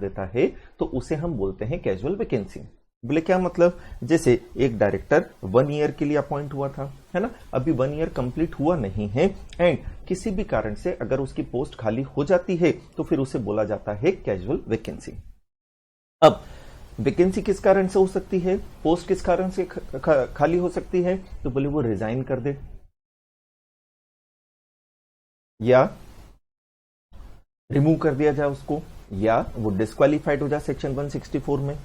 देता है तो उसे हम बोलते हैं कैजुअल वैकेंसी। बोले क्या मतलब, जैसे एक डायरेक्टर 1 ईयर के लिए अपॉइंट हुआ था, है ना, अभी 1 ईयर कंप्लीट हुआ नहीं है एंड किसी भी कारण से अगर उसकी पोस्ट खाली हो जाती है तो फिर उसे बोला जाता है कैजुअल वैकेंसी। अब वैकेंसी किस कारण से हो सकती है, पोस्ट किस कारण से खाली हो सकती है, तो बोले वो रिजाइन कर दे या रिमूव कर दिया जाए उसको, या वो डिस्क्वालीफाइड हो जाए सेक्शन 164 में,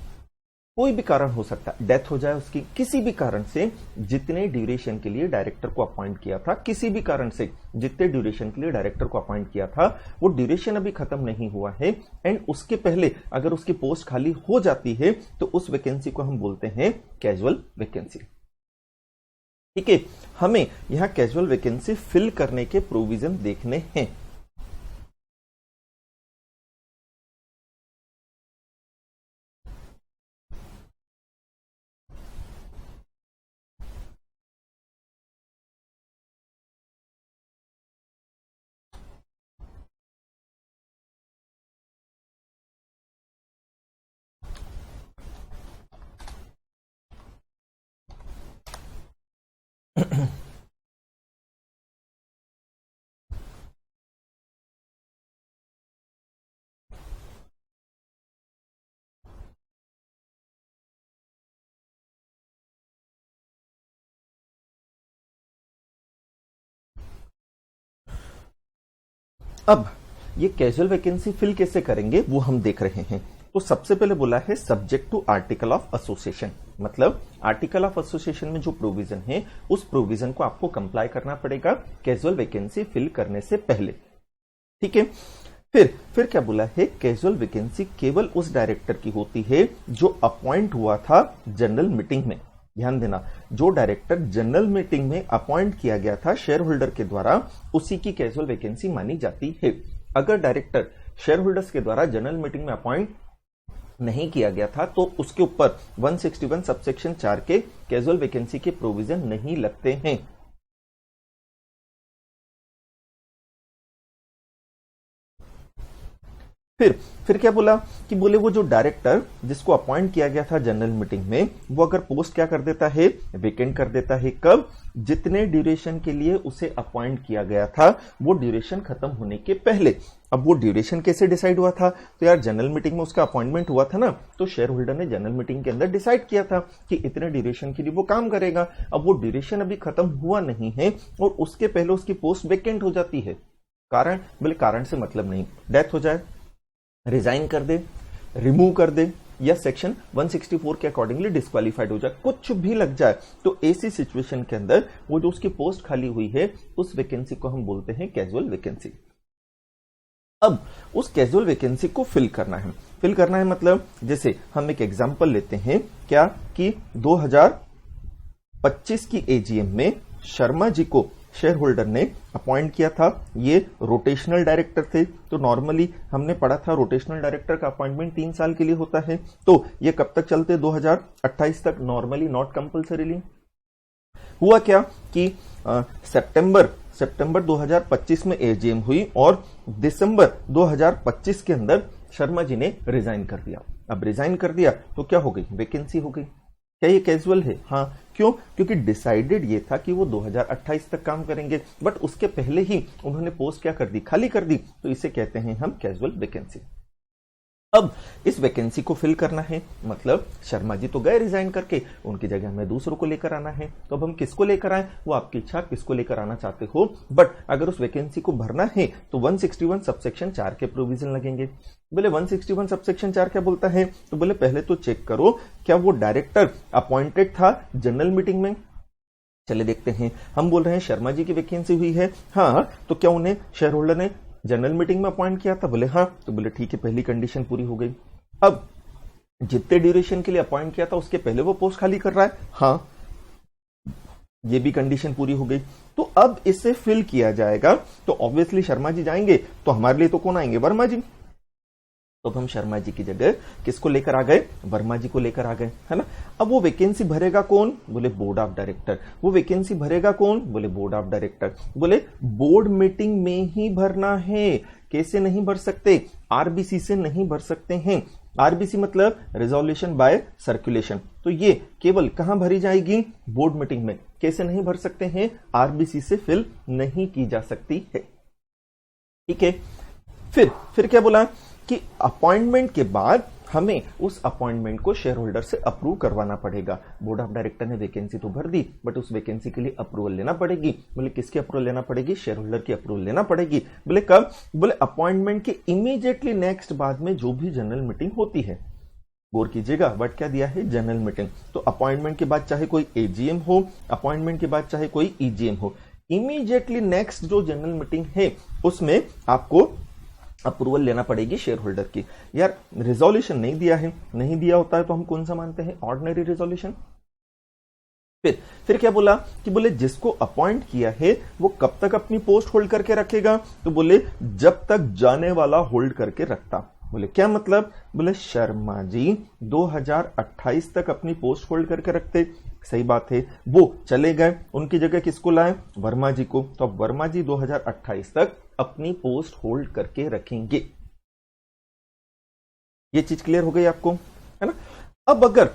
कोई भी कारण हो सकता है, डेथ हो जाए उसकी, किसी भी कारण से जितने ड्यूरेशन के लिए डायरेक्टर को अपॉइंट किया था, किसी भी कारण से जितने ड्यूरेशन के लिए डायरेक्टर को अपॉइंट किया था वो ड्यूरेशन अभी खत्म नहीं हुआ है एंड उसके पहले अगर उसकी पोस्ट खाली हो जाती है तो उस वैकेंसी को हम बोलते हैं कैजुअल वैकेंसी। ठीक है, हमें यहां कैजुअल वैकेंसी फिल करने के प्रोविजन देखने हैं। अब ये कैजुअल वैकेंसी फिल कैसे करेंगे वो हम देख रहे हैं। तो सबसे पहले बोला है subject to article of association, मतलब आर्टिकल ऑफ एसोसिएशन में जो प्रोविजन है उस प्रोविजन को आपको कंप्लाई करना पड़ेगा कैजुअल वैकेंसी फिल करने से पहले। ठीक है, फिर क्या बोला है, कैजुअल वैकेंसी केवल उस डायरेक्टर की होती है जो अपॉइंट हुआ था जनरल मीटिंग में। ध्यान देना, जो डायरेक्टर जनरल मीटिंग में अपॉइंट किया गया था शेयर होल्डर के द्वारा, उसी की कैजुअल वैकेंसी मानी जाती है। अगर डायरेक्टर शेयर होल्डर्स के द्वारा जनरल मीटिंग में अपॉइंट नहीं किया गया था तो उसके ऊपर 161 सबसेक्शन 4 के कैजुअल वैकेंसी के प्रोविजन नहीं लगते हैं। फिर क्या बोला कि बोले वो जो डायरेक्टर जिसको अपॉइंट किया गया था जनरल मीटिंग में, वो अगर पोस्ट क्या कर देता है, वेकेंट कर देता है। कब, जितने ड्यूरेशन के लिए उसे अपॉइंट किया गया था वो ड्यूरेशन खत्म होने के पहले। अब वो ड्यूरेशन कैसे डिसाइड हुआ था, तो यार जनरल मीटिंग में उसका अपॉइंटमेंट हुआ था ना, तो शेयर होल्डर ने जनरल मीटिंग के अंदर डिसाइड किया था कि इतने ड्यूरेशन के लिए वो काम करेगा। अब वो ड्यूरेशन अभी खत्म हुआ नहीं है और उसके पहले उसकी पोस्ट वेकेंट हो जाती है। कारण, बोले कारण से मतलब नहीं, डेथ हो जाए, रिजाइन कर दे, रिमूव कर दे या सेक्शन 164 के अकॉर्डिंगली डिस्क्वालीफाइड हो जाए, कुछ भी लग जाए, तो ऐसी सिचुएशन के अंदर वो जो उसकी पोस्ट खाली हुई है उस वैकेंसी को हम बोलते हैं कैजुअल वैकेंसी। अब उस कैजुअल वैकेंसी को फिल करना है मतलब जैसे हम एक एग्जांपल लेते हैं, क्या कि 2025 की एजीएम में शर्मा जी को शेयर होल्डर ने अपॉइंट किया था। ये रोटेशनल डायरेक्टर थे, तो नॉर्मली हमने पढ़ा था रोटेशनल डायरेक्टर का अपॉइंटमेंट 3 साल के लिए होता है, तो ये कब तक चलते, 2028 तक, नॉर्मली नॉट कंपल्सरीली। हुआ क्या कि सितंबर 2025 में एजीएम हुई और दिसंबर 2025 के अंदर शर्मा जी ने रिजाइन कर दिया। अब रिजाइन कर दिया तो क्या हो गई, वैकेंसी हो गई। क्या ये कैजुअल है? हाँ, क्यों? क्योंकि डिसाइडेड ये था कि वो 2028 तक काम करेंगे, बट उसके पहले ही उन्होंने पोस्ट क्या कर दी, खाली कर दी, तो इसे कहते हैं हम कैजुअल वैकेंसी। अब इस वैकेंसी को फिल करना है, मतलब शर्मा जी तो गए रिजाइन करके, उनकी जगह हमें दूसरों को लेकर आना है। तो अब हम किसको लेकर आए, वो आपकी इच्छा, किसको लेकर आना चाहते हो, बट अगर उस वैकेंसी को भरना है तो 161 सबसेक्शन 4 के प्रोविजन लगेंगे। बोले 161 सबसेक्शन 4 क्या बोलता है, तो बोले पहले तो चेक करो क्या वो डायरेक्टर अपॉइंटेड था जनरल मीटिंग में। चले देखते हैं, हम बोल रहे हैं शर्मा जी की वैकेंसी हुई है, हाँ, तो क्या उन्हें शेयर होल्डर ने जनरल मीटिंग में अपॉइंट किया था, बोले हाँ, तो बोले ठीक है, पहली कंडीशन पूरी हो गई। अब जितने ड्यूरेशन के लिए अपॉइंट किया था उसके पहले वो पोस्ट खाली कर रहा है, हाँ, ये भी कंडीशन पूरी हो गई। तो अब इसे फिल किया जाएगा, तो ऑब्वियसली शर्मा जी जाएंगे, तो हमारे लिए तो कौन आएंगे, वर्मा जी। तो अब हम शर्मा जी की जगह किसको लेकर आ गए, वर्मा जी को लेकर आ गए, है ना। अब वो वैकेंसी भरेगा कौन, बोले बोर्ड ऑफ डायरेक्टर। वो वैकेंसी भरेगा कौन, बोले बोर्ड ऑफ डायरेक्टर। बोले बोर्ड मीटिंग में ही भरना है, कैसे नहीं भर सकते, आरबीसी से नहीं भर सकते हैं। आरबीसी मतलब रिजोल्यूशन बाय सर्कुलेशन, तो ये केवल कहां भरी जाएगी? बोर्ड मीटिंग में। कैसे नहीं भर सकते हैं? आरबीसी से फिल नहीं की जा सकती है। ठीक है, फिर क्या बोला कि अपॉइंटमेंट के बाद हमें उस अपॉइंटमेंट को शेयर होल्डर से अप्रूव करवाना पड़ेगा। बोर्ड ऑफ डायरेक्टर ने वैकेंसी तो भर दी, बट उस वैकेंसी के लिए अप्रूवल लेना पड़ेगी। बोले किसकी अप्रूवल लेना पड़ेगी? शेयर होल्डर की अप्रूवल लेना पड़ेगी। बोले कब? बोले अपॉइंटमेंट के इमीडिएटली नेक्स्ट बाद में जो भी जनरल मीटिंग होती है। गौर कीजिएगा, बट क्या दिया है? General meeting. तो अपॉइंटमेंट के बाद चाहे कोई एजीएम हो, अपॉइंटमेंट के बाद चाहे कोई ईजीएम हो, इमीडिएटली नेक्स्ट जो जनरल मीटिंग है उसमें आपको अप्रूवल लेना पड़ेगी शेयर होल्डर की। यार रिजोल्यूशन नहीं दिया है, नहीं दिया होता है तो हम कौन सा मानते हैं? Ordinary resolution. फिर क्या बोला कि बोले जिसको अपॉइंट किया है वो कब तक अपनी पोस्ट होल्ड करके रखेगा? तो बोले जब तक जाने वाला होल्ड करके रखता। बोले क्या मतलब? बोले शर्मा जी 2028 तक अपनी पोस्ट होल्ड करके रखते। सही बात है, वो चले गए, उनकी जगह किसको लाए? वर्मा जी को। तो अब वर्मा जी 2028 तक अपनी पोस्ट होल्ड करके रखेंगे। ये चीज क्लियर हो गई आपको, है ना? अब अगर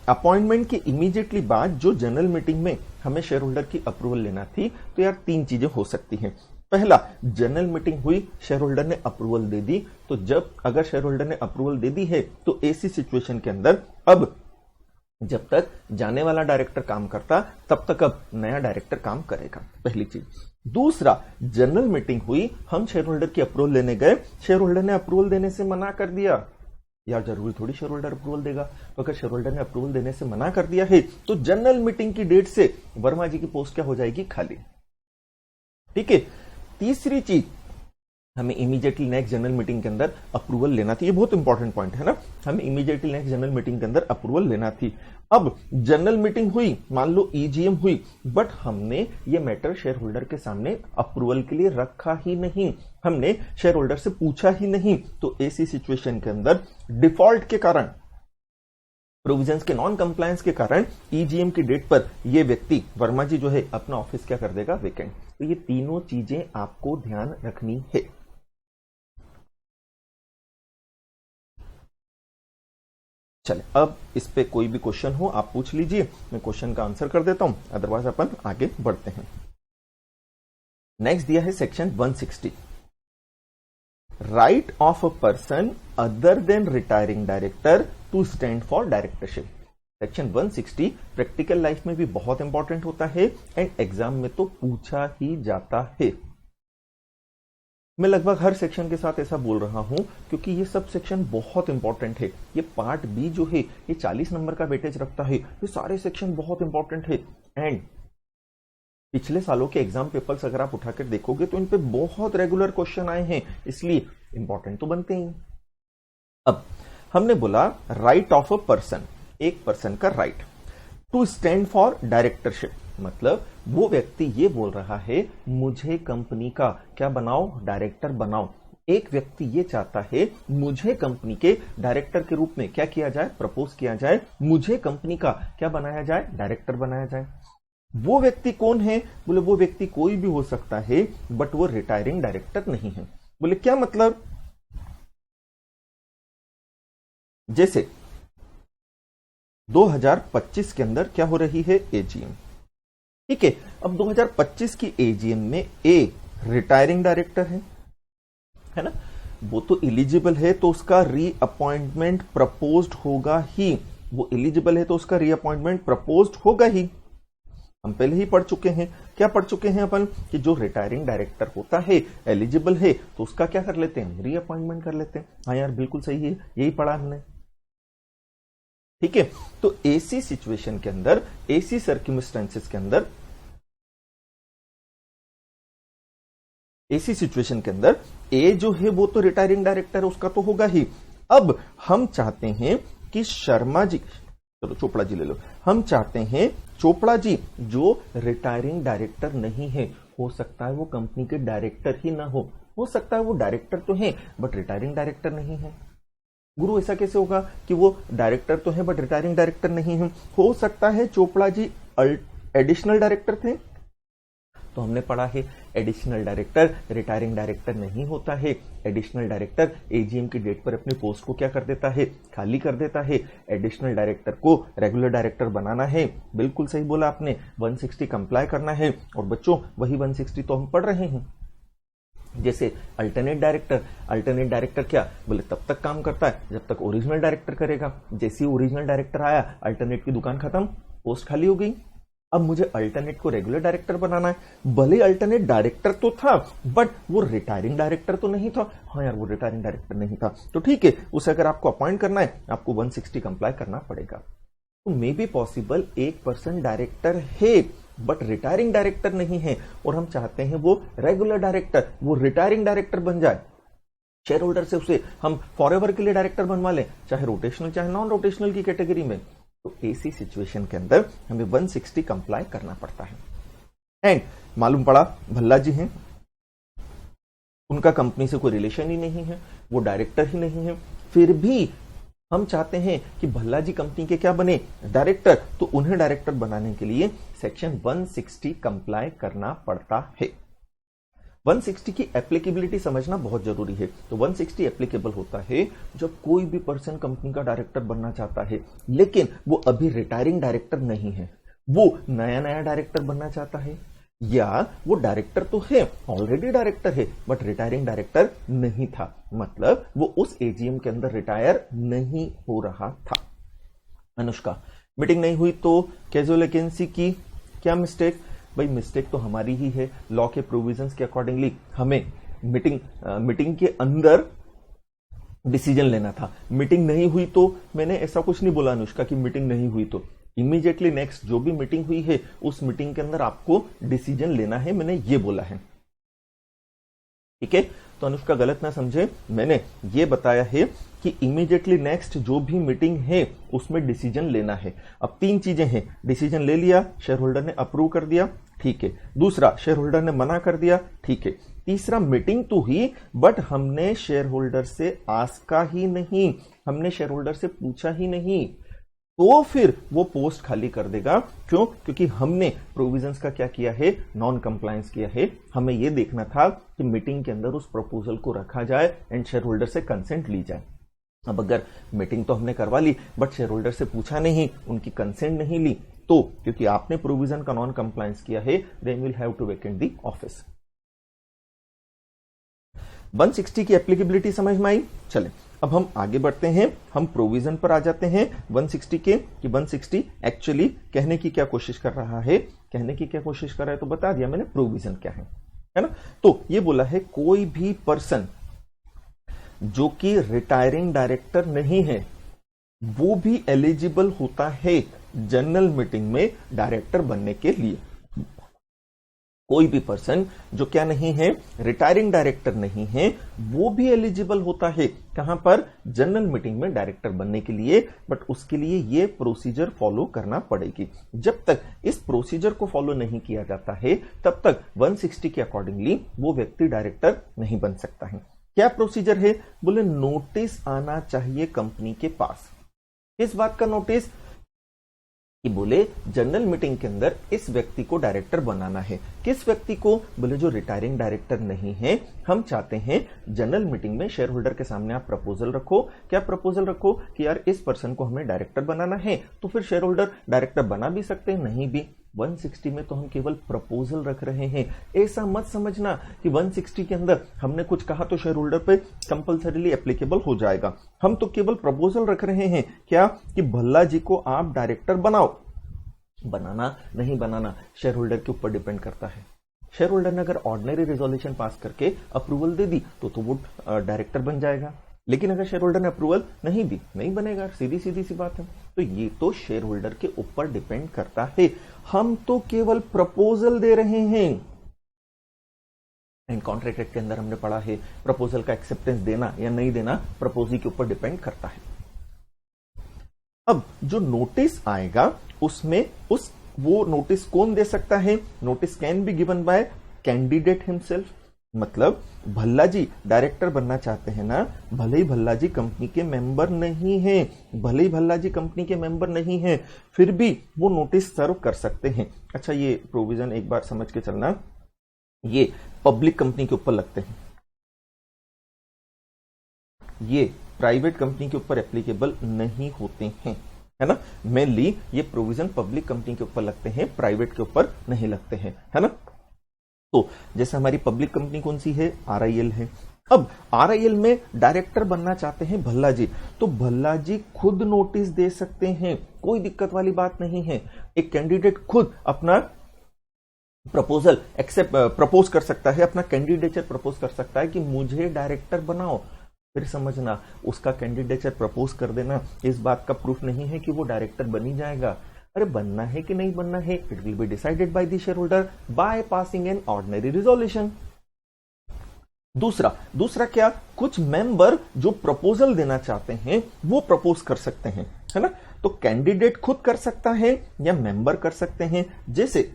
अपॉइंटमेंट के इमीडिएटली बाद जो जनरल मीटिंग में हमें शेयर होल्डर की अप्रूवल लेना थी, तो यार तीन चीजें हो सकती हैं। पहला, जनरल मीटिंग हुई, शेयर होल्डर ने अप्रूवल दे दी। तो जब अगर शेयर होल्डर ने अप्रूवल दे दी है तो ऐसी सिचुएशन के अंदर अब जब तक जाने वाला डायरेक्टर काम करता तब तक अब नया डायरेक्टर काम करेगा। पहली चीज। दूसरा, जनरल मीटिंग हुई, हम शेयर होल्डर की अप्रूवल लेने गए, शेयर होल्डर ने अप्रूवल देने से मना कर दिया। यार जरूरी थोड़ी शेयर होल्डर अप्रूवल देगा, तो अगर शेयर होल्डर ने अप्रूवल देने से मना कर दिया है तो जनरल मीटिंग की डेट से वर्मा जी की पोस्ट क्या हो जाएगी? खाली। ठीक है। तीसरी चीज, हमें इमीडिएटली नेक्स्ट जनरल मीटिंग के अंदर अप्रूवल लेना थी। ये बहुत इंपॉर्टेंट पॉइंट है ना, हमें इमीडिएटली नेक्स्ट जनरल मीटिंग के अंदर अप्रूवल लेना थी। अब जनरल मीटिंग हुई, मान लो ईजीएम हुई, बट हमने ये मैटर शेयर होल्डर के सामने अप्रूवल के लिए रखा ही नहीं, हमने शेयर होल्डर से पूछा ही नहीं। तो ऐसी सिचुएशन के अंदर डिफॉल्ट के कारण, प्रोविजंस के नॉन कंप्लायंस के कारण ईजीएम की डेट पर यह व्यक्ति वर्मा जी जो है अपना ऑफिस क्या कर देगा? वेकेंट। तो ये तीनों चीजें आपको ध्यान रखनी है। चले, अब इस पे कोई भी क्वेश्चन हो आप पूछ लीजिए, मैं क्वेश्चन का आंसर कर देता हूं, अदरवाइज अपन आगे बढ़ते हैं। नेक्स्ट दिया है section 160, right of a person other than retiring director to stand for directorship. Section 160 practical life में भी बहुत इंपॉर्टेंट होता है एंड एग्जाम में तो पूछा ही जाता है। मैं लगभग हर सेक्शन के साथ ऐसा बोल रहा हूं क्योंकि ये सब सेक्शन बहुत इंपॉर्टेंट है। ये पार्ट बी जो है ये 40 नंबर का वेटेज रखता है। ये सारे सेक्शन बहुत इंपॉर्टेंट है एंड पिछले सालों के एग्जाम पेपर्स अगर आप उठाकर देखोगे तो इन पे बहुत रेगुलर क्वेश्चन आए हैं, इसलिए इंपॉर्टेंट तो बनते ही। अब हमने बोला राइट ऑफ अ पर्सन, एक पर्सन का right to stand for directorship, मतलब वो व्यक्ति ये बोल रहा है मुझे कंपनी का क्या बनाओ? डायरेक्टर बनाओ। एक व्यक्ति ये चाहता है मुझे कंपनी के डायरेक्टर के रूप में क्या किया जाए? प्रपोज किया जाए, मुझे कंपनी का क्या बनाया जाए? डायरेक्टर बनाया जाए। वो व्यक्ति कौन है? बोले वो व्यक्ति कोई भी हो सकता है बट वो रिटायरिंग डायरेक्टर नहीं है। बोले क्या मतलब? जैसे 2025 के अंदर क्या हो रही है? एजीएम। ठीक है, अब 2025 की एजीएम में ए रिटायरिंग डायरेक्टर है ना, वो तो एलिजिबल है तो उसका रीअपॉइंटमेंट प्रपोज्ड होगा ही। वो एलिजिबल है तो उसका रीअपॉइंटमेंट प्रपोज्ड होगा ही। हम पहले ही पढ़ चुके हैं, क्या पढ़ चुके हैं अपन कि जो रिटायरिंग डायरेक्टर होता है एलिजिबल है तो उसका क्या कर लेते हैं? रीअपॉइंटमेंट कर लेते हैं। हाँ यार बिल्कुल सही है, यही पढ़ा हमने। ठीक है, तो ऐसी सिचुएशन के अंदर, ऐसी सर्कमस्टेंसेस के अंदर, ऐसी सिचुएशन के अंदर ए जो है वो तो रिटायरिंग डायरेक्टर है, उसका तो होगा ही। अब हम चाहते हैं कि शर्मा जी, चलो चोपड़ा जी ले लो, हम चाहते हैं चोपड़ा जी जो रिटायरिंग डायरेक्टर नहीं है, हो सकता है वो कंपनी के डायरेक्टर ही ना हो सकता है वो डायरेक्टर तो है बट रिटायरिंग डायरेक्टर नहीं है। गुरु ऐसा कैसे होगा कि वो डायरेक्टर तो है बट रिटायरिंग डायरेक्टर नहीं है? हो सकता है चोपड़ा जी एडिशनल डायरेक्टर थे, तो हमने पढ़ा है एडिशनल डायरेक्टर रिटायरिंग डायरेक्टर नहीं होता है। एडिशनल डायरेक्टर एजीएम की डेट पर अपनी पोस्ट को क्या कर देता है, खाली कर देता है। एडिशनल डायरेक्टर को रेगुलर डायरेक्टर बनाना है, बिल्कुल सही बोला आपने, 160 कंप्लाई करना है। और बच्चों वही 160 तो हम पढ़ रहे हैं। जैसे अल्टरनेट डायरेक्टर क्या बोले तब तक काम करता है जब तक ओरिजिनल डायरेक्टर करेगा। जैसे ही ओरिजिनल डायरेक्टर आया अल्टरनेट की दुकान खत्म, पोस्ट खाली हो गई। अब मुझे अल्टरनेट को रेगुलर डायरेक्टर बनाना है। भले अल्टरनेट डायरेक्टर तो था बट वो रिटायरिंग डायरेक्टर तो नहीं था। हाँ यार वो रिटायरिंग डायरेक्टर नहीं था, तो ठीक है, उसे अगर आपको अपॉइंट करना है आपको 160 कंप्लाई करना पड़ेगा। तो मे बी पॉसिबल एक पर्सन डायरेक्टर है बट रिटायरिंग डायरेक्टर नहीं है और हम चाहते हैं वो रेगुलर डायरेक्टर, वो रिटायरिंग डायरेक्टर बन जाए। शेयर होल्डर से उसे हम फॉरएवर के लिए डायरेक्टर बनवा लें, चाहे रोटेशनल चाहे नॉन रोटेशनल की कैटेगरी में। तो ऐसी सिचुएशन के अंदर हमें 160 कंप्लाई करना पड़ता है। एंड मालूम पड़ा भल्ला जी हैं, उनका कंपनी से कोई रिलेशन ही नहीं है, वो डायरेक्टर ही नहीं है, फिर भी हम चाहते हैं कि भल्ला जी कंपनी के क्या बने, डायरेक्टर। तो उन्हें डायरेक्टर बनाने के लिए सेक्शन 160 कंप्लाई करना पड़ता है। 160 की एप्लीकेबिलिटी समझना बहुत जरूरी है। तो 160 एप्लीकेबल होता है जब कोई भी पर्सन कंपनी का डायरेक्टर बनना चाहता है लेकिन वो अभी रिटायरिंग डायरेक्टर नहीं है, वो नया डायरेक्टर बनना चाहता है, या वो डायरेक्टर तो है, ऑलरेडी डायरेक्टर है बट रिटायरिंग डायरेक्टर नहीं था, मतलब वो उस एजीएम के अंदर रिटायर नहीं हो रहा था। अनुष्का, मीटिंग नहीं हुई तो कैजुअल वैकेंसी की क्या मिस्टेक? भाई मिस्टेक तो हमारी ही है। लॉ के प्रोविजंस के अकॉर्डिंगली हमें मीटिंग के अंदर डिसीजन लेना था। मीटिंग नहीं हुई तो मैंने ऐसा कुछ नहीं बोला अनुष्का कि मीटिंग नहीं हुई तो इमीडिएटली नेक्स्ट जो भी मीटिंग हुई है उस मीटिंग के अंदर आपको डिसीजन लेना है, मैंने ये बोला है। ठीक है, तो अनुष्का गलत ना समझे, मैंने ये बताया है कि इमीडिएटली नेक्स्ट जो भी मीटिंग है उसमें डिसीजन लेना है। अब 3 चीजें हैं, डिसीजन ले लिया, शेयर होल्डर ने अप्रूव कर दिया, ठीक है। दूसरा, शेयर होल्डर ने मना कर दिया, ठीक है। तीसरा, मीटिंग तो हुई बट हमने शेयर होल्डर से आस्का ही नहीं, हमने शेयर होल्डर से पूछा ही नहीं, तो फिर वो पोस्ट खाली कर देगा। क्यों? क्योंकि हमने प्रोविजंस का क्या किया है, नॉन कंप्लायंस किया है। हमें यह देखना था कि मीटिंग के अंदर उस प्रपोजल को रखा जाए एंड शेयर होल्डर से कंसेंट ली जाए। अब अगर मीटिंग तो हमने करवा ली बट शेयर होल्डर से पूछा नहीं, उनकी कंसेंट नहीं ली, तो क्योंकि आपने प्रोविजन का नॉन कंप्लायंस किया है, then will have to vacant the office. 160 की एप्लीकेबिलिटी समझ में आई? चले अब हम आगे बढ़ते हैं, हम प्रोविजन पर आ जाते हैं 160 के, कि 160 एक्चुअली कहने की क्या कोशिश कर रहा है। कहने की क्या कोशिश कर रहा है तो बता दिया मैंने, प्रोविजन क्या है ना। तो ये बोला है कोई भी पर्सन जो कि रिटायरिंग डायरेक्टर नहीं है वो भी एलिजिबल होता है जनरल मीटिंग में डायरेक्टर बनने के लिए। कोई भी पर्सन जो क्या नहीं है, रिटायरिंग डायरेक्टर नहीं है, वो भी एलिजिबल होता है कहां पर, जनरल मीटिंग में डायरेक्टर बनने के लिए। बट उसके लिए ये प्रोसीजर फॉलो करना पड़ेगी। जब तक इस प्रोसीजर को फॉलो नहीं किया जाता है तब तक 160 के अकॉर्डिंगली वो व्यक्ति डायरेक्टर नहीं बन सकता है। क्या प्रोसीजर है? बोले नोटिस आना चाहिए कंपनी के पास। किस बात का नोटिस? कि बोले जनरल मीटिंग के अंदर इस व्यक्ति को डायरेक्टर बनाना है। किस व्यक्ति को? बोले जो रिटायरिंग डायरेक्टर नहीं है। हम चाहते हैं जनरल मीटिंग में शेयर होल्डर के सामने आप प्रपोजल रखो। क्या प्रपोजल रखो? कि यार इस पर्सन को हमें डायरेक्टर बनाना है। तो फिर शेयर होल्डर डायरेक्टर बना भी सकते हैं, नहीं भी। 160 में तो हम केवल प्रपोजल रख रहे हैं। ऐसा मत समझना कि 160 के अंदर हमने कुछ कहा तो शेयर होल्डर पे कंपल्सरीली एप्लीकेबल हो जाएगा। हम तो केवल प्रपोजल रख रहे हैं। क्या? कि भल्ला जी को आप डायरेक्टर बनाओ। बनाना नहीं बनाना शेयर होल्डर के ऊपर डिपेंड करता है। शेयर होल्डर ने अगर ऑर्डिनरी रिजोल्यूशन पास करके अप्रूवल दे दी तो वो डायरेक्टर बन जाएगा। लेकिन अगर शेयर होल्डर ने अप्रूवल नहीं दी, नहीं बनेगा। सीधी सी बात है। तो ये तो शेयर होल्डर के ऊपर डिपेंड करता है। हम तो केवल प्रपोजल दे रहे हैं। एंड कॉन्ट्रैक्ट एक्ट के अंदर हमने पढ़ा है प्रपोजल का एक्सेप्टेंस देना या नहीं देना प्रपोजी के ऊपर डिपेंड करता है। अब जो नोटिस आएगा उसमें वो नोटिस कौन दे सकता है? Notice can be given by candidate himself. मतलब भल्ला जी डायरेक्टर बनना चाहते हैं ना, भले ही भल्ला जी कंपनी के मेंबर नहीं है, भले ही भल्ला जी कंपनी के मेंबर नहीं है, फिर भी वो नोटिस सर्व कर सकते हैं। अच्छा, ये प्रोविजन एक बार समझ के चलना। ये पब्लिक कंपनी के ऊपर लगते हैं, ये प्राइवेट कंपनी के ऊपर एप्लीकेबल नहीं होते हैं, है ना। मेनली ये प्रोविजन पब्लिक कंपनी के ऊपर लगते हैं, प्राइवेट के ऊपर नहीं लगते हैं, है ना। तो जैसे हमारी पब्लिक कंपनी कौन सी है, आरआईएल है। अब आरआईएल में डायरेक्टर बनना चाहते हैं भल्ला जी, तो भल्ला जी खुद नोटिस दे सकते हैं, कोई दिक्कत वाली बात नहीं है। एक कैंडिडेट खुद अपना प्रपोजल प्रपोज कर सकता है, अपना कैंडिडेचर प्रपोज कर सकता है कि मुझे डायरेक्टर बनाओ। फिर समझना, उसका कैंडिडेचर प्रपोज कर देना इस बात का प्रूफ नहीं है कि वो डायरेक्टर बनी जाएगा। अरे बनना है कि नहीं बनना है, it will be decided by the share holder by passing an ordinary resolution. दूसरा क्या, कुछ मेंबर जो प्रपोजल देना चाहते हैं वो प्रपोज कर सकते हैं, है ना। तो कैंडिडेट खुद कर सकता है या मेंबर कर सकते हैं। जैसे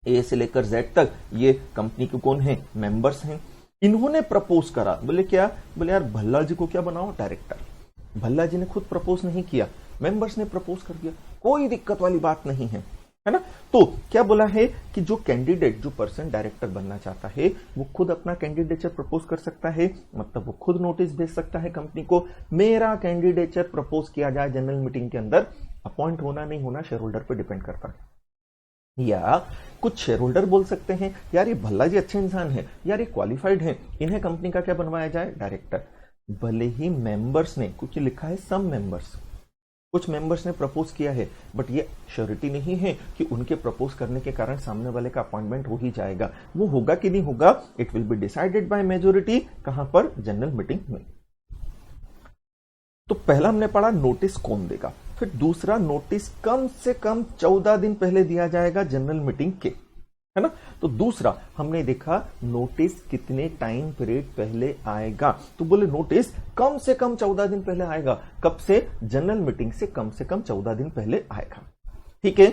ए से लेकर जेड तक ये कंपनी के कौन है, मेंबर्स हैं। इन्होंने प्रपोज करा, बोले क्या, बोले यार भल्ला जी को क्या बनाओ डायरेक्टर। भल्ला जी ने खुद प्रपोज नहीं किया, मेंबर्स ने प्रपोज कर दिया, कोई दिक्कत वाली बात नहीं है, है ना। तो क्या बोला है कि जो कैंडिडेट, जो पर्सन डायरेक्टर बनना चाहता है वो खुद अपना कैंडिडेचर प्रपोज कर सकता है, मतलब वो खुद नोटिस भेज सकता है कंपनी को, मेरा कैंडिडेचर प्रपोज किया जाए जनरल मीटिंग के अंदर। अपॉइंट होना नहीं होना शेयर होल्डर पर डिपेंड करता है। या कुछ शेयर होल्डर बोल सकते हैं यार ये भल्ला जी अच्छे इंसान है, यार ये क्वालिफाइड है, इन्हें कंपनी का क्या बनवाया जाए, डायरेक्टर। भले ही मेंबर्स ने, कुछ लिखा है सम मेंबर्स, कुछ मेंबर्स ने प्रपोज किया है, बट ये श्योरिटी नहीं है कि उनके प्रपोज करने के कारण सामने वाले का अपॉइंटमेंट हो ही जाएगा। वो होगा कि नहीं होगा, it will be decided by majority, कहां पर, जनरल मीटिंग में। तो पहला हमने पढ़ा नोटिस कौन देगा, फिर दूसरा नोटिस कम से कम 14 दिन पहले दिया जाएगा जनरल मीटिंग के, है ना। तो दूसरा हमने देखा नोटिस कितने टाइम पीरियड पहले आएगा, तो बोले नोटिस कम से कम 14 दिन पहले आएगा। कब से, जनरल मीटिंग से कम 14 दिन पहले आएगा, ठीक है।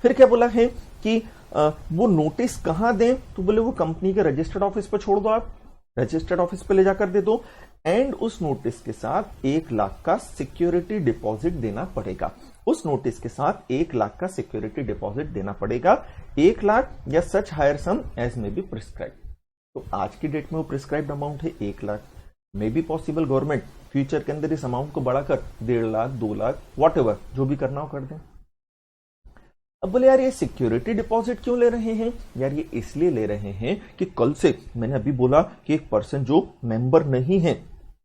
फिर क्या बोला है कि वो नोटिस कहां दें, तो बोले वो कंपनी के रजिस्टर्ड ऑफिस पर छोड़ दो, आप रजिस्टर्ड ऑफिस पे ले जाकर दे दो। एंड उस नोटिस के साथ 1 लाख का सिक्योरिटी डिपॉजिट देना पड़ेगा, उस नोटिस के साथ 1 लाख का सिक्योरिटी डिपॉजिट देना पड़ेगा। 1 लाख या सच हायर सम एज में बी प्रिस्क्राइब। तो आज की डेट में वो प्रिस्क्राइब्ड अमाउंट है 1 lakh, may be possible government future के अंदर इस अमाउंट को बढ़ाकर 1.5 लाख, 2 लाख, वॉट जो भी करना हो कर दें। अब बोले यार ये सिक्योरिटी डिपॉजिट क्यों ले रहे हैं, यार ये इसलिए ले रहे हैं कि कल से, मैंने अभी बोला कि एक पर्सन जो मेंबर नहीं है,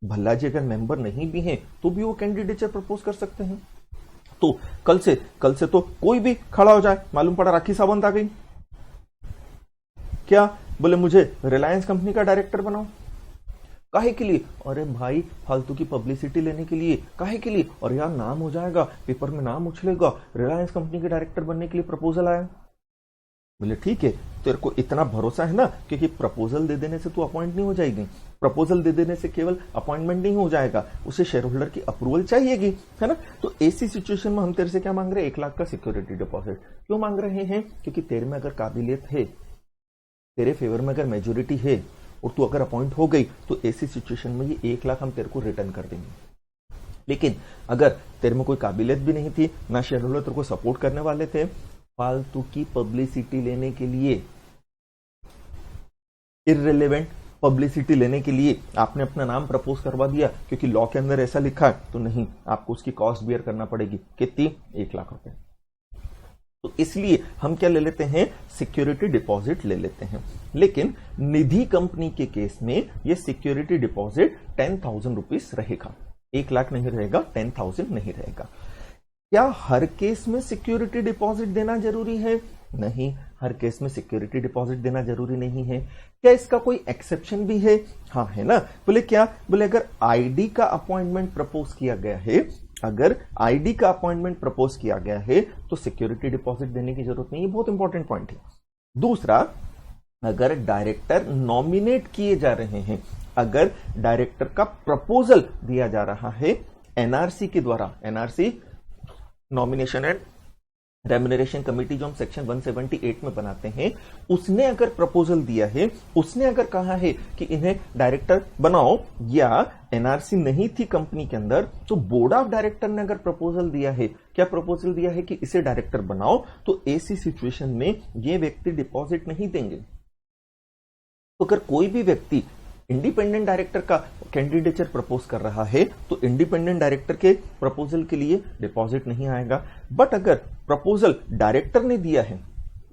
भल्ला जी अगर मेंबर नहीं भी हैं तो भी वो कैंडिडेचर प्रपोज कर सकते हैं। तो कल से तो कोई भी खड़ा हो जाए, मालूम पड़ा राखी सावंत आ गई, क्या बोले मुझे रिलायंस कंपनी का डायरेक्टर बनाओ, काहे के लिए, अरे भाई फालतू की पब्लिसिटी लेने के लिए, काहे के लिए, और यार नाम हो जाएगा, पेपर में नाम उछलेगा, रिलायंस कंपनी के डायरेक्टर बनने के लिए प्रपोजल आया। बोले ठीक है, तेरे को इतना भरोसा है ना, क्योंकि प्रपोजल दे देने से तू अपॉइंट नहीं हो जाएगी, प्रपोजल दे देने से केवल अपॉइंटमेंट नहीं हो जाएगा, उसे शेयर होल्डर की अप्रूवल चाहिएगी, है ना। तो ऐसी सिचुएशन में हम तेरे से क्या मांग रहे हैं, 1 लाख का सिक्योरिटी डिपॉजिट। क्यों मांग रहे हैं, क्योंकि तेरे में अगर काबिलियत है, तेरे फेवर में अगर मेजोरिटी है और तू अगर अपॉइंट हो गई, तो ऐसी सिचुएशन में ये 1 लाख हम तेरे को रिटर्न कर देंगे। लेकिन अगर तेरे में कोई काबिलियत भी नहीं थी, ना शेयर होल्डर तेरे को सपोर्ट करने वाले थे, फालतू की पब्लिसिटी लेने के लिए, इररिलेवेंट पब्लिसिटी लेने के लिए आपने अपना नाम प्रपोज करवा दिया, क्योंकि लॉ के अंदर ऐसा लिखा है, तो नहीं, आपको उसकी कॉस्ट बियर करना पड़ेगी। कितनी, 1 लाख रुपए। तो इसलिए हम क्या ले लेते हैं, सिक्योरिटी डिपॉजिट ले लेते हैं। लेकिन निधि कंपनी के केस में यह सिक्योरिटी डिपॉजिट 10,000 रुपीज रहेगा, 1 लाख नहीं रहेगा, 10,000 नहीं रहेगा। क्या हर केस में सिक्योरिटी डिपॉजिट देना जरूरी है, नहीं, हर केस में सिक्योरिटी डिपॉजिट देना जरूरी नहीं है। क्या इसका कोई एक्सेप्शन भी है, हाँ है ना। बोले क्या, बोले अगर आईडी का अपॉइंटमेंट प्रपोज किया गया है, अगर आईडी का अपॉइंटमेंट प्रपोज किया गया है तो सिक्योरिटी डिपॉजिट देने की जरूरत नहीं है, बहुत इंपॉर्टेंट पॉइंट है। दूसरा, अगर डायरेक्टर नॉमिनेट किए जा रहे हैं, अगर डायरेक्टर का प्रपोजल दिया जा रहा है एनआरसी के द्वारा, NRC nomination and remuneration committee जो हम सेक्शन 178 में बनाते हैं, उसने अगर प्रपोजल दिया है, उसने अगर कहा है कि इन्हें डायरेक्टर बनाओ, या एनआरसी नहीं थी कंपनी के अंदर, तो बोर्ड ऑफ डायरेक्टर ने अगर प्रपोजल दिया है, क्या प्रपोजल दिया है कि इसे डायरेक्टर बनाओ, तो ऐसी सिचुएशन में ये व्यक्ति डिपॉजिट नहीं देंगे। तो अगर कोई भी व्यक्ति इंडिपेंडेंट डायरेक्टर का कैंडिडेचर प्रपोज कर रहा है, तो इंडिपेंडेंट डायरेक्टर के प्रपोजल के लिए डिपॉजिट नहीं आएगा। बट अगर प्रपोजल डायरेक्टर ने दिया है,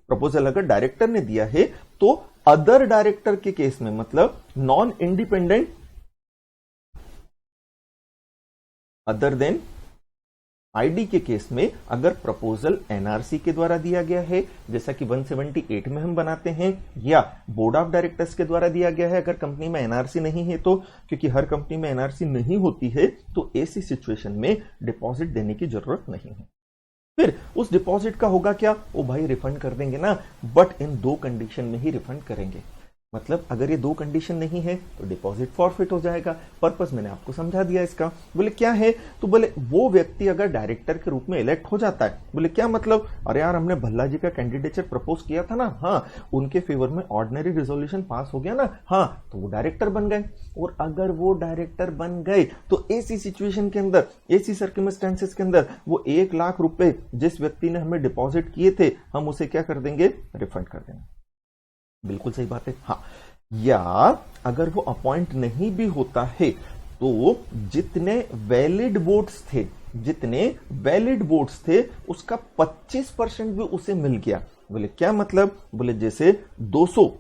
प्रपोजल अगर डायरेक्टर ने दिया है, तो अदर डायरेक्टर के केस में, मतलब non independent other than ID के केस में, अगर प्रपोजल एनआरसी के द्वारा दिया गया है, जैसा कि 178 में हम बनाते हैं, या बोर्ड ऑफ डायरेक्टर्स के द्वारा दिया गया है, अगर कंपनी में एनआरसी नहीं है तो, क्योंकि हर कंपनी में एनआरसी नहीं होती है, तो ऐसी सिचुएशन में डिपॉजिट देने की जरूरत नहीं है। फिर उस डिपॉजिट का होगा क्या? ओ भाई रिफंड कर देंगे ना, बट इन 2 कंडीशन में ही रिफंड करेंगे। मतलब अगर ये 2 कंडीशन नहीं है तो डिपॉजिट फॉरफिट हो जाएगा। पर्पस मैंने आपको समझा दिया इसका। बोले क्या है? तो बोले वो व्यक्ति अगर डायरेक्टर के रूप में इलेक्ट हो जाता है। बोले क्या मतलब? अरे यार हमने भल्ला जी का कैंडिडेचर प्रपोज किया था ना, हाँ, उनके फेवर में ऑर्डिनरी रिजोल्यूशन पास हो गया ना, हाँ, तो वो डायरेक्टर बन गए। और अगर वो डायरेक्टर बन गए तो ऐसी सिचुएशन के अंदर, ऐसी सर्कमस्टेंसेस के अंदर, वो 1 लाख रुपए जिस व्यक्ति ने हमें डिपॉजिट किए थे, हम उसे क्या कर देंगे? रिफंड कर देंगे। बिल्कुल सही बात है। हाँ, या अगर वो अपॉइंट नहीं भी होता है तो जितने वैलिड वोट्स थे उसका 25% भी उसे मिल गया। बोले क्या मतलब? बोले जैसे 200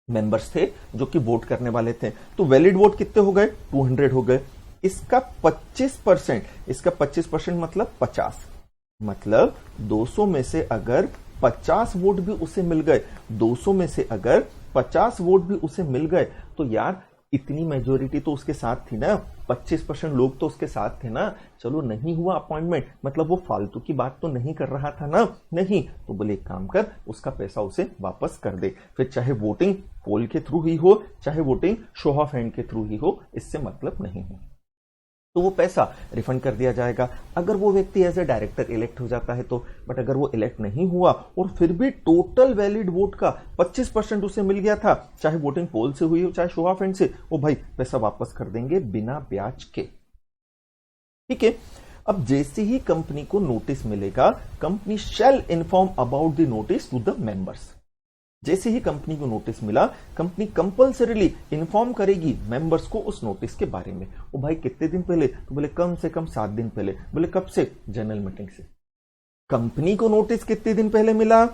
मेंबर्स थे जो कि वोट करने वाले थे, तो वैलिड वोट कितने हो गए? 200 हो गए। इसका 25% मतलब 50, मतलब 200 में से अगर 50 वोट भी उसे मिल गए, 200 में से अगर 50 वोट भी उसे मिल गए, तो यार इतनी मेजोरिटी तो उसके साथ थी ना, 25% लोग तो उसके साथ थे ना। चलो नहीं हुआ अपॉइंटमेंट, मतलब वो फालतू की बात तो नहीं कर रहा था ना, नहीं, तो बोले एक काम कर, उसका पैसा उसे वापस कर दे। फिर चाहे वोटिंग पोल के थ्रू ही हो, चाहे वोटिंग शो ऑफ हैंड के थ्रू ही हो, इससे मतलब नहीं है, तो वो पैसा रिफंड कर दिया जाएगा। अगर वो व्यक्ति एज ए डायरेक्टर इलेक्ट हो जाता है तो, बट अगर वो इलेक्ट नहीं हुआ और फिर भी टोटल वैलिड वोट का 25% उसे मिल गया था, चाहे वोटिंग पोल से हुई हो चाहे शो ऑफ हैंड से, वो भाई पैसा वापस कर देंगे बिना ब्याज के। ठीक है। अब जैसे ही कंपनी को नोटिस मिलेगा, company shall inform about the notice to the members. जैसे ही कंपनी को नोटिस मिला, कंपनी कंपल्सरीली इन्फॉर्म करेगी मेंबर्स को उस नोटिस के बारे में। ओ भाई कितने दिन पहले? तो बोले कम से कम 7 दिन पहले। बोले कब से? जनरल मीटिंग से। कंपनी को नोटिस कितने दिन पहले मिला?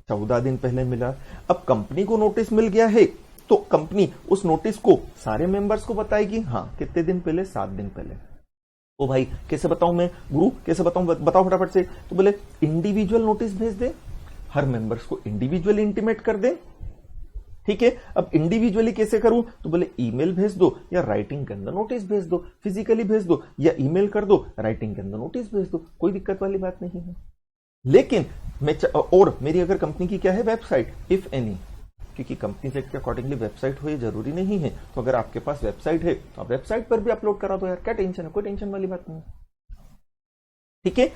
14 दिन पहले मिला। अब कंपनी को नोटिस मिल गया है तो कंपनी उस नोटिस को सारे मेंबर्स को बताएगी। हाँ, कितने दिन पहले? 7 दिन पहले। ओ भाई कैसे बताऊं मैं गुरु, कैसे बताऊं? बताओ फटाफट से। तो बोले इंडिविजुअल नोटिस भेज दे, हर मेंबर्स को इंडिविजुअली इंटीमेट कर दे। ठीक है। अब इंडिविजुअली कैसे करूं? तो बोले ईमेल भेज दो या राइटिंग के अंदर नोटिस भेज दो, फिजिकली भेज दो या ईमेल कर दो, राइटिंग के अंदर नोटिस भेज दो, कोई दिक्कत वाली बात नहीं है। लेकिन और मेरी अगर कंपनी की क्या है? वेबसाइट, इफ एनी, क्योंकि कंपनी एक्ट के अकॉर्डिंगली वेबसाइट हो ये जरूरी नहीं है, तो अगर आपके पास वेबसाइट है तो आप वेबसाइट पर भी अपलोड करा दो यार, क्या टेंशन है? कोई टेंशन वाली बात नहीं। ठीक है।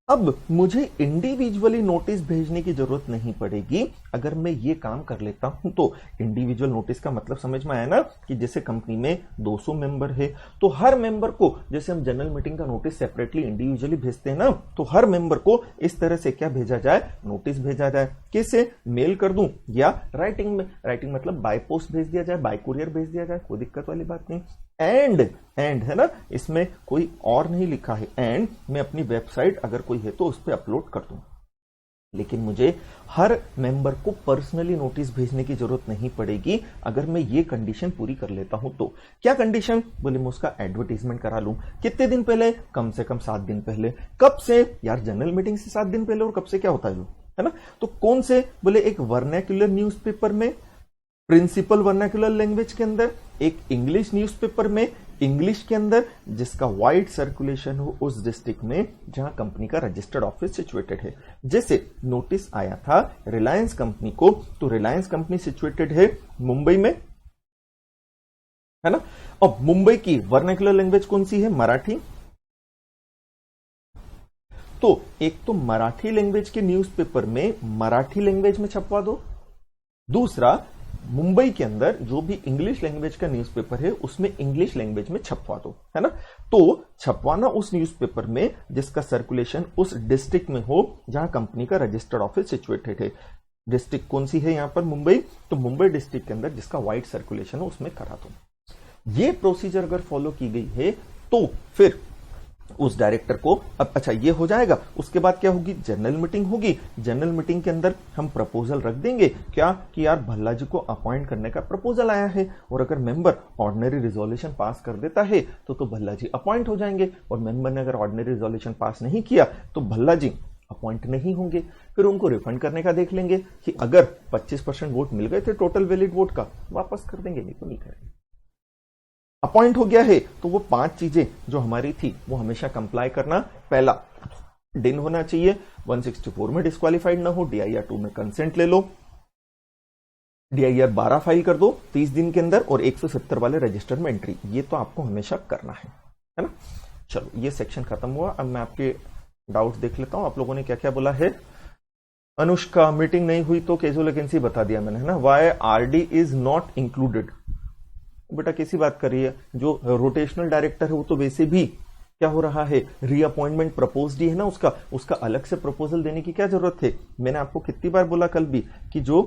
अब मुझे इंडिविजुअली नोटिस भेजने की जरूरत नहीं पड़ेगी अगर मैं ये काम कर लेता हूं तो। इंडिविजुअल नोटिस का मतलब समझ में आया ना, कि जैसे कंपनी में 200 मेंबर है तो हर मेंबर को, जैसे हम जनरल मीटिंग का नोटिस सेपरेटली इंडिविजुअली भेजते हैं ना, तो हर मेंबर को इस तरह से क्या भेजा जाए? नोटिस भेजा जाए। कैसे? मेल कर दूं या राइटिंग में, राइटिंग मतलब बाय पोस्ट भेज दिया जाए, बाय कुरियर भेज दिया जाए, कोई दिक्कत वाली बात नहीं। एंड है ना, इसमें कोई और नहीं लिखा है, एंड मैं अपनी वेबसाइट अगर कोई है तो उस पर अपलोड कर दूं। लेकिन मुझे हर मेंबर को पर्सनली नोटिस भेजने की जरूरत नहीं पड़ेगी अगर मैं ये कंडीशन पूरी कर लेता हूं तो। क्या कंडीशन? बोले मैं उसका एडवर्टीजमेंट करा लूं। कितने दिन पहले? कम से कम 7 दिन पहले। कब से? यार जनरल मीटिंग से 7 दिन पहले। और कब से क्या होता है ना? तो कौन से? बोले एक वर्नाक्युलर न्यूज़पेपर में प्रिंसिपल वर्नाक्युलर लैंग्वेज के अंदर, एक इंग्लिश न्यूज़पेपर में इंग्लिश के अंदर, जिसका वाइड सर्कुलेशन हो उस डिस्ट्रिक्ट में जहां कंपनी का रजिस्टर्ड ऑफिस सिचुएटेड है। जैसे नोटिस आया था रिलायंस कंपनी को, तो रिलायंस कंपनी सिचुएटेड है मुंबई में, है ना। अब मुंबई की वर्नाक्युलर लैंग्वेज कौन सी है? मराठी। तो एक तो मराठी लैंग्वेज के न्यूज़पेपर में मराठी लैंग्वेज में छपवा दो, दूसरा मुंबई के अंदर जो भी इंग्लिश लैंग्वेज का न्यूज़पेपर है उसमें इंग्लिश लैंग्वेज में छपवा दो, है ना। तो छपवाना उस न्यूज़पेपर में जिसका सर्कुलेशन उस डिस्ट्रिक्ट में हो जहां कंपनी का रजिस्टर्ड ऑफिस सिचुएटेड है। डिस्ट्रिक्ट कौन सी है यहां पर? मुंबई। तो मुंबई डिस्ट्रिक्ट के अंदर जिसका वाइड सर्कुलेशन हो उसमें करा दो। ये प्रोसीजर अगर फॉलो की गई है तो फिर उस डायरेक्टर को, अब अच्छा ये हो जाएगा, उसके बाद क्या होगी? जनरल मीटिंग होगी। जनरल मीटिंग के अंदर हम प्रपोजल रख देंगे क्या कि यार भल्ला जी को अपॉइंट करने का प्रपोजल आया है, और अगर मेंबर ऑर्डिनरी रिजोल्यूशन पास कर देता है तो भल्ला जी अपॉइंट हो जाएंगे, और मेंबर ने अगर ऑर्डिनरी रिजोल्यूशन पास नहीं किया तो भल्ला जी अपॉइंट नहीं होंगे। फिर उनको रिफंड करने का देख लेंगे कि अगर 25% वोट मिल गए थे टोटल वैलिड वोट का, वापस कर देंगे, नहीं तो नहीं करेंगे। अपॉइंट हो गया है तो वो 5 चीजें जो हमारी थी वो हमेशा कंप्लाई करना। पहला, डिन होना चाहिए, 164 में डिस्क्वालीफाइड ना हो, DIR 2 में कंसेंट ले लो, DIR 12 फाइल कर दो 30 दिन के अंदर, और 170 वाले रजिस्टर में एंट्री, ये तो आपको हमेशा करना है ना। चलो ये सेक्शन खत्म हुआ। अब मैं आपके डाउट्स देख लेता हूं। आप लोगों ने क्या क्या बोला है? अनुष्का, मीटिंग नहीं हुई तो कैजुअल वैकेंसी बता दिया मैंने, है ना। Why RD is not included? बेटा कैसी बात कर रही है? जो रोटेशनल डायरेक्टर है वो तो वैसे भी क्या हो रहा है, रीअपॉइंटमेंट प्रपोज्ड ही है ना, उसका अलग से प्रपोजल देने की क्या जरूरत है? मैंने आपको कितनी बार बोला कल भी कि जो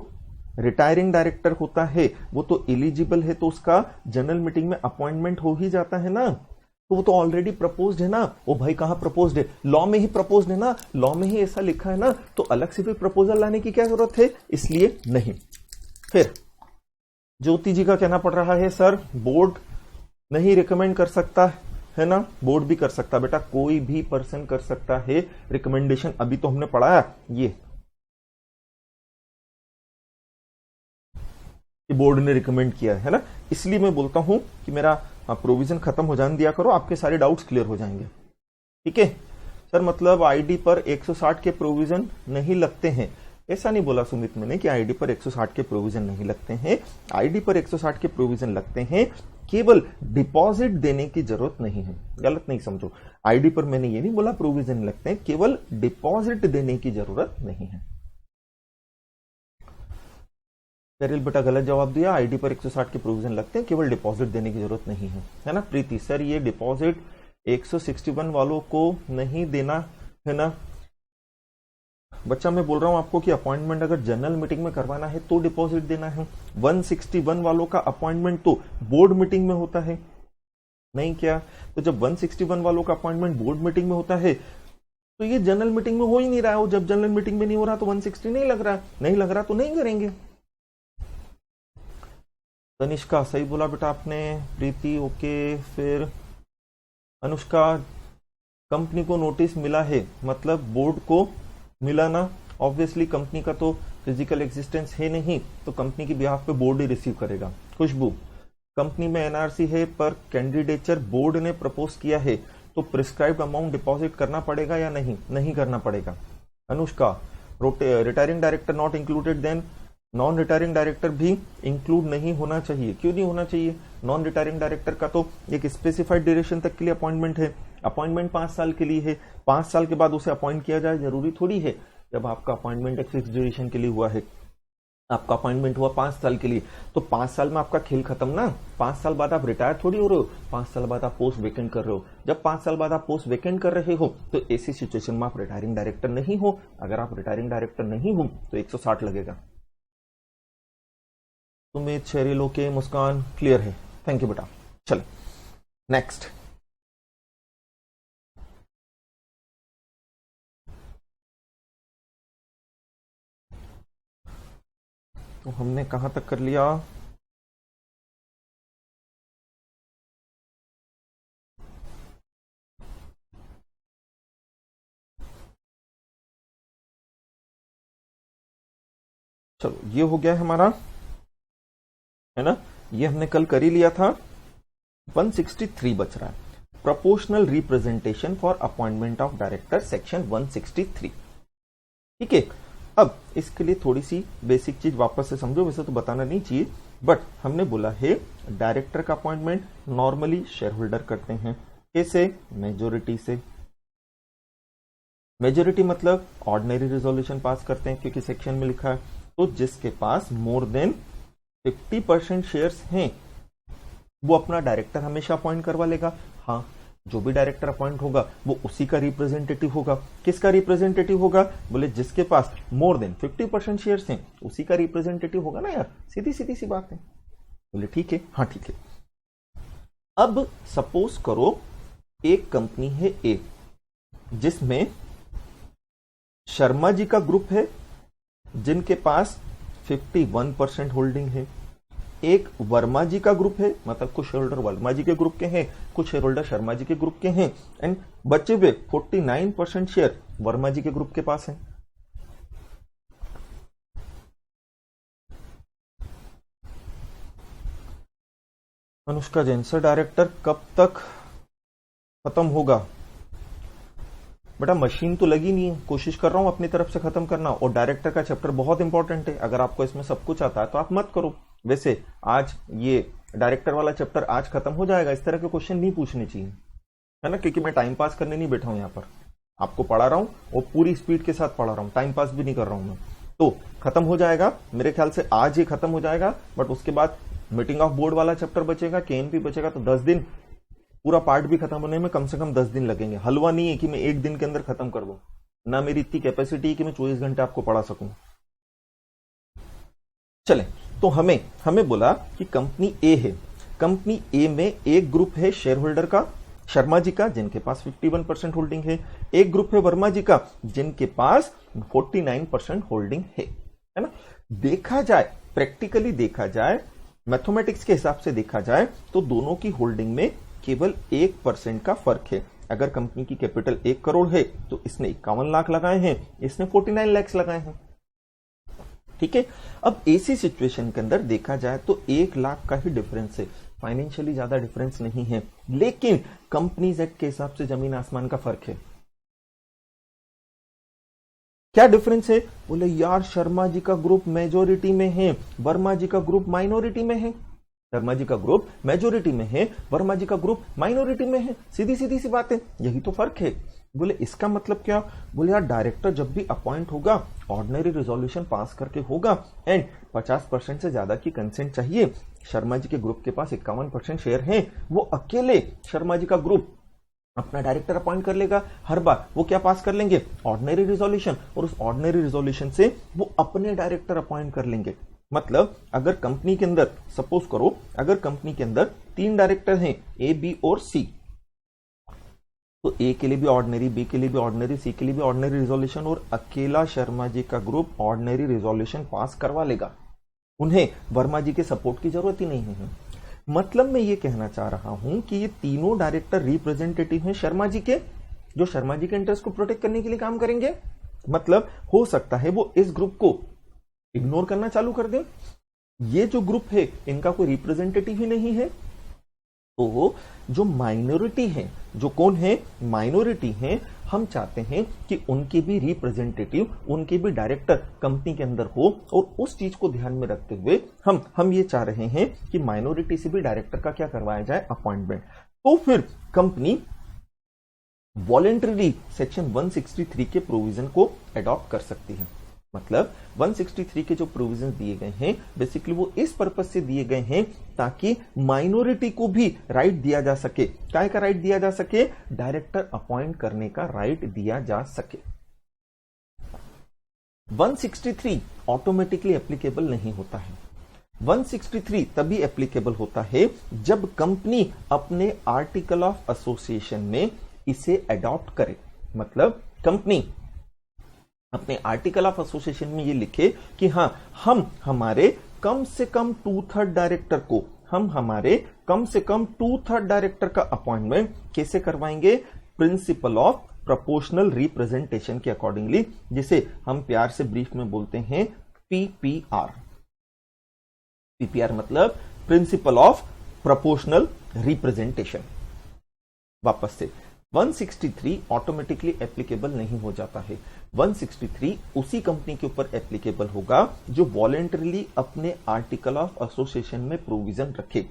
रिटायरिंग डायरेक्टर होता है वो तो एलिजिबल है, तो उसका जनरल मीटिंग में अपॉइंटमेंट हो ही जाता है ना, तो वो तो ऑलरेडी प्रपोज्ड है ना। ओ भाई कहां प्रपोज्ड है? लॉ में ही प्रपोज्ड है ना, लॉ में ही ऐसा लिखा है ना, तो अलग से भी प्रपोजल लाने की क्या जरूरत है? इसलिए नहीं। फिर ज्योति जी का कहना पड़ रहा है सर बोर्ड नहीं रिकमेंड कर सकता है ना। बोर्ड भी कर सकता बेटा, कोई भी पर्सन कर सकता है रिकमेंडेशन। अभी तो हमने पढ़ाया ये कि बोर्ड ने रिकमेंड किया है ना, इसलिए मैं बोलता हूं कि मेरा प्रोविजन खत्म हो जाने दिया करो, आपके सारे डाउट्स क्लियर हो जाएंगे। ठीक है सर, मतलब आईडी पर 160 के प्रोविजन नहीं लगते हैं? ऐसा नहीं बोला सुमित मैंने कि आईडी पर 160 के प्रोविजन नहीं लगते हैं। आईडी पर 160 के प्रोविजन लगते हैं, केवल डिपॉजिट देने की जरूरत नहीं है। गलत नहीं समझो, आईडी पर मैंने ये नहीं बोला प्रोविजन लगते हैं, केवल डिपॉजिट देने की जरूरत नहीं है। पेरिल बेटा गलत जवाब दिया, आईडी पर 160 के प्रोविजन लगते हैं, केवल डिपॉजिट देने की जरूरत नहीं है ना। प्रीति सर ये डिपॉजिट 161 वालों को नहीं देना है ना। बच्चा मैं बोल रहा हूं आपको कि अपॉइंटमेंट अगर जनरल मीटिंग में करवाना है तो डिपॉजिट देना है। 161 वालों का अपॉइंटमेंट तो बोर्ड मीटिंग में होता है, नहीं क्या? तो जब 161 वालों का अपॉइंटमेंट बोर्ड मीटिंग में होता है तो ये जनरल मीटिंग में हो ही नहीं रहा है। जब जनरल मीटिंग में नहीं हो रहा तो 160 नहीं लग रहा तो नहीं करेंगे। तनिष्का सही बोला बेटा आपने। प्रीति ओके। फिर अनुष्का, कंपनी को नोटिस मिला है मतलब बोर्ड को मिला ना। ऑब्वियसली कंपनी का तो फिजिकल एग्जिस्टेंस है नहीं, तो कंपनी की बिहाफ पे बोर्ड ही रिसीव करेगा। खुशबू, कंपनी में एनआरसी है पर कैंडिडेचर बोर्ड ने प्रपोज किया है तो प्रिस्क्राइब्ड अमाउंट डिपॉजिट करना पड़ेगा या नहीं? नहीं करना पड़ेगा। Anushka, retiring director not included, then non retiring director भी इंक्लूड नहीं होना चाहिए। क्यों नहीं होना चाहिए? नॉन रिटायरिंग डायरेक्टर का तो एक स्पेसिफाइड ड्यूरेशन तक के लिए अपॉइंटमेंट है। अपॉइंटमेंट 5 साल के लिए है, 5 साल के बाद उसे अपॉइंट किया जाए जरूरी थोड़ी है। जब आपका अपॉइंटमेंट एक फिक्स ड्यूरेशन के लिए हुआ है, आपका अपॉइंटमेंट हुआ 5 साल के लिए, तो 5 साल में आपका खेल खत्म ना। 5 साल बाद आप रिटायर थोड़ी हो रहे हो, 5 साल बाद आप पोस्ट वेकेंट कर रहे हो। जब 5 साल बाद आप पोस्ट वेकेंट कर रहे हो तो ऐसी सिचुएशन में आप रिटायरिंग डायरेक्टर नहीं हो। अगर आप रिटायरिंग डायरेक्टर नहीं हो तो 160 लगेगा। सुमित, शेरिल ओके, मुस्कान क्लियर है, थैंक यू बेटा। चलो नेक्स्ट। तो हमने कहां तक कर लिया? चलो ये हो गया है हमारा, है ना। ये हमने कल कर ही लिया था। 163 बच रहा है, proportional representation for appointment of director, section 163। ठीक है, अब इसके लिए थोड़ी सी बेसिक चीज वापस से समझो। वैसे तो बताना नहीं चाहिए, बट हमने बोला है डायरेक्टर का अपॉइंटमेंट नॉर्मली शेयर होल्डर करते हैं। कैसे? मेजोरिटी से। मेजोरिटी मतलब ऑर्डिनरी रिजोल्यूशन पास करते हैं क्योंकि सेक्शन में लिखा है, तो जिसके पास मोर देन 50% शेयर्स हैं वो अपना डायरेक्टर हमेशा अपॉइंट करवा लेगा। हाँ, जो भी डायरेक्टर अपॉइंट होगा वो उसी का रिप्रेजेंटेटिव होगा। किसका रिप्रेजेंटेटिव होगा? बोले जिसके पास मोर देन 50% शेयर्स हैं उसी का रिप्रेजेंटेटिव होगा ना यार, सीधी सीधी सी बात है। बोले ठीक है, हाँ ठीक है। अब सपोज करो एक कंपनी है ए जिसमें शर्मा जी का ग्रुप है जिनके पास 51% होल्डिंग है, एक वर्मा जी का ग्रुप है, मतलब कुछ शेयर होल्डर वर्मा जी के ग्रुप के हैं, कुछ शेयर होल्डर शर्मा जी के ग्रुप के हैं, एंड बचे हुए 49% शेयर वर्मा जी के ग्रुप के पास है। अनुष्का जैन सर, डायरेक्टर कब तक खत्म होगा? बेटा मशीन तो लगी नहीं है, कोशिश कर रहा हूं अपनी तरफ से खत्म करना, और डायरेक्टर का चैप्टर बहुत इंपॉर्टेंट है। अगर आपको इसमें सब कुछ आता है तो आप मत करो। वैसे आज ये डायरेक्टर वाला चैप्टर आज खत्म हो जाएगा, इस तरह के क्वेश्चन नहीं पूछने चाहिए, है ना, क्योंकि मैं टाइम पास करने नहीं बैठा हूं, यहां पर आपको पढ़ा रहा हूं और पूरी स्पीड के साथ पढ़ा रहा हूं, टाइम पास भी नहीं कर रहा हूं मैं। तो खत्म हो जाएगा मेरे ख्याल से, आज ही खत्म हो जाएगा, बट उसके बाद मीटिंग ऑफ बोर्ड वाला चैप्टर बचेगा, केएनपी बचेगा, तो 10 दिन, पूरा पार्ट भी खत्म होने में कम से कम 10 दिन लगेंगे। हलवा नहीं है कि मैं एक दिन के अंदर खत्म कर दूं, ना मेरी इतनी कैपेसिटी है कि मैं 24 घंटे आपको पढ़ा सकूं। चलें, तो हमें बोला कि कंपनी ए है, कंपनी ए में एक ग्रुप है शेयर होल्डर का शर्मा जी का जिनके पास 51% होल्डिंग है, एक ग्रुप है वर्मा जी का जिनके पास 49% होल्डिंग है ना। देखा जाए, प्रैक्टिकली देखा जाए, मैथमेटिक्स के हिसाब से देखा जाए तो दोनों की होल्डिंग में केवल 1% का फर्क है। अगर कंपनी की कैपिटल 1 करोड़ है तो इसने 51 लाख लगाए हैं, इसने 49 लाख लगाए हैं, ठीक है। अब ऐसी सिचुएशन के अंदर देखा जाए तो 1 लाख का ही डिफरेंस है, फाइनेंशियली ज्यादा डिफरेंस नहीं है, लेकिन कंपनीज एक्ट के हिसाब से जमीन आसमान का फर्क है। क्या डिफरेंस है? बोले यार शर्मा जी का ग्रुप मेजोरिटी में है, वर्मा जी का ग्रुप माइनॉरिटी में है। शर्मा जी का ग्रुप मेजोरिटी में है, वर्मा जी का ग्रुप माइनॉरिटी में है, सीधी सीधी सी बात है, यही तो फर्क है। बोले इसका मतलब क्या? बोले यार डायरेक्टर जब भी अपॉइंट होगा ऑर्डिनरी रिजोल्यूशन पास करके होगा, एंड 50% से ज्यादा की कंसेंट चाहिए। शर्मा जी के ग्रुप के पास 51% शेयर हैं, वो अकेले शर्मा जी का ग्रुप अपना डायरेक्टर अपॉइंट कर लेगा। हर बार वो क्या पास कर लेंगे? ऑर्डिनरी रिजोल्यूशन, और उस ऑर्डिनरी रिजोल्यूशन से वो अपने डायरेक्टर अपॉइंट कर लेंगे। मतलब अगर कंपनी के अंदर, सपोज करो अगर कंपनी के अंदर 3 डायरेक्टर हैं, ए, बी और सी, तो ए के लिए भी ऑर्डिनरी, बी के लिए भी ऑर्डिनरी, सी के लिए भी ऑर्डिनरी रिजोल्यूशन, और अकेला शर्मा जी का ग्रुप ऑर्डिनरी रिजोल्यूशन पास करवा लेगा। उन्हें वर्मा जी के सपोर्ट की जरूरत ही नहीं है। मतलब मैं ये कहना चाह रहा हूं कि ये तीनों डायरेक्टर रिप्रेजेंटेटिव हैं शर्मा जी के, जो शर्मा जी के इंटरेस्ट को प्रोटेक्ट करने के लिए काम करेंगे। मतलब हो सकता है वो इस ग्रुप को इग्नोर करना चालू कर दें, ये जो ग्रुप है इनका कोई रिप्रेजेंटेटिव ही नहीं है, तो जो माइनॉरिटी है, जो कौन है? माइनॉरिटी है, हम चाहते हैं कि उनके भी रिप्रेजेंटेटिव, उनके भी डायरेक्टर कंपनी के अंदर हो, और उस चीज को ध्यान में रखते हुए हम ये चाह रहे हैं कि माइनॉरिटी से भी डायरेक्टर का क्या करवाया जाए? अपॉइंटमेंट। तो फिर कंपनी वॉलेंटरीली सेक्शन 163 के प्रोविजन को एडॉप्ट कर सकती है। मतलब 163 के जो प्रोविजन दिए गए हैं बेसिकली वो इस पर्पज से दिए गए हैं ताकि माइनॉरिटी को भी राइट दिया जा सके। क्या का राइट दिया जा सके? डायरेक्टर अपॉइंट करने का राइट दिया जा सके। 163 ऑटोमेटिकली एप्लीकेबल नहीं होता है। 163 तभी एप्लीकेबल होता है जब कंपनी अपने आर्टिकल ऑफ एसोसिएशन में इसे अडॉप्ट करे। मतलब कंपनी अपने आर्टिकल ऑफ एसोसिएशन में ये लिखे कि हां, हम हमारे कम से कम 2/3 डायरेक्टर को, हम हमारे कम से कम 2/3 डायरेक्टर का अपॉइंटमेंट कैसे करवाएंगे? प्रिंसिपल ऑफ प्रोपोर्शनल रिप्रेजेंटेशन के अकॉर्डिंगली, जिसे हम प्यार से ब्रीफ में बोलते हैं पीपीआर। पीपीआर मतलब प्रिंसिपल ऑफ प्रोपोर्शनल रिप्रेजेंटेशन। वापस से 163 ऑटोमेटिकली एप्लीकेबल नहीं हो जाता है। 163 उसी कंपनी के ऊपर एप्लीकेबल होगा जो वॉलेंटरीली अपने आर्टिकल ऑफ एसोसिएशन में प्रोविजन रखे।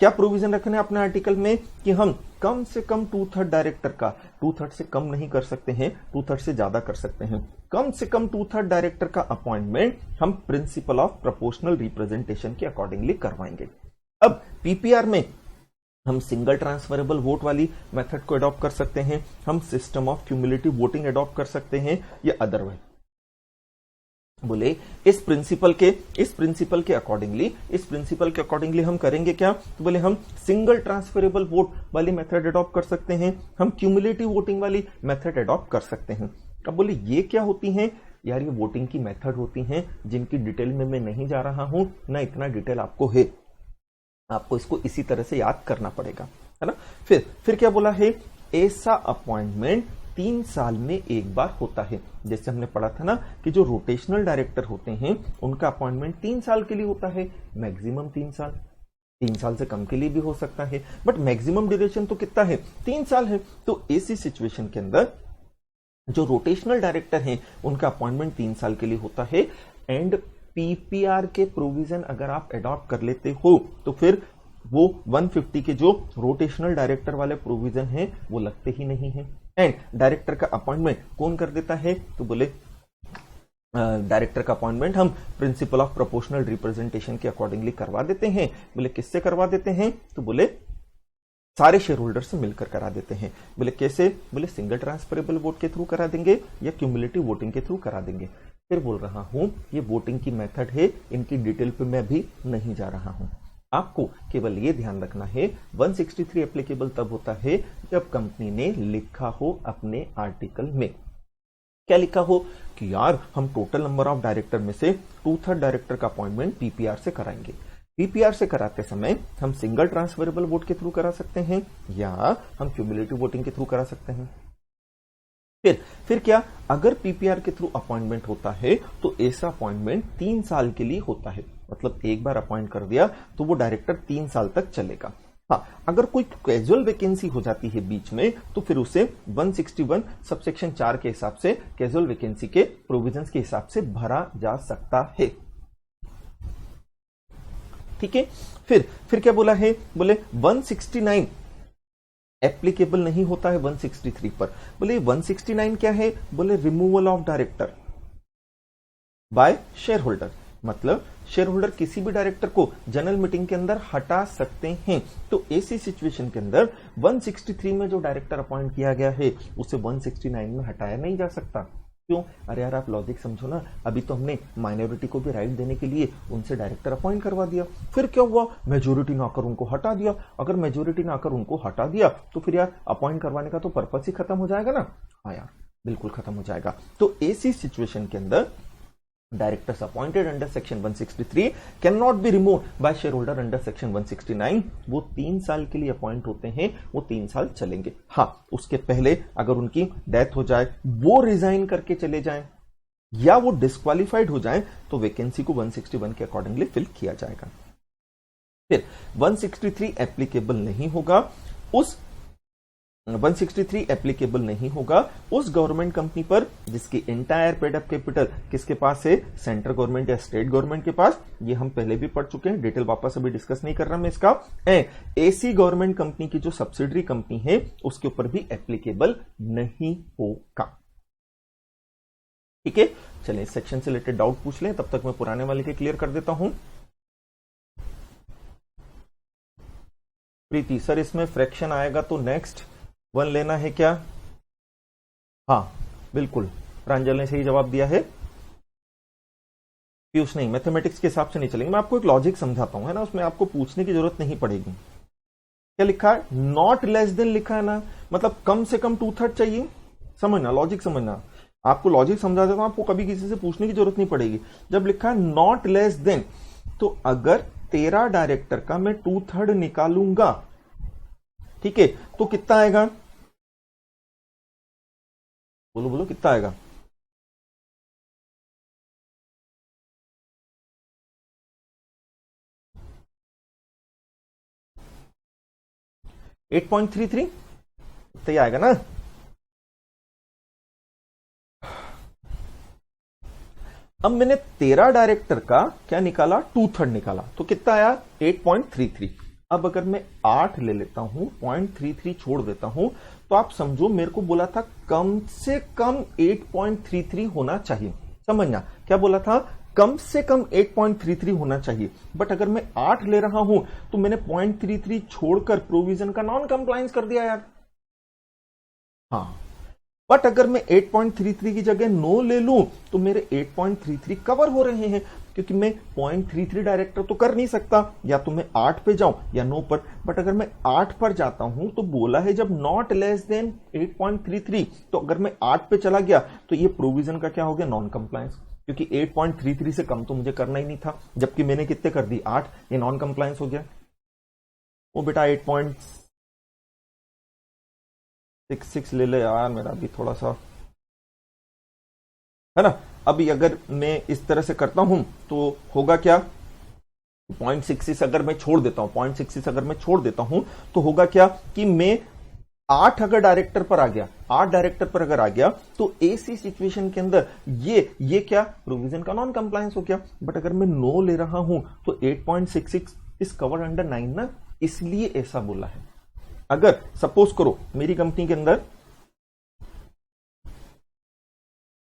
क्या प्रोविजन रखना है अपने आर्टिकल में? कि हम कम से कम 2/3 डायरेक्टर का, 2/3 से कम नहीं कर सकते हैं, 2/3 से ज्यादा कर सकते हैं, कम से कम 2/3 डायरेक्टर का अपॉइंटमेंट हम प्रिंसिपल ऑफ प्रोपोर्शनल रिप्रेजेंटेशन के अकॉर्डिंगली करवाएंगे। अब पीपीआर में हम सिंगल ट्रांसफरेबल वोट वाली मेथड को अडॉप्ट कर सकते हैं, हम system of cumulative voting adopt कर सकते हैं, या अदरवाइज बोले इस प्रिंसिपल के अकॉर्डिंगली हम करेंगे क्या, तो बोले हम सिंगल ट्रांसफरेबल वोट वाली मेथड अडॉप्ट कर सकते हैं, हम क्यूमुलेटिव वोटिंग वाली मेथड अडॉप्ट कर सकते हैं। अब बोले ये क्या होती हैं यार, ये वोटिंग की मेथड होती हैं जिनकी डिटेल में मैं नहीं जा रहा हूं, ना इतना डिटेल आपको है, आपको इसको इसी तरह से याद करना पड़ेगा, है ना। फिर क्या बोला है, ऐसा अपॉइंटमेंट 3 साल में एक बार होता है। जैसे हमने पढ़ा था ना कि जो रोटेशनल डायरेक्टर होते हैं उनका अपॉइंटमेंट 3 साल के लिए होता है, मैक्सिमम 3 साल, 3 साल से कम के लिए भी हो सकता है, बट मैक्सिमम ड्यूरेशन तो कितना है, 3 साल है। तो ऐसी सिचुएशन के अंदर जो रोटेशनल डायरेक्टर हैं उनका अपॉइंटमेंट 3 साल के लिए होता है, एंड पीपीआर के प्रोविजन अगर आप अडॉप्ट कर लेते हो तो फिर वो 150 के जो रोटेशनल डायरेक्टर वाले प्रोविजन हैं वो लगते ही नहीं है। एंड डायरेक्टर का अपॉइंटमेंट कौन कर देता है, तो बोले डायरेक्टर का अपॉइंटमेंट हम प्रिंसिपल ऑफ प्रोपोर्शनल रिप्रेजेंटेशन के अकॉर्डिंगली करवा देते हैं। बोले किससे करवा देते हैं, तो बोले सारे शेयर होल्डर से मिलकर करा देते हैं। बोले कैसे, बोले सिंगल ट्रांसफरेबल वोट के थ्रू करा देंगे या क्यूमुलेटिव वोटिंग के थ्रू करा देंगे। फिर बोल रहा हूं ये वोटिंग की मेथड है, इनकी डिटेल पे मैं भी नहीं जा रहा हूं। आपको केवल ये ध्यान रखना है 163 एप्लीकेबल तब होता है जब कंपनी ने लिखा हो अपने आर्टिकल में, क्या लिखा हो कि यार हम टोटल नंबर ऑफ डायरेक्टर में से 2/3 डायरेक्टर का अपॉइंटमेंट पीपीआर से कराएंगे। पीपीआर से कराते समय हम सिंगल ट्रांसफरेबल वोट के थ्रू करा सकते हैं या हम क्यूमुलेटिव वोटिंग के थ्रू करा सकते हैं। फिर क्या, अगर पीपीआर के थ्रू अपॉइंटमेंट होता है तो ऐसा अपॉइंटमेंट 3 साल के लिए होता है, मतलब एक बार अपॉइंट कर दिया तो वो डायरेक्टर 3 साल तक चलेगा। हाँ, अगर कोई कैजुअल वैकेंसी हो जाती है बीच में तो फिर उसे 161 सबसेक्शन 4 के हिसाब से कैजुअल वैकेंसी के प्रोविजंस के हिसाब से भरा जा सकता है। ठीक है, फिर क्या बोला है, बोले 169 एप्लीकेबल नहीं होता है 163 पर। बोले 169 क्या है, बोले removal of director by share holder, मतलब शेयर होल्डर किसी भी डायरेक्टर को जनरल मीटिंग के अंदर हटा सकते हैं। तो ऐसी सिचुएशन के अंदर 163 में जो डायरेक्टर अपॉइंट किया गया है उसे 169 में हटाया नहीं जा सकता। क्यों, अरे यार आप लॉजिक समझो ना, अभी तो हमने माइनॉरिटी को भी राइट देने के लिए उनसे डायरेक्टर अपॉइंट करवा दिया, फिर क्या हुआ, मेजोरिटी ना आकर उनको हटा दिया। अगर मेजोरिटी ना आकर उनको हटा दिया तो फिर यार अपॉइंट करवाने का तो पर्पस ही खत्म हो जाएगा ना। हाँ यार बिल्कुल खत्म हो जाएगा। तो ऐसी सिचुएशन के अंदर directors appointed under section 163 can not be removed by share holder under section 169। वो 3 साल के लिए अपॉइंट होते हैं, वो 3 साल चलेंगे। हाँ, उसके पहले अगर उनकी डेथ हो जाए, वो रिजाइन करके चले जाएं या वो डिस्क्वालिफाइड हो जाएं तो वैकेंसी को 161 के अकॉर्डिंगली फिल किया जाएगा। फिर 163 एप्लीकेबल नहीं होगा, उस 163 एप्लीकेबल नहीं होगा उस गवर्नमेंट कंपनी पर जिसकी एंटायर पेड अप कैपिटल किसके पास है, सेंट्रल गवर्नमेंट या स्टेट गवर्नमेंट के पास। ये हम पहले भी पढ़ चुके हैं, डिटेल वापस अभी डिस्कस नहीं कर रहा मैं इसका। ऐसी गवर्नमेंट कंपनी की जो सब्सिडरी कंपनी है उसके ऊपर भी एप्लीकेबल नहीं होगा। ठीक है, चलिए इस सेक्शन से रिलेटेड डाउट पूछ लें, तब तक मैं पुराने वाले के क्लियर कर देता हूं। प्रीति सर इसमें फ्रैक्शन आएगा तो नेक्स्ट 1 लेना है क्या? हाँ बिल्कुल, प्रांजल ने सही जवाब दिया है। पीयूष नहीं, मैथमेटिक्स के हिसाब से नहीं चलेंगे। मैं आपको एक लॉजिक समझाता हूं, है ना, उसमें आपको पूछने की जरूरत नहीं पड़ेगी। क्या लिखा है, नॉट लेस देन लिखा है ना, मतलब कम से कम 2/3 चाहिए। समझना, लॉजिक समझना, आपको लॉजिक समझा देता हूं, आपको कभी किसी से पूछने की जरूरत नहीं पड़ेगी। जब लिखा है नॉट लेस देन, तो अगर 13 डायरेक्टर का मैं 2/3 निकालूंगा, ठीक है, तो कितना आएगा, बोलो बोलो कितना आएगा? $8.33 इतना ही आएगा ना। अब मैंने 13 डायरेक्टर का क्या निकाला, 2/3 निकाला, तो कितना आया 8.33। अब अगर मैं 8 ले लेता हूं, 0.33 छोड़ देता हूं, तो आप समझो मेरे को बोला था कम से कम 8.33 होना चाहिए। समझना क्या बोला था, कम से कम 8.33 होना चाहिए। बट अगर मैं 8 ले रहा हूं तो मैंने 0.33 छोड़कर प्रोविजन का नॉन कंप्लायंस कर दिया यार। हाँ, बट अगर मैं 8.33 की जगह 9 ले लूं तो मेरे 8.33 कवर हो रहे हैं, क्योंकि मैं 0.33 डायरेक्टर तो कर नहीं सकता, या तो मैं 8 पे जाऊं या 9 पर। बट अगर मैं 8 पर जाता हूं तो बोला है जब नॉट लेस देन 8.33, तो अगर मैं 8 पे चला गया तो ये प्रोविजन का क्या हो गया, नॉन कंप्लायंस, क्योंकि 8.33 से कम तो मुझे करना ही नहीं था, जबकि मैंने कितने कर दी, 8, ये नॉन कंप्लायंस हो गया। वो बेटा 8.66 ले ले यार, मेरा भी थोड़ा सा है ना। अभी अगर मैं इस तरह से करता हूं तो होगा क्या, 0.66 अगर मैं छोड़ देता हूं, 0.66 अगर मैं छोड़ देता हूं तो होगा क्या कि मैं 8 अगर डायरेक्टर पर आ गया, 8 डायरेक्टर पर अगर आ गया तो ऐसी सिचुएशन के अंदर ये क्या, प्रोविजन का नॉन कंप्लायंस हो गया। बट अगर मैं 9 ले रहा हूं तो 8.66 इज कवर्ड अंडर 9 ना, इसलिए ऐसा बोला है। अगर सपोज करो मेरी कंपनी के अंदर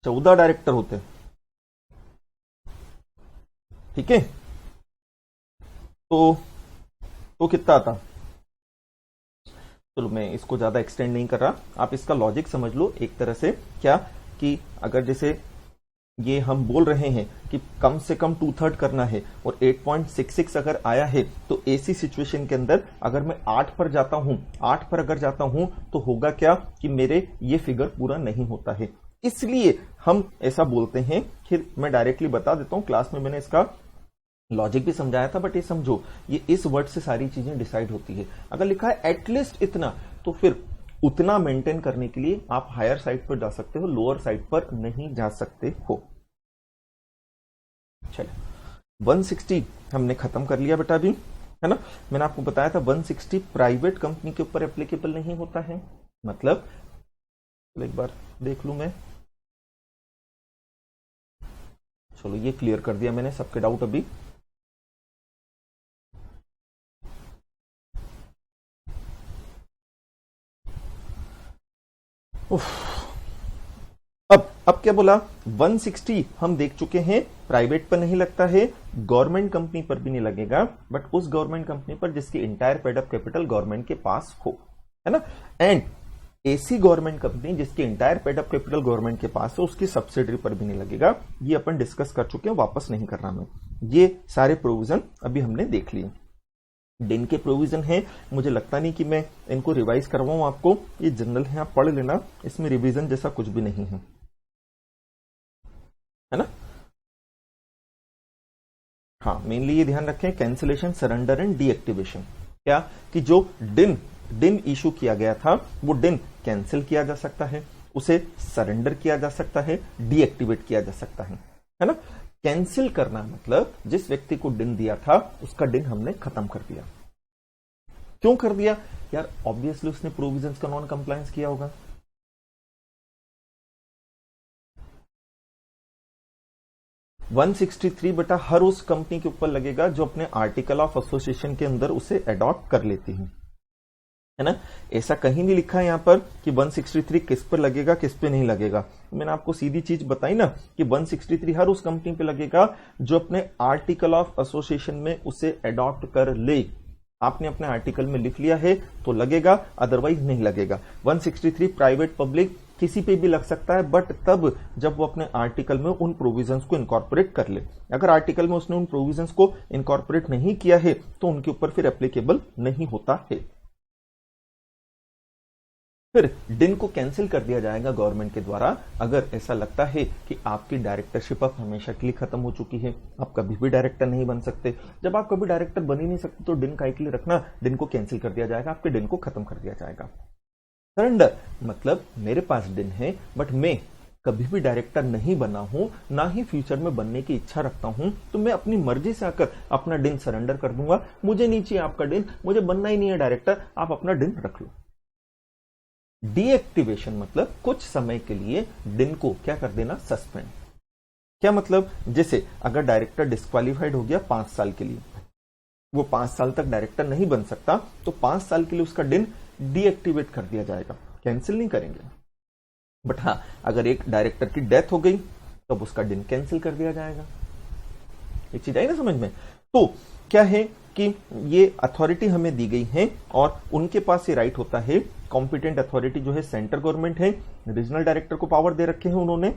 14 डायरेक्टर होते, ठीक है, तो कितना आता, चलो मैं इसको ज्यादा एक्सटेंड नहीं कर रहा, आप इसका लॉजिक समझ लो एक तरह से, क्या कि अगर जैसे ये हम बोल रहे हैं कि कम से कम 2/3 करना है और 8.66 अगर आया है, तो ऐसी सिचुएशन के अंदर अगर मैं 8 पर जाता हूं, 8 पर अगर जाता हूं तो होगा क्या कि मेरे ये फिगर पूरा नहीं होता है, इसलिए हम ऐसा बोलते हैं। फिर मैं डायरेक्टली बता देता हूं, क्लास में मैंने इसका लॉजिक भी समझाया था, बट ये समझो ये इस वर्ड से सारी चीजें डिसाइड होती है। अगर लिखा है एटलीस्ट इतना, तो फिर उतना मेंटेन करने के लिए आप हायर साइड पर जा सकते हो, लोअर साइड पर नहीं जा सकते हो। चलिए 160 हमने खत्म कर लिया बेटा, अभी है ना। मैंने आपको बताया था 160 प्राइवेट कंपनी के ऊपर एप्लीकेबल नहीं होता है, मतलब एक बार देख लू मैं, चलो ये क्लियर कर दिया मैंने सबके डाउट अभी। अब क्या बोला, 160 हम देख चुके हैं, प्राइवेट पर नहीं लगता है, गवर्नमेंट कंपनी पर भी नहीं लगेगा, बट उस गवर्नमेंट कंपनी पर जिसकी entire paid up capital government के पास हो, है ना। एंड ऐसी गवर्नमेंट कंपनी जिसकी entire paid up capital government के पास हो, उसकी सब्सिडरी पर भी नहीं लगेगा। ये अपन डिस्कस कर चुके हैं, वापस नहीं करना मैं, ये सारे प्रोविजन अभी हमने देख लिए। दिन के प्रोविजन है, मुझे लगता नहीं कि मैं इनको रिवाइज करवाऊं आपको, ये जनरल है, आप पढ़ लेना, इसमें रिवीजन जैसा कुछ भी नहीं है ना। हाँ, मेनली ये ध्यान रखें, कैंसिलेशन, सरेंडर एंड डीएक्टिवेशन, क्या कि जो डिन इशू किया गया था वो डिन कैंसिल किया जा सकता है, उसे सरेंडर किया जा सकता है, डीएक्टिवेट किया जा सकता है ना। कैंसिल करना मतलब जिस व्यक्ति को डिन दिया था उसका डिन हमने खत्म कर दिया। क्यों कर दिया यार, ऑब्वियसली उसने प्रोविजंस का नॉन कंप्लायंस किया होगा। वन 163 बेटा हर उस कंपनी के ऊपर लगेगा जो अपने आर्टिकल ऑफ एसोसिएशन के अंदर उसे अडॉप्ट कर लेती है ना। ऐसा कहीं नहीं लिखा है यहां पर कि 163 किस पर लगेगा किस पे नहीं लगेगा। मैंने आपको सीधी चीज बताई ना कि 163 हर उस कंपनी पे लगेगा जो अपने आर्टिकल ऑफ एसोसिएशन में उसे अडॉप्ट कर ले। आपने अपने आर्टिकल में लिख लिया है तो लगेगा, अदरवाइज नहीं लगेगा। 163 प्राइवेट पब्लिक किसी पे भी लग सकता है, बट तब जब वो अपने आर्टिकल में उन प्रोविजंस को इनकॉर्पोरेट कर ले। अगर आर्टिकल में उसने उन प्रोविजंस को इनकॉर्पोरेट नहीं किया है तो उनके ऊपर फिर एप्लीकेबल नहीं होता है। फिर डिन को कैंसिल कर दिया जाएगा गवर्नमेंट के द्वारा अगर ऐसा लगता है कि आपकी डायरेक्टरशिप अब हमेशा के लिए खत्म हो चुकी है, आप कभी भी डायरेक्टर नहीं बन सकते। जब आप कभी डायरेक्टर बन ही नहीं सकते तो डिन काहे के लिए रखना, डिन को कैंसिल कर दिया जाएगा, आपके डिन को खत्म कर दिया जाएगा। सरेंडर मतलब मेरे पास डिन है बट मैं कभी भी डायरेक्टर नहीं बना हूं, ना ही फ्यूचर में बनने की इच्छा रखता हूं, तो मैं अपनी मर्जी से आकर अपना डिन सरेंडर कर दूंगा। मुझे नहीं चाहिए आपका डिन, मुझे बनना ही नहीं है डायरेक्टर, आप अपना डिन रख लो। डीएक्टिवेशन मतलब कुछ समय के लिए डिन को क्या कर देना, सस्पेंड। क्या मतलब, जैसे अगर डायरेक्टर डिस्क्वालीफाइड हो गया 5 साल के लिए, वो 5 साल तक डायरेक्टर नहीं बन सकता, तो 5 साल के लिए उसका डिन डीएक्टिवेट कर दिया जाएगा, कैंसिल नहीं करेंगे। बट हाँ, अगर एक डायरेक्टर की डेथ हो गई तब उसका डिन कैंसिल कर दिया जाएगा। एक चीज आई ना समझ में। तो क्या है कि ये अथॉरिटी हमें दी गई है और उनके पास ये राइट होता है। कॉम्पिटेंट अथॉरिटी जो है सेंट्रल गवर्नमेंट है, रीजनल डायरेक्टर को पावर दे रखे हैं उन्होंने।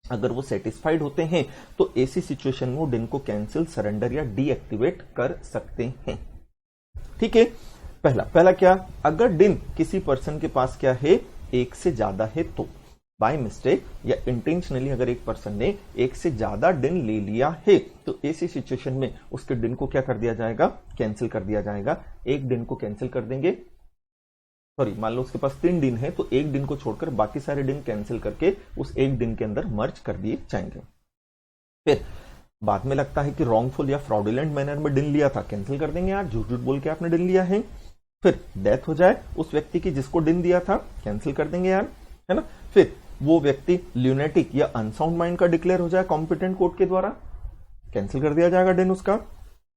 अगर वो सेटिस्फाइड होते हैं तो ऐसी सिचुएशन में वो डिन को कैंसिल, सरेंडर या डीएक्टिवेट कर सकते हैं। ठीक है, पहला क्या, अगर डिन किसी पर्सन के पास क्या है, एक से ज्यादा है, तो बाय मिस्टेक या इंटेंशनली अगर एक पर्सन ने एक से ज्यादा डिन ले लिया है तो ऐसी सिचुएशन में उसके डिन को क्या कर दिया जाएगा, कैंसिल कर दिया जाएगा। एक डिन को कैंसिल कर देंगे, सॉरी, मान लो उसके पास 3 दिन है तो एक दिन को छोड़कर बाकी सारे दिन कैंसिल करके उस एक दिन के अंदर मर्ज कर दिए जाएंगे। फिर बाद में लगता है कि रॉन्गफुल या फ्रॉडुलेंट मैनर में दिन लिया था, कैंसिल कर देंगे यार, झूठ झूठ बोल के आपने दिन लिया है। फिर डेथ हो जाए उस व्यक्ति की जिसको दिन दिया था, कैंसिल कर देंगे यार, है ना। फिर वो व्यक्ति ल्यूनेटिक या अनसाउंड माइंड का डिक्लेयर हो जाए कॉम्पिटेंट कोर्ट के द्वारा, कैंसिल कर दिया जाएगा दिन उसका।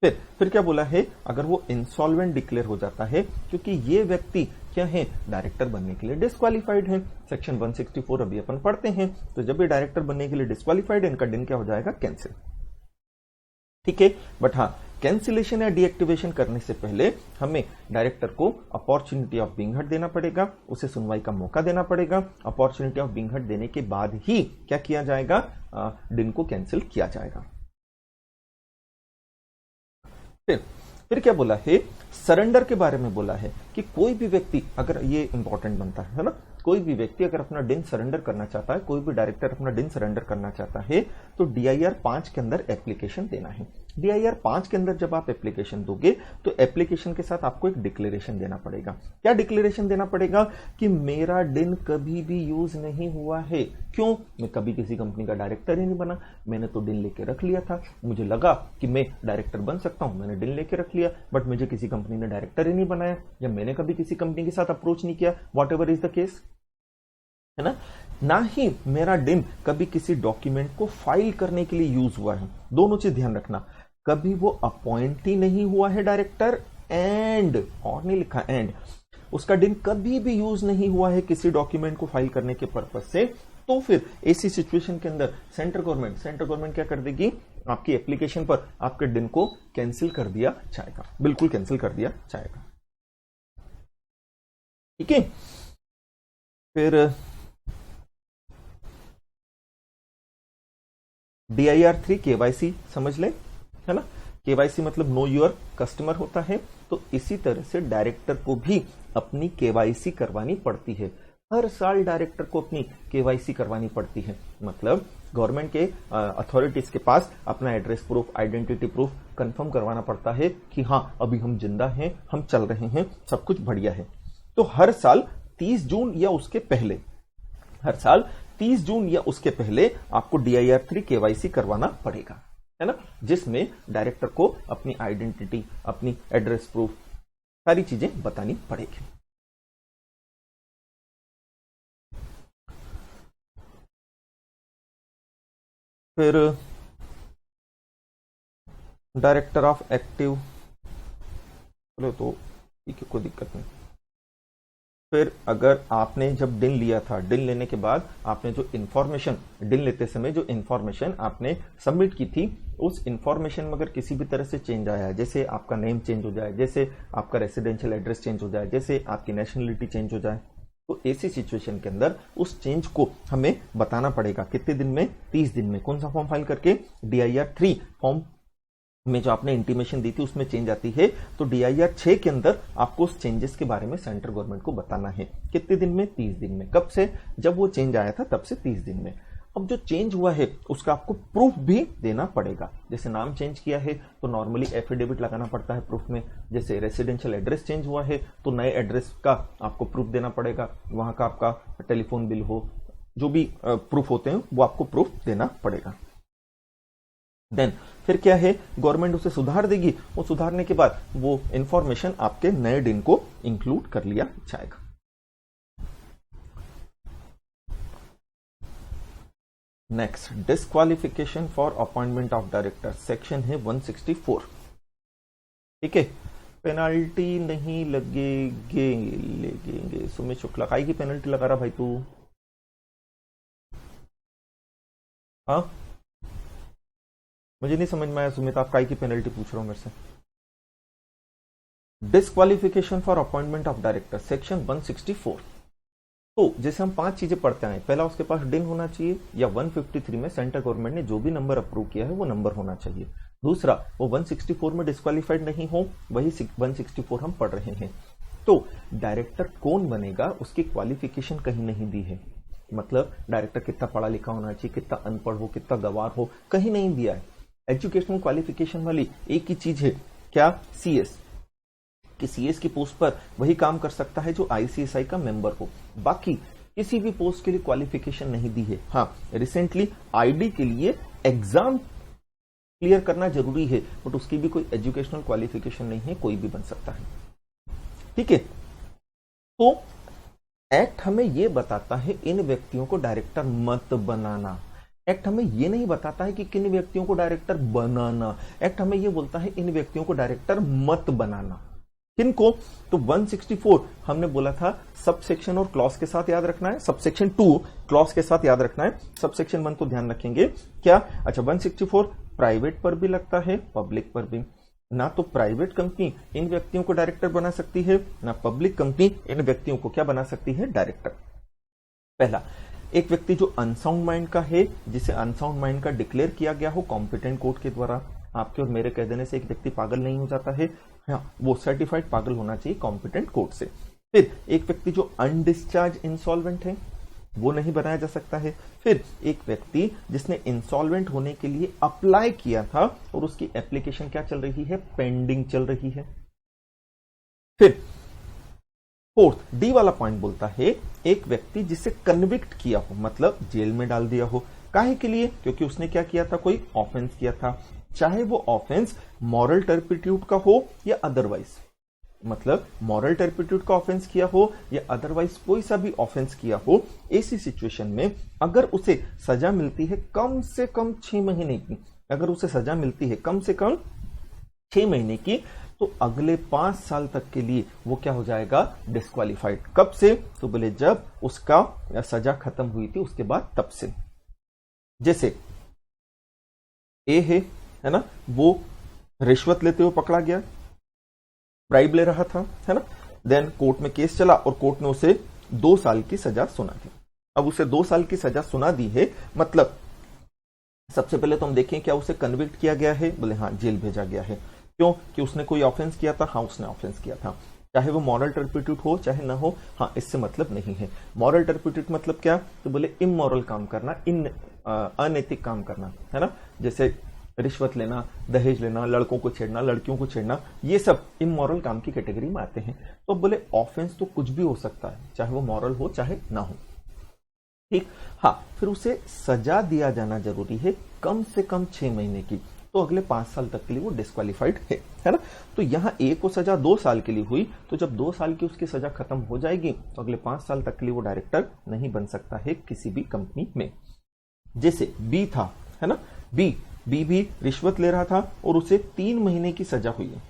फिर क्या बोला है, अगर वो इंसॉल्वेंट डिक्लेयर हो जाता है क्योंकि ये व्यक्ति क्या है, डायरेक्टर बनने के लिए डिस्क्वालिफाइड है। सेक्शन 164 अभी अपन पढ़ते हैं, तो जब ये डायरेक्टर बनने के लिए डिस्क्वालिफाइड है, इनका दिन क्या हो जाएगा, कैंसिल। ठीक है, बट हाँ, कैंसिलेशन या डीएक्टिवेशन करने से पहले हमें डायरेक्टर को अपॉर्चुनिटी ऑफ बीइंग हर्ड देना पड़ेगा, उसे सुनवाई का मौका देना पड़ेगा। अपॉर्चुनिटी ऑफ बीइंग हर्ड देने के बाद ही क्या किया जाएगा, दिन को कैंसिल किया जाएगा। फिर क्या बोला है, सरेंडर के बारे में बोला है कि कोई भी व्यक्ति, अगर ये इंपॉर्टेंट बनता है ना, कोई भी व्यक्ति अगर अपना डिन सरेंडर करना चाहता है, कोई भी डायरेक्टर अपना डिन सरेंडर करना चाहता है तो DIR 5 के अंदर एप्लीकेशन देना है। DIR 5 के अंदर जब आप एप्लीकेशन दोगे तो एप्लीकेशन के साथ आपको एक डिक्लेरेशन देना पड़ेगा। क्या डिक्लेरेशन देना पड़ेगा कि मेरा डिन कभी भी यूज नहीं हुआ है। क्यों, मैं कभी किसी कंपनी का डायरेक्टर ही नहीं बना, मैंने तो डिन लेके रख लिया था, मुझे लगा कि मैं डायरेक्टर बन सकता हूं, मैंने डिन लेके रख लिया, बट मुझे किसी कंपनी ने डायरेक्टर ही नहीं बनाया या मैंने कभी किसी कंपनी के साथ अप्रोच नहीं किया, what ever is the case, है ना। ना ही मेरा डिन कभी किसी डॉक्यूमेंट को फाइल करने के लिए यूज हुआ है। दोनों चीज ध्यान रखना, कभी वो अपॉइंट ही नहीं हुआ है डायरेक्टर, एंड और नहीं लिखा एंड, उसका डिन कभी भी यूज नहीं हुआ है किसी डॉक्यूमेंट को फाइल करने के पर्पज से, तो फिर ऐसी सिचुएशन के अंदर सेंट्रल गवर्नमेंट क्या कर देगी, आपकी एप्लीकेशन पर आपके डिन को कैंसिल कर दिया जाएगा, बिल्कुल कैंसिल कर दिया जाएगा। ठीक है, फिर DIR 3 KYC समझ ले, है ना। KYC मतलब नो योर कस्टमर होता है, तो इसी तरह से डायरेक्टर को भी अपनी KYC करवानी पड़ती है। हर साल डायरेक्टर को अपनी KYC करवानी पड़ती है, मतलब गवर्नमेंट के अथॉरिटीज के पास अपना address proof, identity proof confirm करवाना पड़ता है कि हाँ अभी हम जिंदा हैं, हम चल रहे हैं, सब कुछ बढ़िया है। तो हर साल 30 जून या उसके पहले, हर साल 30 जून या उसके पहले आपको DIR 3 KYC करवाना पड़ेगा, है ना, जिसमें डायरेक्टर को अपनी आइडेंटिटी, अपनी एड्रेस प्रूफ, सारी चीजें बतानी पड़ेगी। फिर डायरेक्टर ऑफ एक्टिव, चलो तो ठीक है, कोई दिक्कत नहीं। फिर अगर आपने जब डिन लिया था, डिन लेने के बाद आपने जो इंफॉर्मेशन, डिन लेते समय जो इंफॉर्मेशन आपने सबमिट की थी, उस इंफॉर्मेशन में अगर किसी भी तरह से चेंज आया है, जैसे आपका नेम चेंज हो जाए, जैसे आपका रेसिडेंशियल एड्रेस चेंज हो जाए, जैसे आपकी नेशनलिटी चेंज हो जाए, तो ऐसी सिचुएशन के अंदर उस चेंज को हमें बताना पड़ेगा। कितने दिन में, 30 दिन में। कौन सा फॉर्म फाइल करके, DIR 3 फॉर्म में जो आपने इंटीमेशन दी थी उसमें चेंज आती है, तो DIR 6 के अंदर आपको उस चेंजेस के बारे में सेंट्रल गवर्नमेंट को बताना है। कितने दिन में, 30 दिन में। कब से, जब वो चेंज आया था तब से 30 दिन में। अब जो चेंज हुआ है उसका आपको प्रूफ भी देना पड़ेगा। जैसे नाम चेंज किया है तो नॉर्मली एफिडेविट लगाना पड़ता है प्रूफ में। जैसे रेसिडेंशियल एड्रेस चेंज हुआ है तो नए एड्रेस का आपको प्रूफ देना पड़ेगा, वहां का आपका टेलीफोन बिल हो, जो भी प्रूफ होते हैं वो आपको प्रूफ देना पड़ेगा। देन फिर क्या है, गवर्नमेंट उसे सुधार देगी, वो सुधारने के बाद वो इंफॉर्मेशन आपके नए दिन को इंक्लूड कर लिया जाएगा। Next, disqualification for appointment of director, section है 164। ठीक है, पेनाल्टी नहीं लगेगे, लगेंगे। सुमित शुक्ला, काई की पेनल्टी लगा रहा भाई तू? हाँ, मुझे नहीं समझ में आया सुमित, आप काई की पेनल्टी पूछ रहे हो मेरे से? Disqualification for appointment of director, section 164। तो जैसे हम 5 चीजें पढ़ते हैं, पहला उसके पास डिन होना चाहिए, या 153 में सेंट्रल गवर्नमेंट ने जो भी नंबर अप्रूव किया है वो नंबर होना चाहिए। दूसरा, वो 164 में डिस्क्वालिफाइड नहीं हो, वही 164 हम पढ़ रहे हैं। तो डायरेक्टर कौन बनेगा उसकी क्वालिफिकेशन कहीं नहीं दी है, मतलब डायरेक्टर कितना पढ़ा लिखा होना चाहिए, कितना अनपढ़ हो, कितना गवार हो, कहीं नहीं दिया है। एजुकेशनल क्वालिफिकेशन वाली एक ही चीज है, क्या? सीएस, कि सीएस की पोस्ट पर वही काम कर सकता है जो आईसीएसआई का मेंबर हो, बाकी किसी भी पोस्ट के लिए क्वालिफिकेशन नहीं दी है। हाँ, रिसेंटली आईडी के लिए एग्जाम क्लियर करना जरूरी है, बट उसकी भी कोई एजुकेशनल क्वालिफिकेशन नहीं है, कोई भी बन सकता है। ठीक है, तो एक्ट हमें यह बताता है इन व्यक्तियों को डायरेक्टर मत बनाना। एक्ट हमें यह नहीं बताता है कि किन व्यक्तियों को डायरेक्टर बनाना, एक्ट हमें यह बोलता है इन व्यक्तियों को डायरेक्टर मत बनाना। किनको? तो 164 हमने बोला था सब सेक्शन और क्लॉज के साथ याद रखना है, सब सेक्शन 2 क्लॉज के साथ याद रखना है, सब सेक्शन 1 तो ध्यान रखेंगे क्या? अच्छा, 164 प्राइवेट पर भी लगता है, पब्लिक पर भी। ना तो प्राइवेट कंपनी इन व्यक्तियों को डायरेक्टर बना सकती है, ना पब्लिक कंपनी इन व्यक्तियों को क्या बना सकती है? डायरेक्टर। पहला, एक व्यक्ति जो अनसाउंड माइंड का है, जिसे अनसाउंड माइंड का डिक्लेयर किया गया हो कॉम्पिटेंट कोर्ट के द्वारा। आपके और मेरे कह देने से एक व्यक्ति पागल नहीं हो जाता है, हाँ, वो सर्टिफाइड पागल होना चाहिए कॉम्पिटेंट कोर्ट से। फिर एक व्यक्ति जो अनडिस्चार्ज इंसॉल्वेंट है, वो नहीं बनाया जा सकता है। फिर एक व्यक्ति जिसने इंसॉल्वेंट होने के लिए अप्लाई किया था और उसकी एप्लीकेशन क्या चल रही है? पेंडिंग चल रही है। फिर फोर्थ, डी वाला पॉइंट बोलता है एक व्यक्ति जिसे कन्विक्ट किया हो, मतलब जेल में डाल दिया हो। काहे के लिए? क्योंकि उसने क्या किया था? कोई ऑफेंस किया था, चाहे वो ऑफेंस मॉरल टर्पिट्यूड का हो या अदरवाइज, मतलब मॉरल टर्पिट्यूड का ऑफेंस किया हो या अदरवाइज कोई सा भी ऑफेंस किया हो। ऐसी सिचुएशन में अगर उसे सजा मिलती है कम से कम 6 महीने की, अगर उसे सजा मिलती है कम से कम 6 महीने की, तो अगले 5 साल तक के लिए वो क्या हो जाएगा? डिस्क्वालिफाइड। कब से? तो बोले जब उसका सजा खत्म हुई थी उसके बाद, तब से। जैसे ए है ना, वो रिश्वत लेते हुए पकड़ा गया, ब्राइब ले रहा था, है ना, देन कोर्ट में केस चला और कोर्ट ने उसे 2 साल की सजा सुना दी। अब उसे 2 साल की सजा सुना दी है, मतलब सबसे पहले तो हम देखें क्या उसे कन्विक्ट किया गया है? बोले हाँ, जेल भेजा गया है। क्यों? कि उसने कोई ऑफेंस किया था? हाँ, उसने ऑफेंस किया था, चाहे वो मॉरल टर्पिट्यूड हो चाहे ना हो, हाँ, इससे मतलब नहीं है। मॉरल टर्पिट्यूड मतलब क्या? तो बोले इमोरल काम करना, अनैतिक काम करना, है ना, जैसे रिश्वत लेना, दहेज लेना, लड़कों को छेड़ना, लड़कियों को छेड़ना, ये सब इमोरल काम की कैटेगरी में आते हैं। तो बोले ऑफेंस तो कुछ भी हो सकता है, चाहे वो मॉरल हो चाहे ना हो। ठीक, हाँ, फिर उसे सजा दिया जाना जरूरी है कम से कम 6 महीने की, तो अगले 5 साल तक के लिए वो डिस्क्वालिफाइड है ना। तो यहां ए को सजा 2 साल के लिए हुई, तो जब 2 साल की उसकी सजा खत्म हो जाएगी तो अगले 5 साल तक के लिए वो डायरेक्टर नहीं बन सकता है किसी भी कंपनी में। जैसे बी था, है ना, बी भी रिश्वत ले रहा था और उसे 3 महीने की सजा हुई है।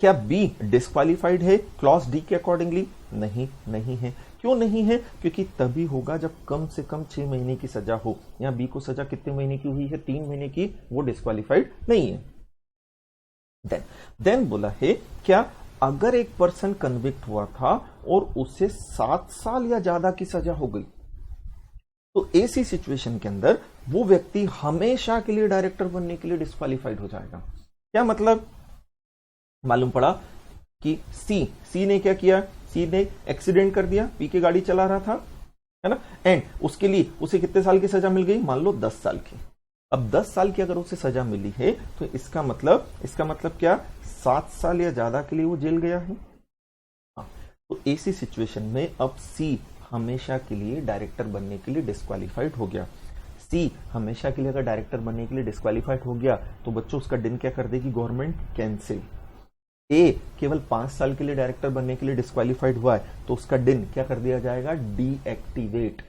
क्या बी डिस्क्वालिफाइड है क्लॉज डी के अकॉर्डिंगली? नहीं, नहीं है। क्यों नहीं है? क्योंकि तभी होगा जब कम से कम 6 महीने की सजा हो। यहां बी को सजा कितने महीने की हुई है? 3 महीने की, वो डिस्क्वालिफाइड नहीं है। देन बोला है क्या अगर एक पर्सन कन्विक्ट हुआ था और उसे 7 साल या ज्यादा की सजा हो गई, तो ऐसी सिचुएशन के अंदर वो व्यक्ति हमेशा के लिए डायरेक्टर बनने के लिए डिस्क्वालिफाइड हो जाएगा। क्या मतलब? मालूम पड़ा कि सी ने क्या किया? सी ने एक्सीडेंट कर दिया, पी के गाड़ी चला रहा था, है ना, एंड उसके लिए उसे कितने साल की सजा मिल गई? मान लो 10 साल की। अब 10 साल की अगर उसे सजा मिली है तो इसका मतलब क्या? 7 साल या ज्यादा के लिए वो जेल गया है। हाँ, तो ऐसी सिचुएशन में अब सी हमेशा के लिए डायरेक्टर बनने के लिए डिस्क्वालिफाइड हो गया। सी हमेशा के लिए अगर डायरेक्टर बनने के लिए डिस्क्वालिफाइड हो गया तो बच्चों उसका दिन क्या कर देगी गवर्नमेंट? कैंसिल। ए केवल 5 साल के लिए डायरेक्टर बनने के लिए डिस्क्वालिफाइड हुआ है तो उसका दिन क्या कर दिया जाएगा? डीएक्टिवेट।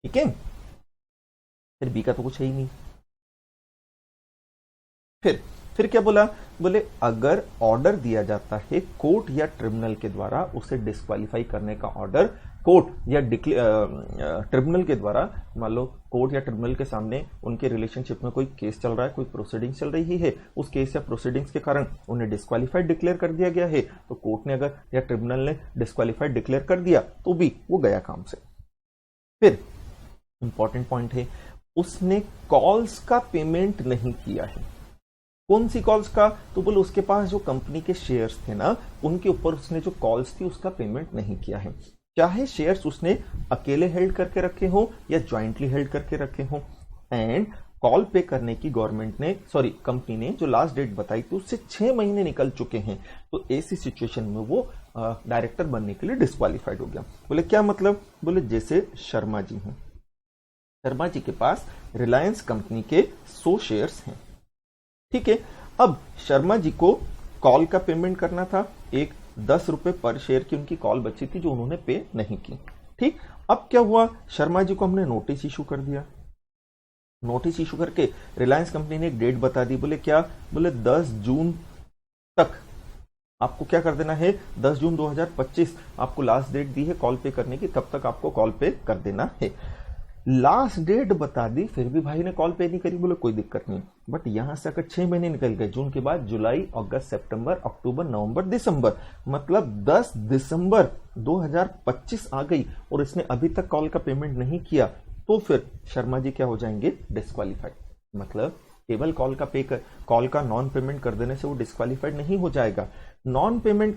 ठीक है, फिर बी का तो कुछ है ही नहीं। फिर फिर क्या बोला, बोले अगर ऑर्डर दिया जाता है कोर्ट या ट्रिब्यूनल के द्वारा, उसे डिस्क्वालीफाई करने का ऑर्डर कोर्ट या ट्रिब्यूनल के द्वारा, मान लो कोर्ट या ट्रिब्यूनल के सामने उनके रिलेशनशिप में कोई केस चल रहा है, कोई प्रोसीडिंग्स चल रही है, उस केस या प्रोसीडिंग्स के कारण उन्हें डिस्क्वालीफाइड डिक्लेयर कर दिया गया है, तो कोर्ट ने अगर या ट्रिब्यूनल ने डिस्क्वालीफाइड डिक्लेयर कर दिया तो भी वो गया काम से। फिर इंपॉर्टेंट पॉइंट है, उसने कॉल्स का पेमेंट नहीं किया है। कौन सी कॉल्स का, तो बोले उसके पास जो कंपनी के शेयर्स थे ना, उनके ऊपर उसने जो कॉल्स थी उसका पेमेंट नहीं किया है। चाहे शेयर्स उसने अकेले हेल्ड करके रखे हो या ज्वाइंटली हेल्ड करके रखे हो, एंड कॉल पे करने की गवर्नमेंट ने, सॉरी कंपनी ने जो लास्ट डेट बताई थी उससे 6 महीने निकल चुके हैं, तो ऐसी सिचुएशन में वो डायरेक्टर बनने के लिए डिस्क्वालीफाइड हो गया। बोले क्या मतलब, बोले जैसे शर्मा जी हैं, शर्मा जी के पास रिलायंस कंपनी के 100 शेयर्स हैं, ठीक है। अब शर्मा जी को कॉल का पेमेंट करना था, एक 10 रुपए पर शेयर की उनकी कॉल बची थी जो उन्होंने पे नहीं की, ठीक। अब क्या हुआ, शर्मा जी को हमने नोटिस इशू कर दिया, नोटिस इशू करके रिलायंस कंपनी ने एक डेट बता दी, बोले क्या, बोले 10 जून तक आपको क्या कर देना है, 10 जून 2025 आपको लास्ट डेट दी है कॉल पे करने की, तब तक आपको कॉल पे कर देना है। लास्ट डेट बता दी, फिर भी भाई ने कॉल पे नहीं करी, बोले कोई दिक्कत नहीं, बट यहां से अगर 6 महीने निकल गए, जून के बाद जुलाई, अगस्त, सितंबर, अक्टूबर, नवंबर, दिसंबर, मतलब 10 दिसंबर 2025 आ गई और इसने अभी तक कॉल का पेमेंट नहीं किया, तो फिर शर्मा जी क्या हो जाएंगे, डिस्क्वालीफाइड। मतलब केवल कॉल का नॉन पेमेंट कर देने से वो डिस्क्वालीफाइड नहीं हो जाएगा। नॉन पेमेंट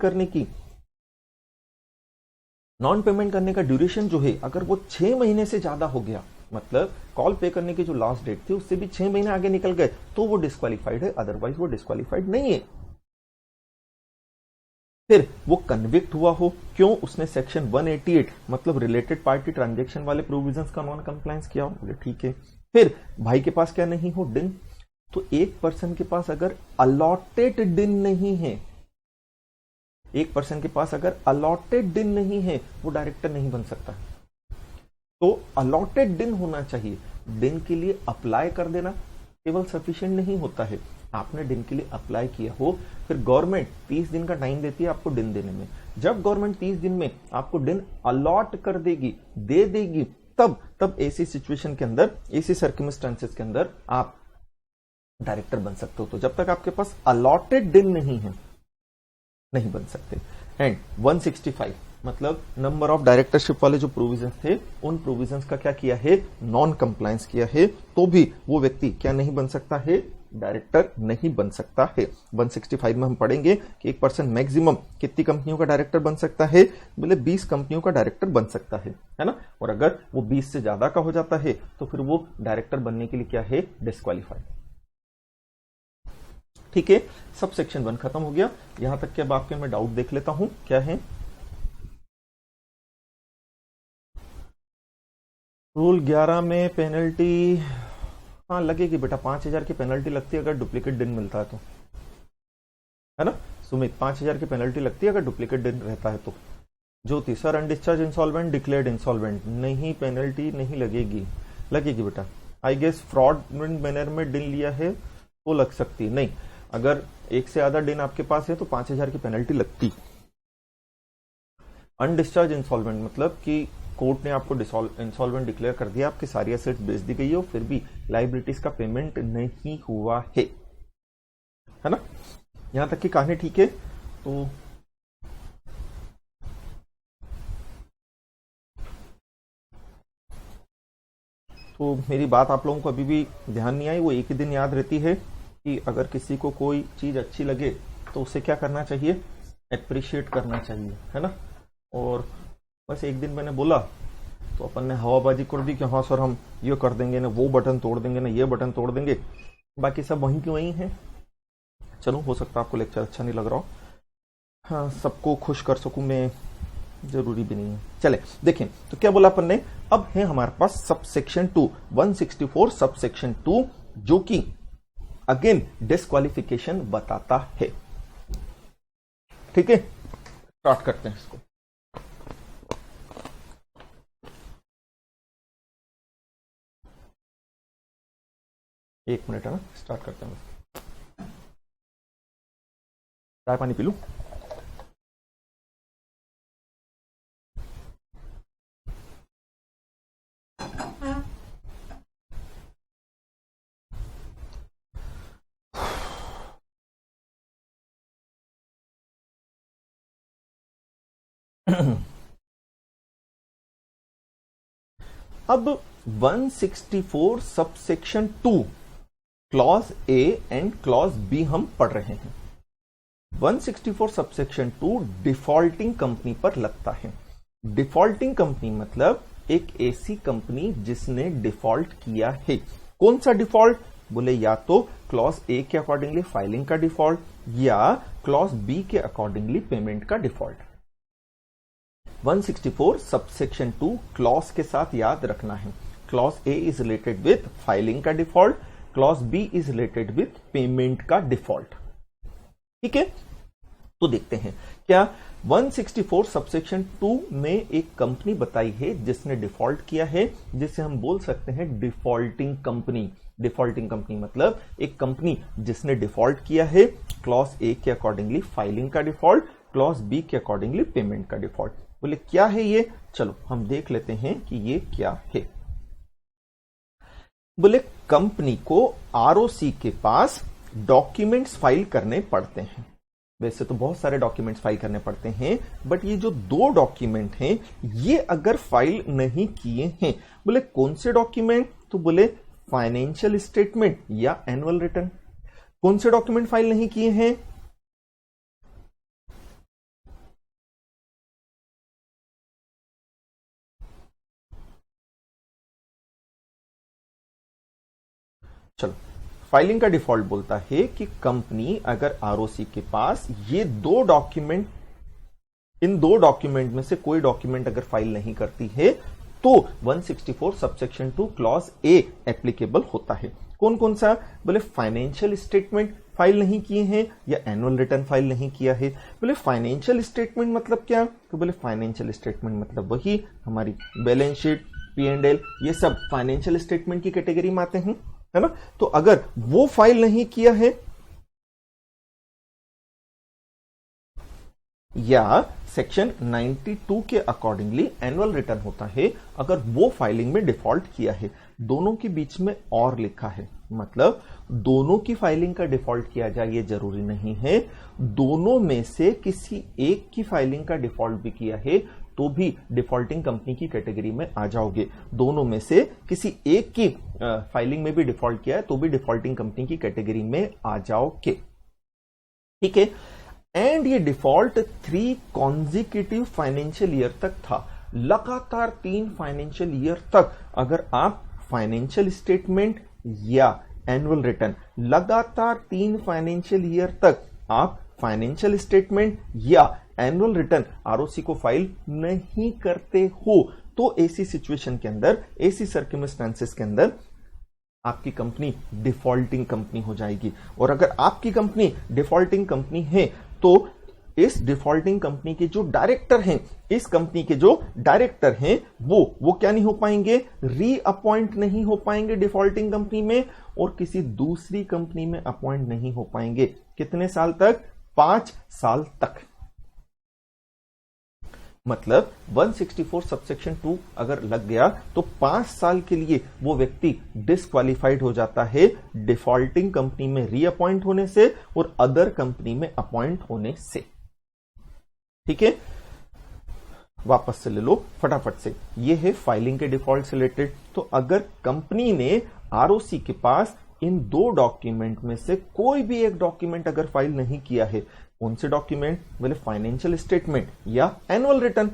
करने का ड्यूरेशन जो है, अगर वो 6 महीने से ज्यादा हो गया, मतलब कॉल पे करने की जो लास्ट डेट थी उससे भी 6 महीने आगे निकल गए, तो वो डिस्क्वालीफाइड है, अदरवाइज वो डिस्क्वालीफाइड नहीं है। फिर वो कन्विक्ट हुआ हो, क्यों, उसने सेक्शन 188 मतलब रिलेटेड पार्टी ट्रांजैक्शन वाले प्रोविजंस का नॉन कंप्लायंस किया हो, बोले ठीक है। फिर भाई के पास क्या नहीं हो, डिन, तो एक पर्सन के पास अगर अलॉटेड डिन नहीं है, एक पर्सन के पास अगर अलॉटेड दिन नहीं है, वो डायरेक्टर नहीं बन सकता। तो अलॉटेड दिन होना चाहिए। दिन के लिए अप्लाई कर देना केवल सफिशिएंट नहीं होता है, आपने दिन के लिए अप्लाई किया हो, फिर गवर्नमेंट 30 दिन का टाइम देती है आपको दिन देने में। जब गवर्नमेंट 30 दिन में आपको दिन अलॉट कर देगी, दे देगी, तब ऐसी सिचुएशन के अंदर, ऐसी सर्कमस्टांसेस के अंदर आप डायरेक्टर बन सकते हो। तो जब तक आपके पास अलॉटेड दिन नहीं है, नहीं बन सकते। एंड 165 मतलब नंबर ऑफ डायरेक्टरशिप वाले जो प्रोविजंस थे, उन प्रोविजंस का क्या किया है, नॉन कंप्लायंस किया है, तो भी वो व्यक्ति क्या नहीं बन सकता है, डायरेक्टर नहीं बन सकता है। 165 में हम पढ़ेंगे कि एक पर्सन मैक्सिमम कितनी कंपनियों का डायरेक्टर बन सकता है, बोले 20 कंपनियों का डायरेक्टर बन सकता है ना। और अगर वो 20 से ज्यादा का हो जाता है तो फिर वो डायरेक्टर बनने के लिए क्या है, डिस्क्वालीफाइड। ठीक है, सब सेक्शन 1 खत्म हो गया। यहां तक के अब आपके मैं डाउट देख लेता हूं, क्या है। रूल 11 में पेनल्टी, हाँ लगेगी बेटा, 5,000 की पेनल्टी लगती है अगर डुप्लीकेट दिन मिलता है तो, है ना सुमित, 5,000 की पेनल्टी लगती है अगर डुप्लीकेट दिन रहता है तो। Jyoti, sir undischarged insolvent declared insolvent, नहीं पेनल्टी नहीं लगेगी, लगेगी बेटा। आई गेस फ्रॉडमेंट मैनर में डिन लिया है तो लग सकती, नहीं अगर एक से ज्यादा डिन आपके पास है तो 5,000 की पेनल्टी लगती। अनडिस्चार्ज इंसॉल्वेंट मतलब कि कोर्ट ने आपको इंसॉल्वेंट डिक्लेयर कर दिया, आपकी सारी एसेट बेच दी गई है और फिर भी लाइबिलिटीज का पेमेंट नहीं हुआ है ना। यहां तक की कहानी ठीक है। तो मेरी बात आप लोगों को अभी भी ध्यान नहीं आई, वो एक ही दिन याद रहती है कि अगर किसी को कोई चीज अच्छी लगे तो उसे क्या करना चाहिए, एप्रिशिएट करना चाहिए, है ना। और बस एक दिन मैंने बोला तो अपन ने हवाबाजी कर दी कि हाँ सर हम ये कर देंगे ना, वो बटन तोड़ देंगे ना, ये बटन तोड़ देंगे, बाकी सब वहीं की वहीं है। चलो हो सकता है आपको लेक्चर अच्छा नहीं लग रहा हो, हाँ सबको खुश कर सकूं मैं, जरूरी भी नहीं है। चले देखें तो क्या बोला अपन ने, अब है हमारे पास सब सेक्शन 2 164 सब सेक्शन 2 जो कि अगेन डिस्क्वालिफिकेशन बताता है। ठीक है, स्टार्ट करते हैं इसको। एक मिनट है ना, स्टार्ट करते हैं। चाय पानी पी लूं? अब 164 subsection 2 clause A and clause B हम पढ़ रहे हैं। 164 सबसेक्शन 2 डिफॉल्टिंग कंपनी पर लगता है। डिफॉल्टिंग कंपनी मतलब एक ऐसी कंपनी जिसने डिफॉल्ट किया है। कौन सा डिफॉल्ट? बोले या तो क्लॉज ए के अकॉर्डिंगली फाइलिंग का डिफॉल्ट या क्लॉज बी के अकॉर्डिंगली पेमेंट का डिफॉल्ट। 164 सबसेक्शन 2 क्लॉज के साथ याद रखना है। Clause A is related with filing का default, clause B is related with payment का डिफॉल्ट। ठीक है, तो देखते हैं क्या 164 सबसेक्शन 2 में एक कंपनी बताई है जिसने डिफॉल्ट किया है, जिसे हम बोल सकते हैं डिफॉल्टिंग कंपनी। डिफॉल्टिंग कंपनी मतलब एक कंपनी जिसने डिफॉल्ट किया है, क्लॉज ए के अकॉर्डिंगली फाइलिंग का डिफॉल्ट, क्लॉज बी के अकॉर्डिंगली पेमेंट का डिफॉल्ट। बोले क्या है ये? चलो हम देख लेते हैं कि ये क्या है। बोले कंपनी को आरओसी के पास डॉक्यूमेंट्स फाइल करने पड़ते हैं। वैसे तो बहुत सारे डॉक्यूमेंट्स फाइल करने पड़ते हैं, बट ये जो 2 डॉक्यूमेंट हैं ये अगर फाइल नहीं किए हैं, बोले कौन से डॉक्यूमेंट? तो बोले फाइनेंशियल स्टेटमेंट या एनुअल रिटर्न। कौन से डॉक्यूमेंट फाइल नहीं किए हैं? चलो, फाइलिंग का डिफॉल्ट बोलता है कि कंपनी अगर आरओसी के पास ये 2 डॉक्यूमेंट, इन 2 डॉक्यूमेंट में से कोई डॉक्यूमेंट अगर फाइल नहीं करती है तो 164 सबसेक्शन 2 क्लॉज ए एप्लीकेबल होता है। कौन कौन सा? बोले फाइनेंशियल स्टेटमेंट फाइल नहीं किए हैं या एनुअल रिटर्न फाइल नहीं किया है। बोले फाइनेंशियल स्टेटमेंट मतलब क्या? तो बोले फाइनेंशियल स्टेटमेंट मतलब वही हमारी बैलेंस शीट, P&L, ये सब फाइनेंशियल स्टेटमेंट की कैटेगरी में आते हैं, है ना। तो अगर वो फाइल नहीं किया है या सेक्शन 92 के अकॉर्डिंगली एनुअल रिटर्न होता है, अगर वो फाइलिंग में डिफॉल्ट किया है, दोनों के बीच में और लिखा है, मतलब दोनों की फाइलिंग का डिफॉल्ट किया जाए ये जरूरी नहीं है। दोनों में से किसी एक की फाइलिंग का डिफॉल्ट भी किया है तो भी डिफॉल्टिंग कंपनी की कैटेगरी में आ जाओगे। दोनों में से किसी एक की फाइलिंग में भी डिफॉल्ट किया है तो भी डिफॉल्टिंग कंपनी की कैटेगरी में आ जाओगे। ठीक है, एंड ये डिफॉल्ट 3 कॉन्जिक्यूटिव फाइनेंशियल ईयर तक था। लगातार 3 फाइनेंशियल ईयर तक अगर आप फाइनेंशियल स्टेटमेंट या एनुअल रिटर्न, लगातार 3 फाइनेंशियल ईयर तक आप फाइनेंशियल स्टेटमेंट या एनुअल रिटर्न आरओसी को फाइल नहीं करते हो, तो ऐसी सिचुएशन के अंदर, ऐसी सर्कमस्टेंसेस के अंदर आपकी कंपनी डिफॉल्टिंग कंपनी हो जाएगी। और अगर आपकी कंपनी डिफॉल्टिंग कंपनी है तो इस डिफॉल्टिंग कंपनी के जो डायरेक्टर हैं, इस कंपनी के जो डायरेक्टर हैं वो क्या नहीं हो पाएंगे? रीअपॉइंट नहीं हो पाएंगे डिफॉल्टिंग कंपनी में, और किसी दूसरी कंपनी में अपॉइंट नहीं हो पाएंगे। कितने साल तक? 5 साल तक। मतलब 164 सबसेक्शन 2 अगर लग गया तो 5 साल के लिए वो व्यक्ति डिस्क्वालिफाइड हो जाता है डिफॉल्टिंग कंपनी में रीअपॉइंट होने से और अदर कंपनी में अपॉइंट होने से। ठीक है, वापस से ले लो फटाफट से। ये है फाइलिंग के डिफॉल्ट से रिलेटेड। तो अगर कंपनी ने आरओसी के पास इन 2 डॉक्यूमेंट में से कोई भी एक डॉक्यूमेंट अगर फाइल नहीं किया है, कौन से डॉक्यूमेंट? बोले फाइनेंशियल स्टेटमेंट या एनुअल रिटर्न।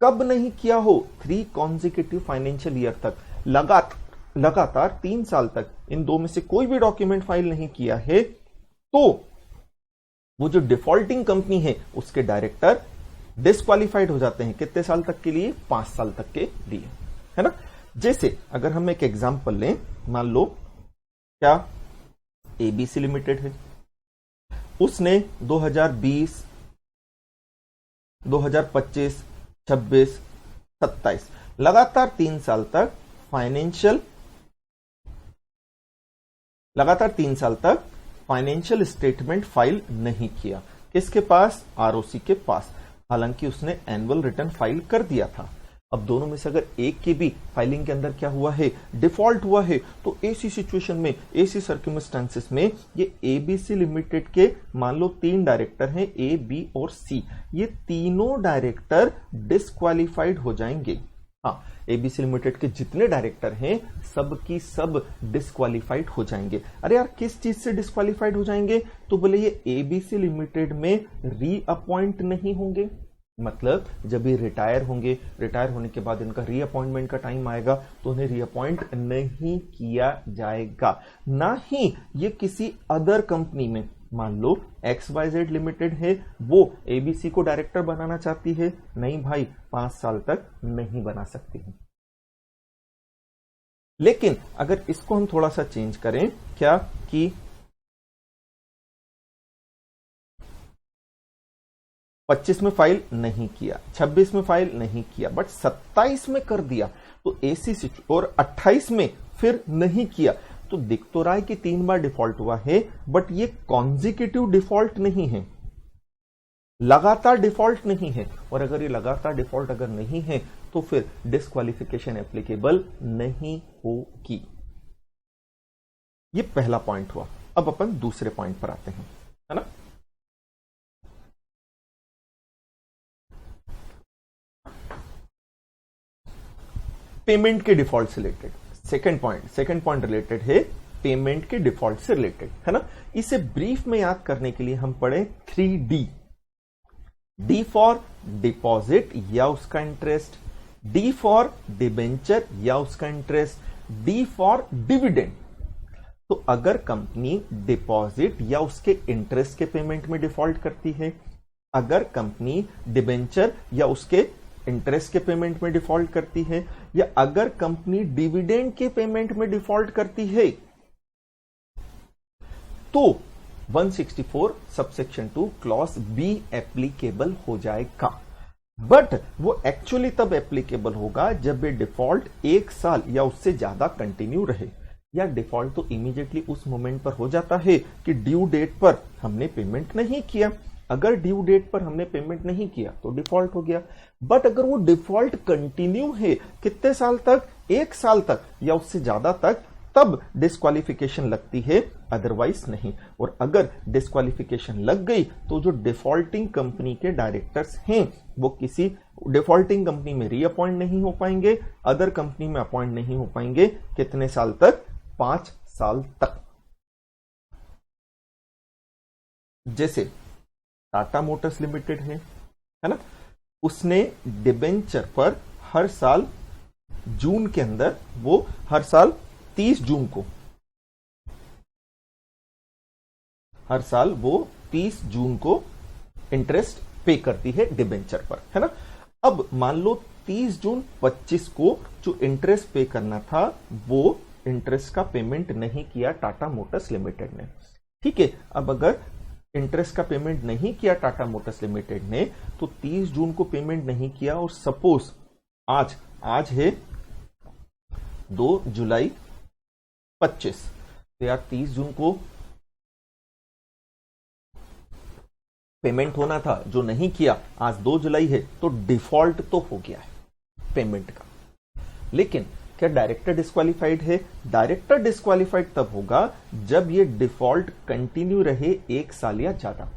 कब नहीं किया हो? 3 कॉन्जिक्यूटिव फाइनेंशियल ईयर तक, लगातार 3 साल तक इन 2 में से कोई भी डॉक्यूमेंट फाइल नहीं किया है, तो वो जो डिफॉल्टिंग कंपनी है उसके डायरेक्टर डिस्क्वालिफाइड हो जाते हैं। कितने साल तक के लिए? 5 साल तक के लिए, है ना। जैसे अगर हम एक एग्जांपल लें, मान लो क्या एबीसी लिमिटेड है, उसने 2020, 2025, 26, 27 लगातार 3 साल तक फाइनेंशियल स्टेटमेंट फाइल नहीं किया। किसके पास? आरओसी के पास। हालांकि उसने एनुअल रिटर्न फाइल कर दिया था। अब दोनों में से अगर एक की भी फाइलिंग के अंदर क्या हुआ है? डिफॉल्ट हुआ है, तो ऐसी सिचुएशन में, ऐसी सर्कमस्टेंसेस में ये एबीसी लिमिटेड के मान लो 3 डायरेक्टर हैं, ए, बी और सी, ये तीनों डायरेक्टर डिस्क्वालिफाइड हो जाएंगे। हाँ, एबीसी लिमिटेड के जितने डायरेक्टर हैं सब की सब डिस्क्वालिफाइड हो जाएंगे। अरे यार, किस चीज से डिस्क्वालिफाइड हो जाएंगे? तो बोले ये एबीसी लिमिटेड में रीअपॉइंट नहीं होंगे। मतलब जब ये रिटायर होंगे, रिटायर होने के बाद इनका रीअपॉइंटमेंट का टाइम आएगा तो उन्हें रीअपॉइंट नहीं किया जाएगा। ना ही ये किसी अदर कंपनी में, मान लो XYZ लिमिटेड है, वो एबीसी को डायरेक्टर बनाना चाहती है, नहीं भाई, 5 साल तक नहीं बना सकती है। लेकिन अगर इसको हम थोड़ा सा चेंज करें, क्या कि 25 में फाइल नहीं किया, 26 में फाइल नहीं किया, बट 27 में कर दिया, तो ऐसी और 28 में फिर नहीं किया, तो दिख तो रहा है कि 3 बार डिफॉल्ट हुआ है, बट ये कॉन्जिक्यूटिव डिफॉल्ट नहीं है, लगातार डिफॉल्ट नहीं है। और अगर ये लगातार डिफॉल्ट अगर नहीं है तो फिर डिस्क्वालिफिकेशन एप्लीकेबल नहीं होगी। ये पहला पॉइंट हुआ। अब अपन दूसरे पॉइंट पर आते हैं, है ना। पेमेंट के डिफॉल्ट से रिलेटेड सेकंड पॉइंट रिलेटेड है पेमेंट के डिफॉल्ट से रिलेटेड, है ना। इसे ब्रीफ में याद करने के लिए हम पढ़े 3D। डी फॉर डिपॉजिट या उसका इंटरेस्ट, डी फॉर डिबेंचर या उसका इंटरेस्ट, डी फॉर डिविडेंड। तो अगर कंपनी डिपॉजिट या उसके इंटरेस्ट के पेमेंट में डिफॉल्ट करती है, अगर कंपनी डिबेंचर या उसके इंटरेस्ट के पेमेंट में डिफॉल्ट करती है, या अगर कंपनी डिविडेंड के पेमेंट में डिफॉल्ट करती है, तो 164 सबसेक्शन 2 क्लॉज बी एप्लीकेबल हो जाएगा। बट वो एक्चुअली तब एप्लीकेबल होगा जब ये डिफॉल्ट 1 साल या उससे ज्यादा कंटिन्यू रहे। या डिफॉल्ट तो इमीडिएटली उस मोमेंट पर हो जाता है कि ड्यू डेट पर हमने पेमेंट नहीं किया। अगर ड्यू डेट पर हमने पेमेंट नहीं किया तो डिफॉल्ट हो गया। बट अगर वो डिफॉल्ट कंटिन्यू है कितने साल तक? 1 साल तक या उससे ज्यादा तक, तब डिस्क्वालिफिकेशन लगती है, अदरवाइज नहीं। और अगर डिस्क्वालिफिकेशन लग गई तो जो डिफॉल्टिंग कंपनी के डायरेक्टर्स हैं वो किसी डिफॉल्टिंग कंपनी में रीअपॉइंट नहीं हो पाएंगे, अदर कंपनी में अपॉइंट नहीं हो पाएंगे। कितने साल तक? 5 साल तक। जैसे टाटा मोटर्स लिमिटेड है ना, उसने डिबेंचर पर हर साल जून के अंदर, वो हर साल 30 जून को, हर साल वो 30 जून को इंटरेस्ट पे करती है डिबेंचर पर, है ना। अब मान लो 30 जून 25 को जो इंटरेस्ट पे करना था वो इंटरेस्ट का पेमेंट नहीं किया टाटा मोटर्स लिमिटेड ने। ठीक है, अब अगर इंटरेस्ट का पेमेंट नहीं किया टाटा मोटर्स लिमिटेड ने, तो 30 जून को पेमेंट नहीं किया, और सपोज आज है 2 जुलाई 25, तो यार 30 जून को पेमेंट होना था, जो नहीं किया, आज 2 जुलाई है, तो डिफॉल्ट तो हो गया है पेमेंट का। लेकिन क्या डायरेक्टर डिस्क्वालिफाइड है? डायरेक्टर डिस्क्वालिफाइड तब होगा जब ये डिफॉल्ट कंटिन्यू रहे 1 साल या ज्यादा।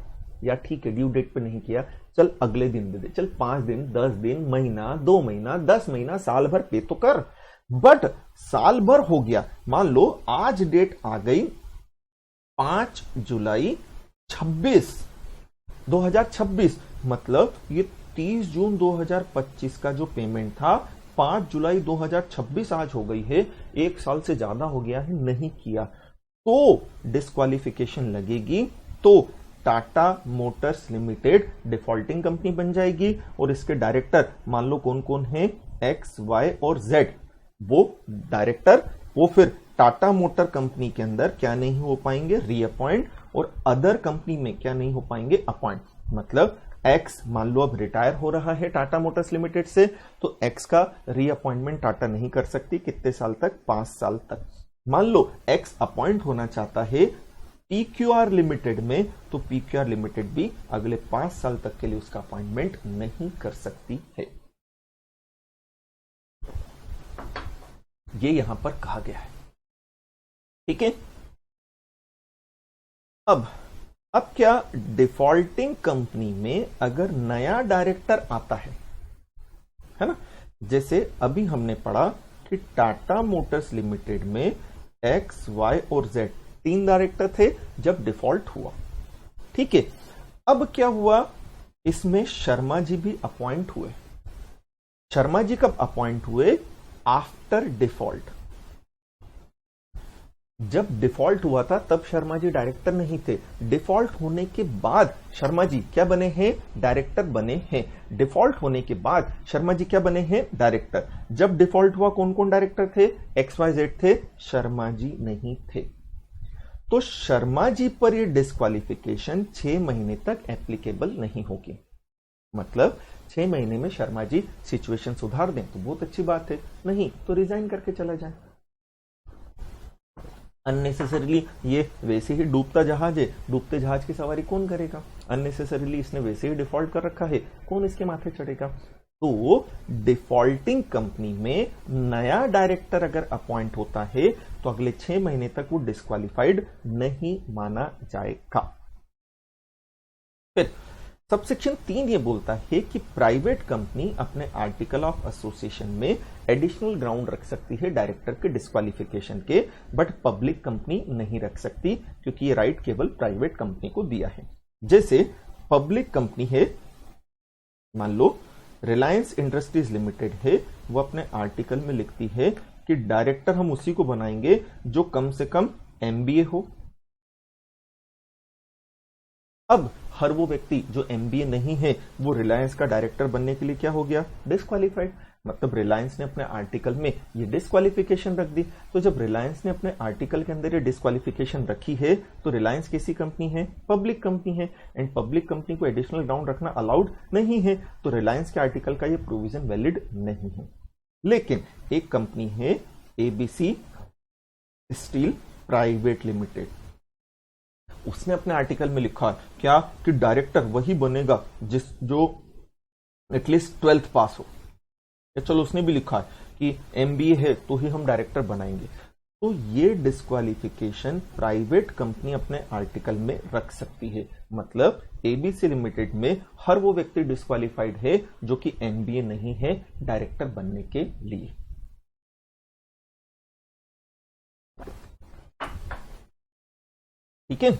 या ठीक है, ड्यू डेट पे नहीं किया, चल अगले दिन दे दे, चल 5 दिन, 10 दिन, महीना, 2 महीना, 10 महीना, साल भर पे तो कर। बट साल भर हो गया, मान लो आज डेट आ गई 5 जुलाई 2026, मतलब ये 30 जून 2025 का जो पेमेंट था 5 जुलाई 2026 आज हो गई है, 1 साल से ज्यादा हो गया है, नहीं किया, तो डिस्क्वालिफिकेशन लगेगी। तो Tata Motors limited defaulting company बन जाएगी, और इसके डायरेक्टर मान लो कौन कौन है? X, Y और Z। वो डायरेक्टर वो फिर टाटा मोटर कंपनी के अंदर क्या नहीं हो पाएंगे? रीअपॉइंट, और अदर कंपनी में क्या नहीं हो पाएंगे? अपॉइंट। मतलब X मान लो अब रिटायर हो रहा है टाटा मोटर्स लिमिटेड से, तो X का रीअपॉइंटमेंट टाटा नहीं कर सकती। कितने साल तक? 5 साल तक। मान लो X अपॉइंट होना चाहता है PQR लिमिटेड में, तो PQR लिमिटेड भी अगले 5 साल तक के लिए उसका अपॉइंटमेंट नहीं कर सकती है। ये यहां पर कहा गया है। ठीक है। अब क्या डिफॉल्टिंग कंपनी में अगर नया डायरेक्टर आता है ना, जैसे अभी हमने पढ़ा कि टाटा मोटर्स लिमिटेड में एक्स, वाई और जेड 3 डायरेक्टर थे जब डिफॉल्ट हुआ। ठीक है। अब क्या हुआ, इसमें शर्मा जी भी अपॉइंट हुए। शर्मा जी कब अपॉइंट हुए? After default. जब डिफॉल्ट हुआ था तब शर्मा जी डायरेक्टर नहीं थे। डिफॉल्ट होने के बाद शर्मा जी क्या बने हैं? डायरेक्टर बने हैं। डिफॉल्ट होने के बाद शर्मा जी क्या बने हैं? डायरेक्टर। जब डिफॉल्ट हुआ कौन कौन डायरेक्टर थे? एक्स, वाई, जेड थे, शर्मा जी नहीं थे। तो शर्मा जी पर यह डिस्क्वालिफिकेशन 6 महीने तक एप्लीकेबल नहीं होगी। मतलब 6 महीने में शर्मा जी सिचुएशन सुधार दें तो बहुत अच्छी बात है, नहीं तो रिजाइन करके चला जाए। अननेसेसरीली ये वैसे ही डूबता जहाज है, डूबते जहाज की सवारी कौन करेगा? अननेसेसरीली इसने वैसे ही डिफॉल्ट कर रखा है, कौन इसके माथे चढ़ेगा? तो डिफॉल्टिंग कंपनी में नया डायरेक्टर अगर अपॉइंट होता है तो अगले 6 महीने तक वो डिस्क्वालिफाइड नहीं माना जाएगा। फिर सबसेक्शन 3 ये बोलता है कि प्राइवेट कंपनी अपने आर्टिकल ऑफ एसोसिएशन में एडिशनल ग्राउंड रख सकती है डायरेक्टर के डिस्क्वालिफिकेशन के, बट पब्लिक कंपनी नहीं रख सकती, क्योंकि ये राइट केवल प्राइवेट कंपनी को दिया है। जैसे पब्लिक कंपनी है, मान लो रिलायंस इंडस्ट्रीज लिमिटेड है, वो अपने आर्टिकल में लिखती है कि डायरेक्टर हम उसी को बनाएंगे जो कम से कम MBA हो। अब हर वो व्यक्ति जो MBA नहीं है वो रिलायंस का डायरेक्टर बनने के लिए क्या हो गया? डिस्क्वालिफाइड। मतलब रिलायंस ने अपने आर्टिकल में ये डिस्क्वालिफिकेशन रख दी। तो जब रिलायंस ने अपने आर्टिकल के अंदर ये डिस्क्वालिफिकेशन रखी है तो रिलायंस कैसी कंपनी है? पब्लिक कंपनी है, एंड पब्लिक कंपनी को एडिशनल ग्राउंड रखना अलाउड नहीं है, तो रिलायंस के आर्टिकल का ये प्रोविजन वैलिड नहीं है। लेकिन एक कंपनी है ABC स्टील प्राइवेट लिमिटेड, उसने अपने आर्टिकल में लिखा है क्या कि डायरेक्टर वही बनेगा जो एटलीस्ट 12th पास हो। चलो उसने भी लिखा है कि MBA है तो ही हम डायरेक्टर बनाएंगे। तो ये डिस्क्वालिफिकेशन प्राइवेट कंपनी अपने आर्टिकल में रख सकती है। मतलब ABC लिमिटेड में हर वो व्यक्ति डिस्क्वालिफाइड है जो कि MBA नहीं है डायरेक्टर बनने के लिए। ठीक है,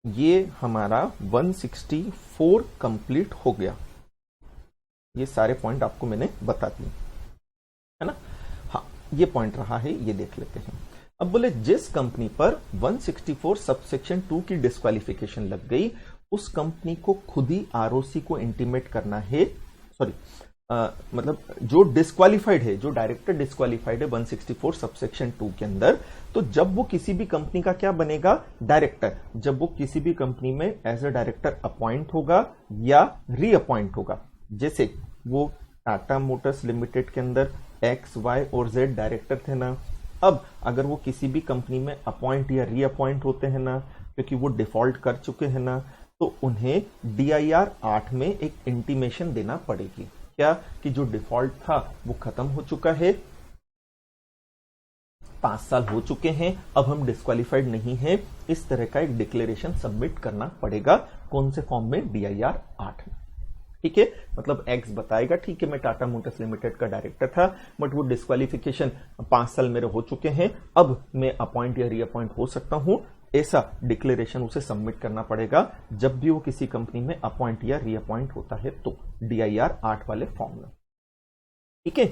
ये हमारा 164 कंप्लीट हो गया। ये सारे पॉइंट आपको मैंने बता दिए, है ना। हाँ, ये पॉइंट रहा है, ये देख लेते हैं। अब बोले जिस कंपनी पर 164 सबसेक्शन 2 की डिस्क्वालिफिकेशन लग गई, उस कंपनी को खुद ही ROC को इंटीमेट करना है। सॉरी, मतलब जो डिस्क्वालिफाइड है, जो डायरेक्टर डिस्क्वालिफाइड है 164 सबसेक्शन 2 के अंदर, तो जब वो किसी भी कंपनी का क्या बनेगा? डायरेक्टर। जब वो किसी भी कंपनी में एज अ डायरेक्टर अपॉइंट होगा या रीअपॉइंट होगा, जैसे वो टाटा मोटर्स लिमिटेड के अंदर X, Y और Z डायरेक्टर थे ना, अब अगर वो किसी भी कंपनी में अपॉइंट या रीअपॉइंट होते हैं ना, क्योंकि वो डिफॉल्ट कर चुके हैं ना, तो उन्हें DIR 8 में एक इंटीमेशन देना पड़ेगी। क्या कि जो डिफॉल्ट था वो खत्म हो चुका है, 5 साल हो चुके हैं, अब हम डिस्क्वालिफाइड नहीं हैं, इस तरह का एक डिक्लेरेशन सबमिट करना पड़ेगा। कौन से फॉर्म में? DIR 8 में। ठीक है, मतलब X बताएगा ठीक है मैं टाटा मोटर्स लिमिटेड का डायरेक्टर था, बट वो डिस्क्वालिफिकेशन 5 साल मेरे हो चुके हैं, अब मैं अपॉइंट या रीअपॉइंट हो सकता हूं, ऐसा डिक्लेरेशन उसे सबमिट करना पड़ेगा जब भी वो किसी कंपनी में अपॉइंट या रीअपॉइंट होता है, तो DIR 8 वाले फॉर्म में। ठीक है,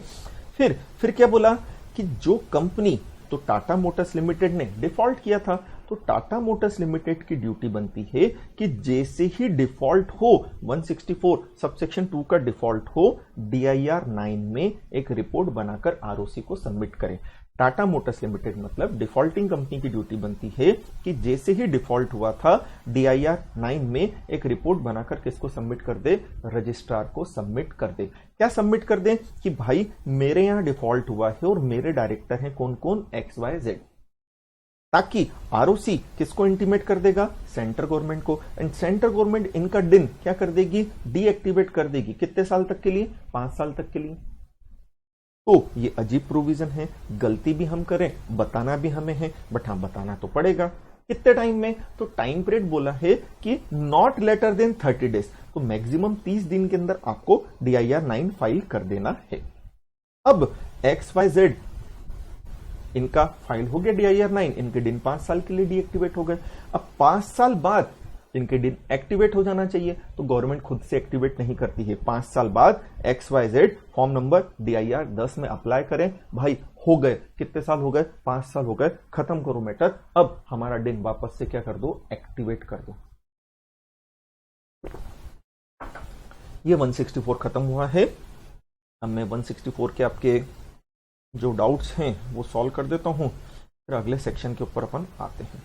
फिर क्या बोला कि जो कंपनी, तो टाटा मोटर्स लिमिटेड ने डिफॉल्ट किया था, तो टाटा मोटर्स लिमिटेड की ड्यूटी बनती है कि जैसे ही डिफॉल्ट हो, 164 सबसेक्शन 2 का डिफॉल्ट हो, DIR 9 में एक रिपोर्ट बनाकर ROC को सबमिट करें। टाटा मोटर्स लिमिटेड मतलब डिफॉल्टिंग कंपनी की ड्यूटी बनती है कि जैसे ही डिफॉल्ट हुआ था, DIR 9 में एक रिपोर्ट बनाकर किसको सबमिट कर दे? रजिस्ट्रार को सबमिट कर दे। क्या सबमिट कर दे? कि भाई मेरे यहां डिफॉल्ट हुआ है और मेरे डायरेक्टर हैं कौन कौन? X, Y, Z। ताकि आरओसी किसको इंटीमेट कर देगा, सेंट्रल गवर्नमेंट को, एंड सेंट्रल गवर्नमेंट इनका डिन क्या कर देगी, डीएक्टिवेट कर देगी। कितने साल तक के लिए, 5 साल तक के लिए। तो ये अजीब प्रोविजन है, गलती भी हम करें बताना भी हमें है, बट हाँ बताना तो पड़ेगा। कितने टाइम में, तो टाइम पीरियड बोला है कि नॉट लेटर देन 30 डेज, तो मैक्सिमम 30 दिन के अंदर आपको DIR 9 फाइल कर देना है। अब XYZ इनका फाइल हो गया DIR 9, इनके दिन 5 साल के लिए डीएक्टिवेट हो गए। अब 5 साल बाद इनके दिन एक्टिवेट हो जाना चाहिए, तो गवर्नमेंट खुद से एक्टिवेट नहीं करती है। 5 साल बाद XYZ फॉर्म नंबर DIR 10 में अप्लाई करें, भाई हो गए, कितने साल हो गए, 5 साल हो गए, खत्म करो मैटर, अब हमारा दिन वापस से क्या कर दो, एक्टिवेट कर दो। ये 164 खत्म हुआ है। अब मैं 164 के आपके जो डाउट्स हैं वो सॉल्व कर देता हूं, फिर अगले सेक्शन के ऊपर अपन आते हैं।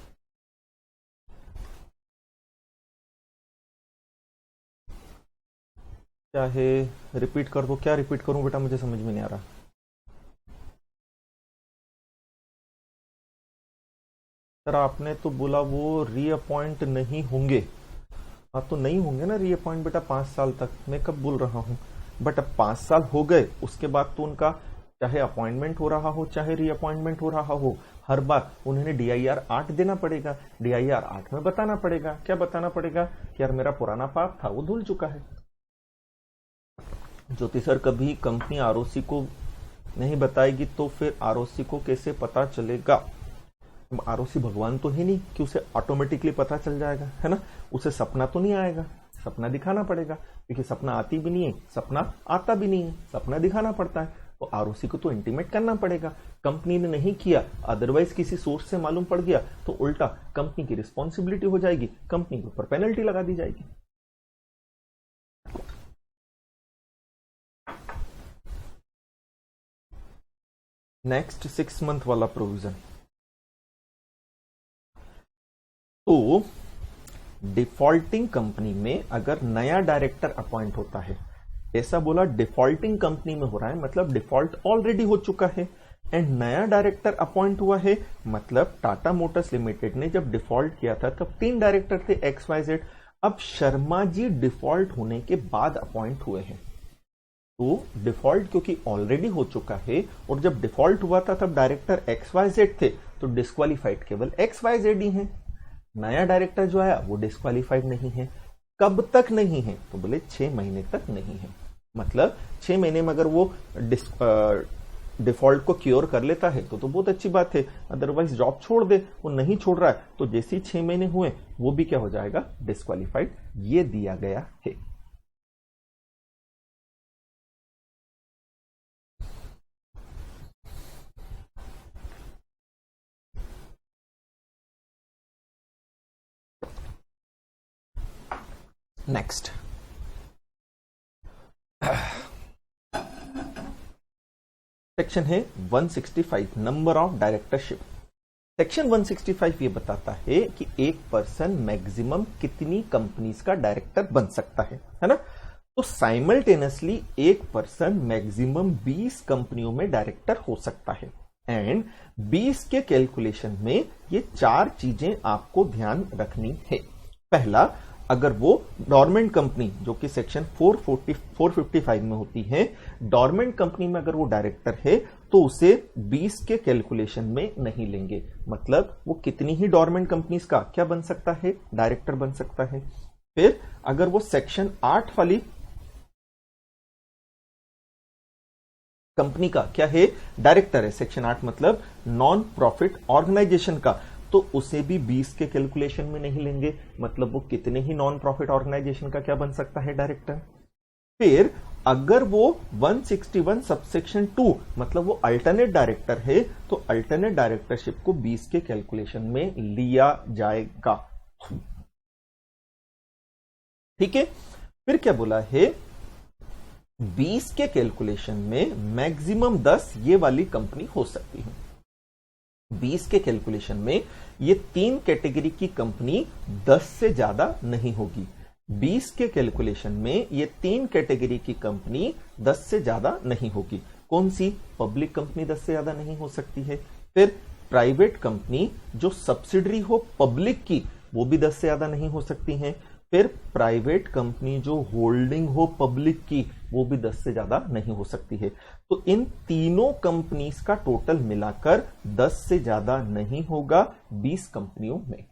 चाहे रिपीट कर दो, क्या रिपीट करूं बेटा, मुझे समझ में नहीं आ रहा। सर आपने तो बोला वो रीअपॉइंट नहीं होंगे, हाँ तो नहीं होंगे ना रीअपॉइंट बेटा 5 साल तक, मैं कब बोल रहा हूं, बट अब 5 साल हो गए, उसके बाद तो उनका चाहे अपॉइंटमेंट हो रहा हो चाहे रीअपॉइंटमेंट हो रहा हो, हर बार उन्हें DIR 8 देना पड़ेगा। DIR 8 में बताना पड़ेगा, क्या बताना पड़ेगा कि यार मेरा पुराना पाप था वो धुल चुका है। ज्योति सर कभी कंपनी आरओसी को नहीं बताएगी तो फिर आरओसी को कैसे पता चलेगा? आरओसी भगवान तो है नहीं कि उसे ऑटोमेटिकली पता चल जाएगा, है ना, उसे सपना तो नहीं आएगा, सपना दिखाना पड़ेगा, क्योंकि सपना आती भी नहीं है, सपना आता भी नहीं है, सपना दिखाना पड़ता है, तो आरओसी को तो इंटीमेट करना पड़ेगा। कंपनी ने नहीं किया, अदरवाइज किसी सोर्स से मालूम पड़ गया तो उल्टा कंपनी की रिस्पॉन्सिबिलिटी हो जाएगी, कंपनी के ऊपर पेनल्टी लगा दी जाएगी। नेक्स्ट 6 मंथ वाला प्रोविजन, तो डिफॉल्टिंग कंपनी में अगर नया डायरेक्टर अपॉइंट होता है, ऐसा बोला डिफॉल्टिंग कंपनी में हो रहा है मतलब डिफॉल्ट ऑलरेडी हो चुका है, एंड नया डायरेक्टर अपॉइंट हुआ है, मतलब टाटा मोटर्स लिमिटेड ने जब डिफॉल्ट किया था तब 3 डायरेक्टर थे XYZ, अब शर्मा जी डिफॉल्ट होने के बाद अपॉइंट हुए हैं। तो डिफॉल्ट क्योंकि ऑलरेडी हो चुका है, और जब डिफॉल्ट हुआ था तब डायरेक्टर XYZ थे, तो डिस्क्वालीफाइड केवल XYZ ही है। नया डायरेक्टर जो आया वो डिस्क्वालीफाइड नहीं है। कब तक नहीं है, तो बोले 6 महीने तक नहीं है, मतलब 6 महीने में अगर वो डिफॉल्ट को क्योर कर लेता है तो बहुत अच्छी बात है, अदरवाइज जॉब छोड़ दे, वो नहीं छोड़ रहा है तो जैसे ही 6 महीने हुए वो भी क्या हो जाएगा, डिस्क्वालीफाइड, ये दिया गया है। नेक्स्ट सेक्शन है 165, नंबर ऑफ डायरेक्टरशिप। सेक्शन 165 ये बताता है कि एक पर्सन मैक्सिमम कितनी कंपनीज का डायरेक्टर बन सकता है ना। तो साइमल्टेनियसली एक पर्सन मैक्सिमम 20 कंपनियों में डायरेक्टर हो सकता है, एंड 20 के कैलकुलेशन में ये 4 चीजें आपको ध्यान रखनी है। पहला, अगर वो डोरमेंट कंपनी जो कि सेक्शन 455 में होती है, डोरमेंट कंपनी में अगर वो डायरेक्टर है तो उसे 20 के कैलकुलेशन में नहीं लेंगे, मतलब वो कितनी ही डोरमेंट कंपनीज का क्या बन सकता है, डायरेक्टर बन सकता है। फिर अगर वो सेक्शन 8 वाली कंपनी का क्या है, डायरेक्टर है, सेक्शन 8 मतलब नॉन प्रॉफिट ऑर्गेनाइजेशन का, तो उसे भी 20 के कैलकुलेशन में नहीं लेंगे, मतलब वो कितने ही नॉन प्रॉफिट ऑर्गेनाइजेशन का क्या बन सकता है, डायरेक्टर। फिर अगर वो 161 सबसेक्शन 2 मतलब वो अल्टरनेट डायरेक्टर है, तो अल्टरनेट डायरेक्टरशिप को 20 के कैलकुलेशन में लिया जाएगा। ठीक है, फिर क्या बोला है, 20 के कैलकुलेशन में मैक्सिमम 10 ये वाली कंपनी हो सकती है। 20 के कैलकुलेशन में ये 3 कैटेगरी की कंपनी 10 से ज्यादा नहीं होगी। 20 के कैलकुलेशन में ये 3 कैटेगरी की कंपनी 10 से ज्यादा नहीं होगी। कौन सी, पब्लिक कंपनी 10 से ज्यादा नहीं हो सकती है। फिर प्राइवेट कंपनी जो सब्सिडरी हो पब्लिक की वो भी 10 से ज्यादा नहीं हो सकती हैं। फिर प्राइवेट कंपनी जो होल्डिंग हो पब्लिक की वो भी 10 से ज्यादा नहीं हो सकती है। तो इन तीनों कंपनीज का टोटल मिलाकर 10 से ज्यादा नहीं होगा 20 कंपनियों में।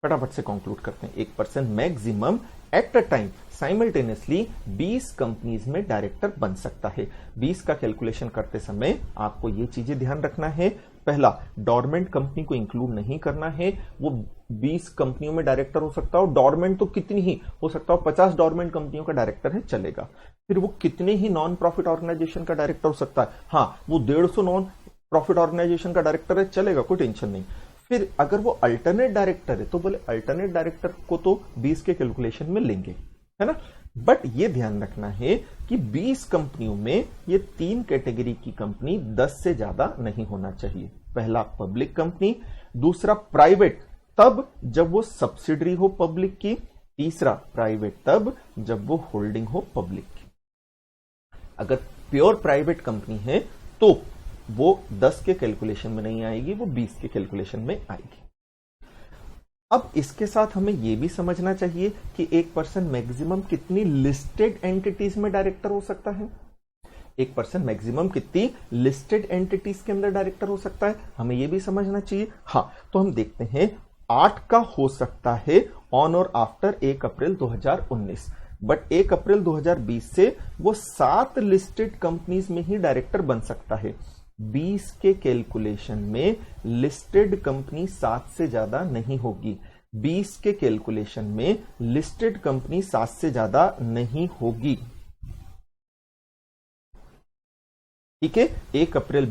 फटाफट से कंक्लूड करते हैं। एक person maximum at a time simultaneously 20 companies में डायरेक्टर बन सकता है। 20 का कैलकुलेशन करते समय आपको ये चीजें ध्यान रखना है। पहला, डोरमेंट कंपनी को इंक्लूड नहीं करना है। वो 20 कंपनियों में डायरेक्टर हो सकता हो, डोरमेंट तो कितनी ही हो सकता हो, 50 डोरमेंट कंपनियों का डायरेक्टर है चलेगा। फिर वो कितने ही नॉन प्रॉफिट ऑर्गेनाइजेशन का डायरेक्टर हो सकता है, हाँ वो 150 नॉन प्रॉफिट ऑर्गेनाइजेशन का डायरेक्टर है चलेगा, कोई टेंशन नहीं। फिर अगर वो अल्टरनेट डायरेक्टर है तो बोले अल्टरनेट डायरेक्टर को तो 20 के कैलकुलेशन में लेंगे, है ना। बट ये ध्यान रखना है कि 20 कंपनियों में ये 3 कैटेगरी की कंपनी 10 से ज्यादा नहीं होना चाहिए। पहला पब्लिक कंपनी, दूसरा प्राइवेट तब जब वो सब्सिडरी हो पब्लिक की, तीसरा प्राइवेट तब जब वो होल्डिंग हो पब्लिक की। अगर प्योर प्राइवेट कंपनी है तो वो 10 के कैलकुलेशन में नहीं आएगी, वो 20 के कैलकुलेशन में आएगी। अब इसके साथ हमें यह भी समझना चाहिए कि एक पर्सन मैक्सिमम कितनी लिस्टेड एंटिटीज में डायरेक्टर हो सकता है। एक पर्सन मैक्सिमम कितनी लिस्टेड एंटिटीज के अंदर डायरेक्टर हो सकता है, हमें यह भी समझना चाहिए। हाँ, तो हम देखते हैं 8 का हो सकता है ऑन और आफ्टर 1 अप्रैल 2019, बट 1 अप्रैल 2020 से वो 7 लिस्टेड कंपनीज में ही डायरेक्टर बन सकता है। 20 के कैलकुलेशन में लिस्टेड कंपनी 7 से ज्यादा नहीं होगी। 20 के कैलकुलेशन में लिस्टेड कंपनी 7 से ज्यादा नहीं होगी। ठीक है, 1 अप्रैल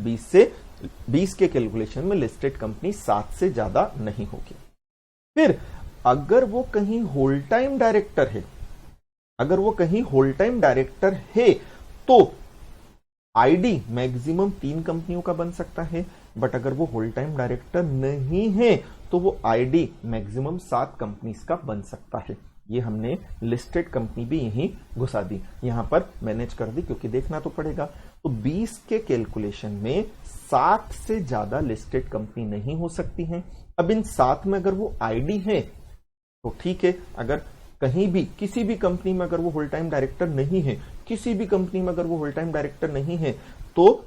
20 के कैलकुलेशन में लिस्टेड कंपनी 7 से ज्यादा नहीं होगी। फिर अगर वो कहीं होल टाइम डायरेक्टर है, तो आईडी मैक्सिमम 3 कंपनियों का बन सकता है। बट अगर वो होल टाइम डायरेक्टर नहीं है तो वो आईडी मैक्सिमम 7 कंपनीज का बन सकता है। ये हमने लिस्टेड कंपनी भी यहीं घुसा दी, यहां पर मैनेज कर दी क्योंकि देखना तो पड़ेगा। तो 20 के कैलकुलेशन में 7 से ज्यादा लिस्टेड कंपनी नहीं हो सकती हैं। अब इन 7 में अगर वो आईडी है तो ठीक है, अगर कहीं भी किसी भी कंपनी में अगर वो होल टाइम डायरेक्टर नहीं है, तो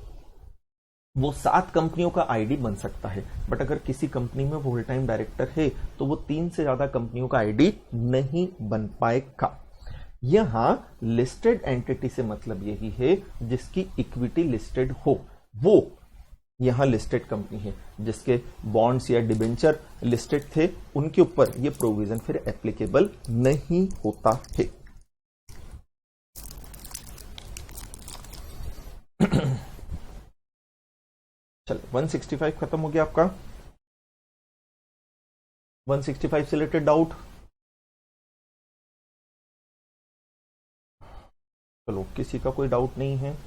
वो 7 कंपनियों का आईडी बन सकता है। बट अगर किसी कंपनी में वो होल टाइम डायरेक्टर है तो वो 3 से ज्यादा कंपनियों का आईडी नहीं बन पाएगा। यहां लिस्टेड एंटिटी से मतलब यही है जिसकी इक्विटी लिस्टेड हो, वो यहां लिस्टेड कंपनी है। जिसके बॉन्ड्स या डिबेंचर लिस्टेड थे उनके ऊपर ये प्रोविजन फिर एप्लीकेबल नहीं होता है। चलो 165 खत्म हो गया आपका। 165 से रिलेटेड डाउट? चलो किसी का कोई डाउट नहीं है।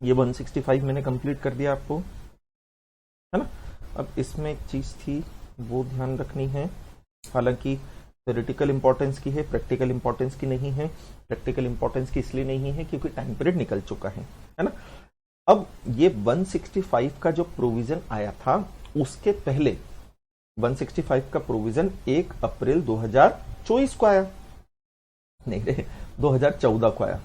ये 165 मैंने कंप्लीट कर दिया आपको, है ना। अब इसमें एक चीज थी वो ध्यान रखनी है, हालांकि थ्योरेटिकल इंपॉर्टेंस की है, प्रैक्टिकल इंपॉर्टेंस की नहीं है। प्रैक्टिकल इंपॉर्टेंस की इसलिए नहीं है क्योंकि टाइम पीरियड निकल चुका है ना। अब ये 165 का जो प्रोविजन आया था उसके पहले 165 का प्रोविजन 1 अप्रैल 2024 को आया, नहीं रे 2014 को आया।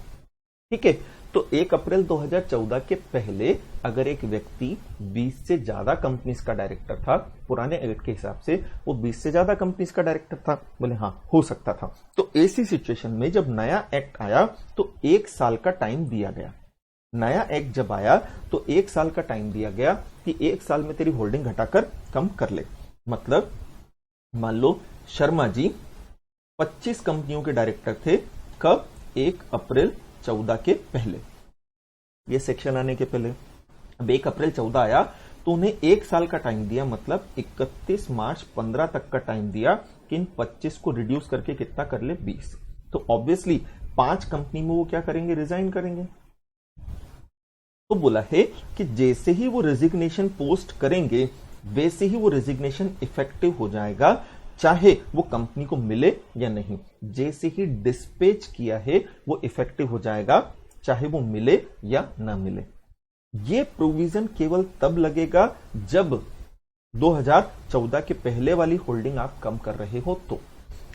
ठीक है, तो 1 अप्रैल 2014 के पहले अगर एक व्यक्ति 20 से ज्यादा कंपनीज का डायरेक्टर था, पुराने एक्ट के हिसाब से वो 20 से ज्यादा कंपनीज का डायरेक्टर था, बोले हाँ हो सकता था। तो ऐसी सिचुएशन में जब नया एक्ट आया तो 1 साल का टाइम दिया गया। नया एक्ट जब आया तो 1 साल का टाइम दिया गया कि 1 साल में तेरी होल्डिंग घटाकर कम कर ले। मतलब मान लो शर्मा जी 25 कंपनियों के डायरेक्टर थे, कब? 1 अप्रैल 14 के पहले, ये सेक्शन आने के पहले। अब 1 अप्रैल 14 आया तो उन्हें 1 साल का टाइम दिया, मतलब 31 मार्च 15 तक का टाइम दिया कि इन 25 को रिड्यूस करके कितना कर ले? 20। तो ऑब्वियसली 5 कंपनी में वो क्या करेंगे? रिजाइन करेंगे। तो बोला है कि जैसे ही वो रेजिग्नेशन पोस्ट करेंगे वैसे ही वो रेजिग्नेशन इफेक्टिव हो जाएगा, चाहे वो कंपनी को मिले या नहीं। जैसे ही डिस्पैच किया है वो इफेक्टिव हो जाएगा, चाहे वो मिले या ना मिले। ये प्रोविजन केवल तब लगेगा जब 2014 के पहले वाली होल्डिंग आप कम कर रहे हो तो।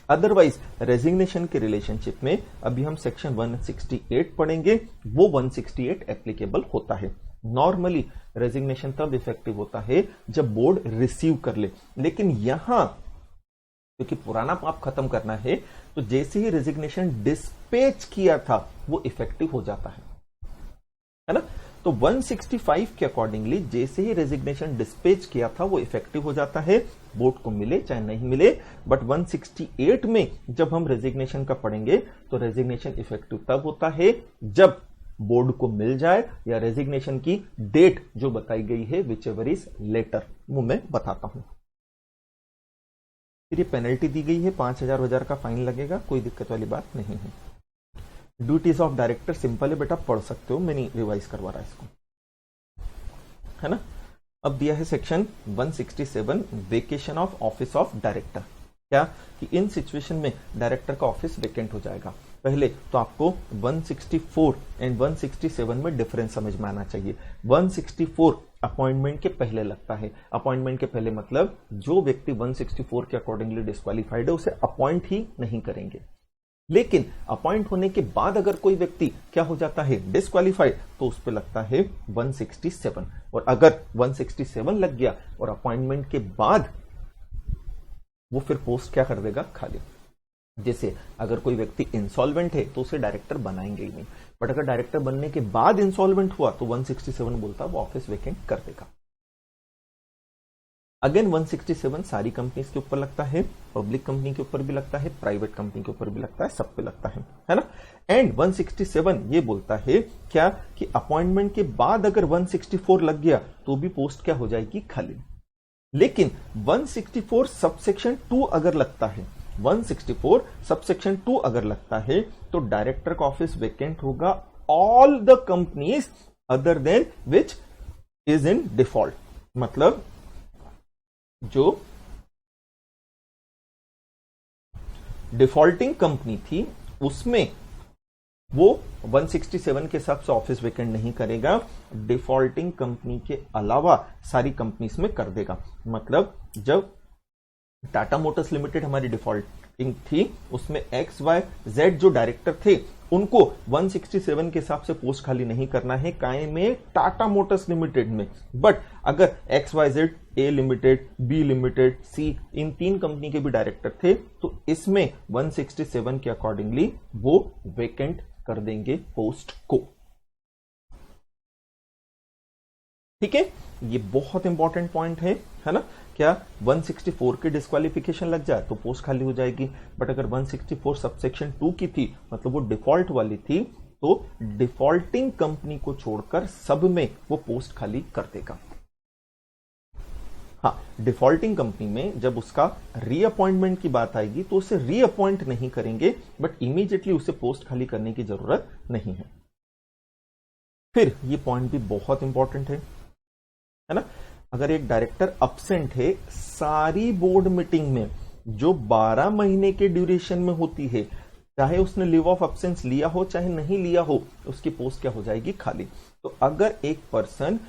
अदरवाइज रेजिग्नेशन के रिलेशनशिप में अभी हम सेक्शन 168 पढ़ेंगे, वो 168 एप्लीकेबल होता है। नॉर्मली रेजिग्नेशन तब इफेक्टिव होता है जब बोर्ड रिसीव कर ले, लेकिन यहां क्योंकि पुराना पाप खत्म करना है तो जैसे ही रेजिग्नेशन डिस्पैच किया था वो इफेक्टिव हो जाता है ना। तो 165 के अकॉर्डिंगली जैसे ही रेजिग्नेशन डिस्पैच किया था वो इफेक्टिव हो जाता है, बोर्ड को मिले चाहे नहीं मिले। बट 168 में जब हम रेजिग्नेशन का पढ़ेंगे तो रेजिग्नेशन इफेक्टिव तब होता है जब बोर्ड को मिल जाए या रेजिग्नेशन की डेट जो बताई गई है विच एवर इज लेटर, वो मैं बताता हूं। फिर ये पेनल्टी दी गई है, 5,000 का फाइन लगेगा, कोई दिक्कत वाली बात नहीं है। ड्यूटीज ऑफ डायरेक्टर सिंपल है बेटा, पढ़ सकते हो, मैं नहीं रिवाइज करवा रहा इसको, है ना। अब दिया है section 167 vacation of office of director. क्या कि इन सिचुएशन में डायरेक्टर का ऑफिस वेकेंट हो जाएगा। पहले तो आपको 164 एंड 167 में डिफरेंस समझ में आना चाहिए। 164 अपॉइंटमेंट के पहले लगता है। अपॉइंटमेंट के पहले मतलब जो व्यक्ति 164 के अकॉर्डिंगली डिस्क्वालीफाइड है उसे अपॉइंट ही नहीं करेंगे। लेकिन अपॉइंट होने के बाद अगर कोई व्यक्ति क्या हो जाता है डिस्क्वालीफाइड तो उस पर लगता है 167। और अगर 167 लग गया और अपॉइंटमेंट के बाद वो फिर पोस्ट क्या कर देगा, खाली। जैसे अगर कोई व्यक्ति इंसॉल्वेंट है तो उसे डायरेक्टर बनाएंगे ही नहीं, बट अगर डायरेक्टर बनने के बाद इंसॉल्वेंट हुआ तो 167 बोलता वो ऑफिस वेकेंट कर देगा। अगेन 167 सारी कंपनीज के ऊपर लगता है, पब्लिक कंपनी के ऊपर भी लगता है, प्राइवेट कंपनी के ऊपर भी लगता है, सब पे लगता है ना। एंड 167 ये बोलता है क्या कि अपॉइंटमेंट के बाद अगर 164 लग गया तो भी पोस्ट क्या हो जाएगी, खाली। लेकिन 164 सबसेक्शन 2 अगर लगता है, 164 सबसेक्शन 2 अगर लगता है तो डायरेक्टर का ऑफिस वेकेंट होगा all the companies other than which is in default. मतलब जो डिफॉल्टिंग कंपनी थी उसमें वो 167 के हिसाब से ऑफिस वेकेंट नहीं करेगा, डिफॉल्टिंग कंपनी के अलावा सारी कंपनीज में कर देगा। मतलब जब टाटा मोटर्स लिमिटेड हमारी डिफॉल्टिंग थी उसमें XYZ जो डायरेक्टर थे उनको 167 के हिसाब से पोस्ट खाली नहीं करना है कायम में टाटा मोटर्स लिमिटेड में। बट अगर XYZ A limited, B limited, C in 3 company के भी डायरेक्टर थे तो इसमें 167 के अकॉर्डिंगली वो वेकेंट कर देंगे पोस्ट को। ठीक है, ये बहुत इंपॉर्टेंट पॉइंट है ना। क्या 164 के डिस्क्वालिफिकेशन लग जाए तो पोस्ट खाली हो जाएगी, बट अगर 164 सबसेक्शन 2 की थी मतलब वो डिफॉल्ट वाली थी तो डिफॉल्टिंग कंपनी को छोड़कर सब में वो पोस्ट खाली कर देगा। हाँ, डिफॉल्टिंग कंपनी में जब उसका रीअपॉइंटमेंट की बात आएगी तो उसे रीअपॉइंट नहीं करेंगे, बट इमीडिएटली उसे पोस्ट खाली करने की जरूरत नहीं है। फिर ये पॉइंट भी बहुत इंपॉर्टेंट है ना। अगर एक डायरेक्टर अब्सेंट है सारी बोर्ड मीटिंग में जो 12 महीने के ड्यूरेशन में होती है, चाहे उसने लीव ऑफ एब्सेंस लिया हो चाहे नहीं लिया हो, उसकी पोस्ट क्या हो जाएगी, खाली। तो अगर एक पर्सन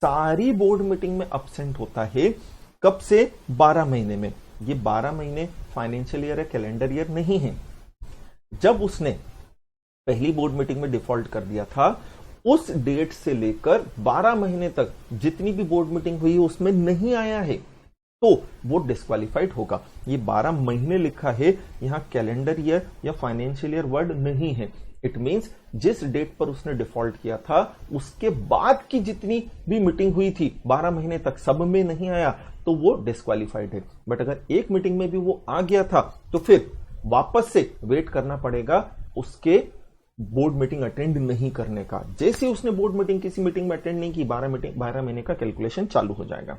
सारी बोर्ड मीटिंग में अब्सेंट होता है, कब से, 12 महीने में, ये 12 महीने फाइनेंशियल ईयर या कैलेंडर ईयर नहीं है, जब उसने पहली बोर्ड मीटिंग में डिफॉल्ट कर दिया था उस डेट से लेकर 12 महीने तक जितनी भी बोर्ड मीटिंग हुई है उसमें नहीं आया है तो वो डिस्क्वालीफाइड होगा। ये 12 महीने लिखा है, यहां कैलेंडर ईयर या फाइनेंशियल ईयर वर्ड नहीं है। इट मींस जिस डेट पर उसने डिफॉल्ट किया था उसके बाद की जितनी भी मीटिंग हुई थी 12 महीने तक सब में नहीं आया तो वो डिस्क्वालीफाइड है। बट अगर एक मीटिंग में भी वो आ गया था तो फिर वापस से वेट करना पड़ेगा उसके बोर्ड मीटिंग अटेंड नहीं करने का। जैसे उसने बोर्ड मीटिंग किसी मीटिंग में अटेंड नहीं की, 12 महीने का कैलकुलेशन चालू हो जाएगा।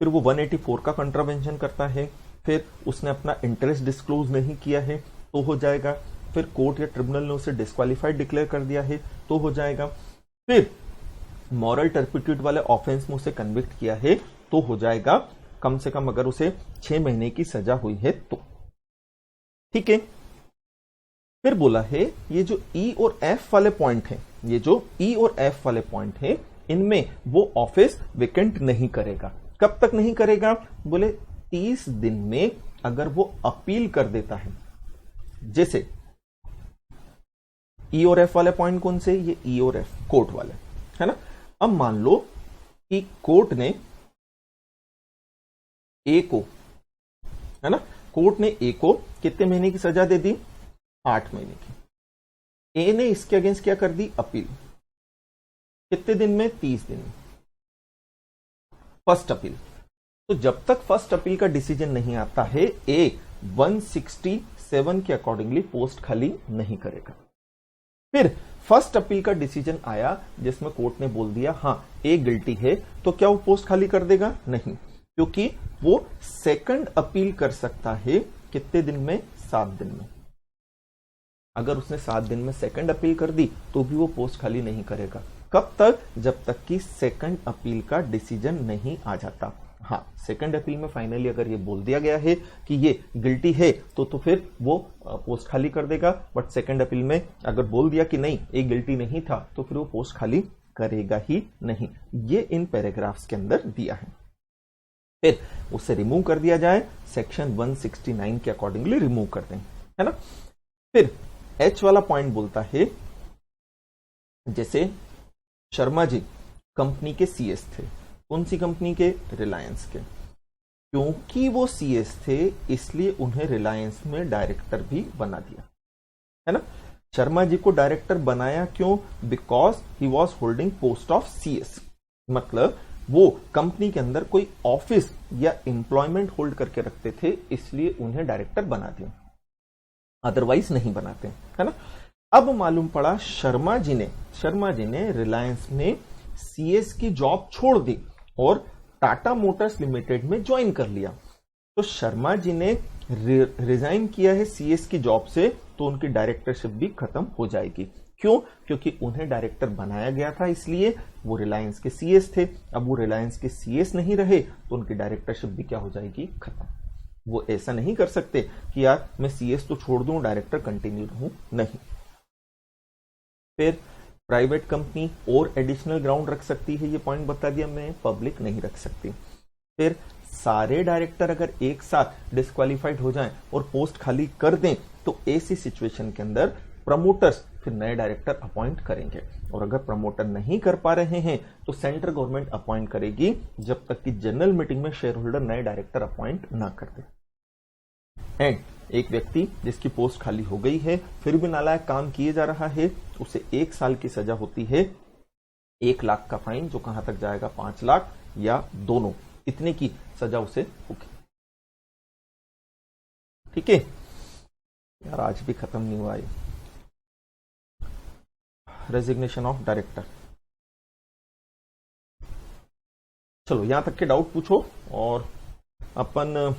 फिर वो 184 का कंट्रावेंशन करता है, फिर उसने अपना इंटरेस्ट डिस्क्लोज नहीं किया है तो हो जाएगा, फिर कोर्ट या ट्रिब्यूनल ने उसे डिस्क्वालीफाइड डिक्लेयर कर दिया है तो हो जाएगा, फिर मॉरल टर्पिट्यूड वाले ऑफेंस में उसे कन्विक्ट किया है तो हो जाएगा, कम से कम अगर उसे 6 महीने की सजा हुई है तो। ठीक है, फिर बोला है ये जो ई और एफ वाले पॉइंट हैं ये जो ई और एफ वाले पॉइंट हैं इनमें वो ऑफिस वेकेंट नहीं करेगा। कब तक नहीं करेगा? बोले 30 दिन में अगर वो अपील कर देता है। जैसे ई और एफ वाले पॉइंट कौन से? ये ई और एफ कोर्ट वाले, है ना। अब मान लो कि कोर्ट ने ए को, है ना, कोर्ट ने ए को कितने महीने की सजा दे दी? 8 महीने की। ए ने इसके अगेंस्ट क्या कर दी? अपील। कितने दिन में? 30 दिन में। First appeal. तो जब तक फर्स्ट अपील का डिसीजन नहीं आता है, ए 167 के अकॉर्डिंगली पोस्ट खाली नहीं करेगा। फिर फर्स्ट अपील का डिसीजन आया जिसमें कोर्ट ने बोल दिया हां ए गिल्टी है, तो क्या वो पोस्ट खाली कर देगा? नहीं, क्योंकि वो सेकंड अपील कर सकता है। कितने दिन में? 7 दिन में। अगर उसने 7 दिन में सेकंड अपील कर दी तो भी वो पोस्ट खाली नहीं करेगा। कब तक? जब तक कि सेकंड अपील का डिसीजन नहीं आ जाता। हाँ, सेकंड अपील में फाइनली अगर ये बोल दिया गया है कि ये गिल्टी है तो फिर वो पोस्ट खाली कर देगा। बट सेकंड अपील में अगर बोल दिया कि नहीं ये गिल्टी नहीं था तो फिर वो पोस्ट खाली करेगा ही नहीं। ये इन पैराग्राफ्स के अंदर दिया है। फिर उसे रिमूव कर दिया जाए, सेक्शन 169 के अकॉर्डिंगली रिमूव कर दें, है ना। फिर एच वाला पॉइंट बोलता है जैसे शर्मा जी कंपनी के सीएस थे। कौन सी कंपनी के? रिलायंस के। क्योंकि वो सीएस थे इसलिए उन्हें रिलायंस में डायरेक्टर भी बना दिया, है ना। शर्मा जी को डायरेक्टर बनाया क्यों? Because he was holding post of CS. मतलब वो कंपनी के अंदर कोई ऑफिस या एम्प्लॉयमेंट होल्ड करके रखते थे, इसलिए उन्हें डायरेक्टर बना दिया, अदरवाइज नहीं बनाते, है ना। अब मालूम पड़ा शर्मा जी ने रिलायंस में सीएस की जॉब छोड़ दी और टाटा मोटर्स लिमिटेड में ज्वाइन कर लिया। तो शर्मा जी ने रिजाइन किया है सीएस की जॉब से, तो उनकी डायरेक्टरशिप भी खत्म हो जाएगी। क्यों? क्योंकि उन्हें डायरेक्टर बनाया गया था, इसलिए वो रिलायंस के सीएस थे। अब वो रिलायंस के सीएस नहीं रहे तो उनकी डायरेक्टरशिप भी क्या हो जाएगी? खत्म। वो ऐसा नहीं कर सकते कि यार मैं सीएस तो छोड़ दूं, डायरेक्टर कंटिन्यू रहूं, नहीं। फिर प्राइवेट कंपनी और एडिशनल ग्राउंड रख सकती है, ये पॉइंट बता दिया मैं, पब्लिक नहीं रख सकती। फिर सारे डायरेक्टर अगर एक साथ डिस्क्वालीफाइड हो जाएं और पोस्ट खाली कर दें तो ऐसी सिचुएशन के अंदर प्रमोटर्स फिर नए डायरेक्टर अपॉइंट करेंगे। और अगर प्रमोटर नहीं कर पा रहे हैं तो सेंट्रल गवर्नमेंट अपॉइंट करेगी, जब तक कि जनरल मीटिंग में शेयर होल्डर नए डायरेक्टर अपॉइंट ना कर दे। एंड एक व्यक्ति जिसकी पोस्ट खाली हो गई है फिर भी नालायक काम किए जा रहा है, उसे 1 साल की सजा होती है, 1 लाख का फाइन, जो कहां तक जाएगा? 5 लाख या दोनों, इतने की सजा उसे होगी। ठीक है यार, आज भी खत्म नहीं हुआ ये रेजिग्नेशन ऑफ डायरेक्टर। चलो यहां तक के डाउट पूछो और अपन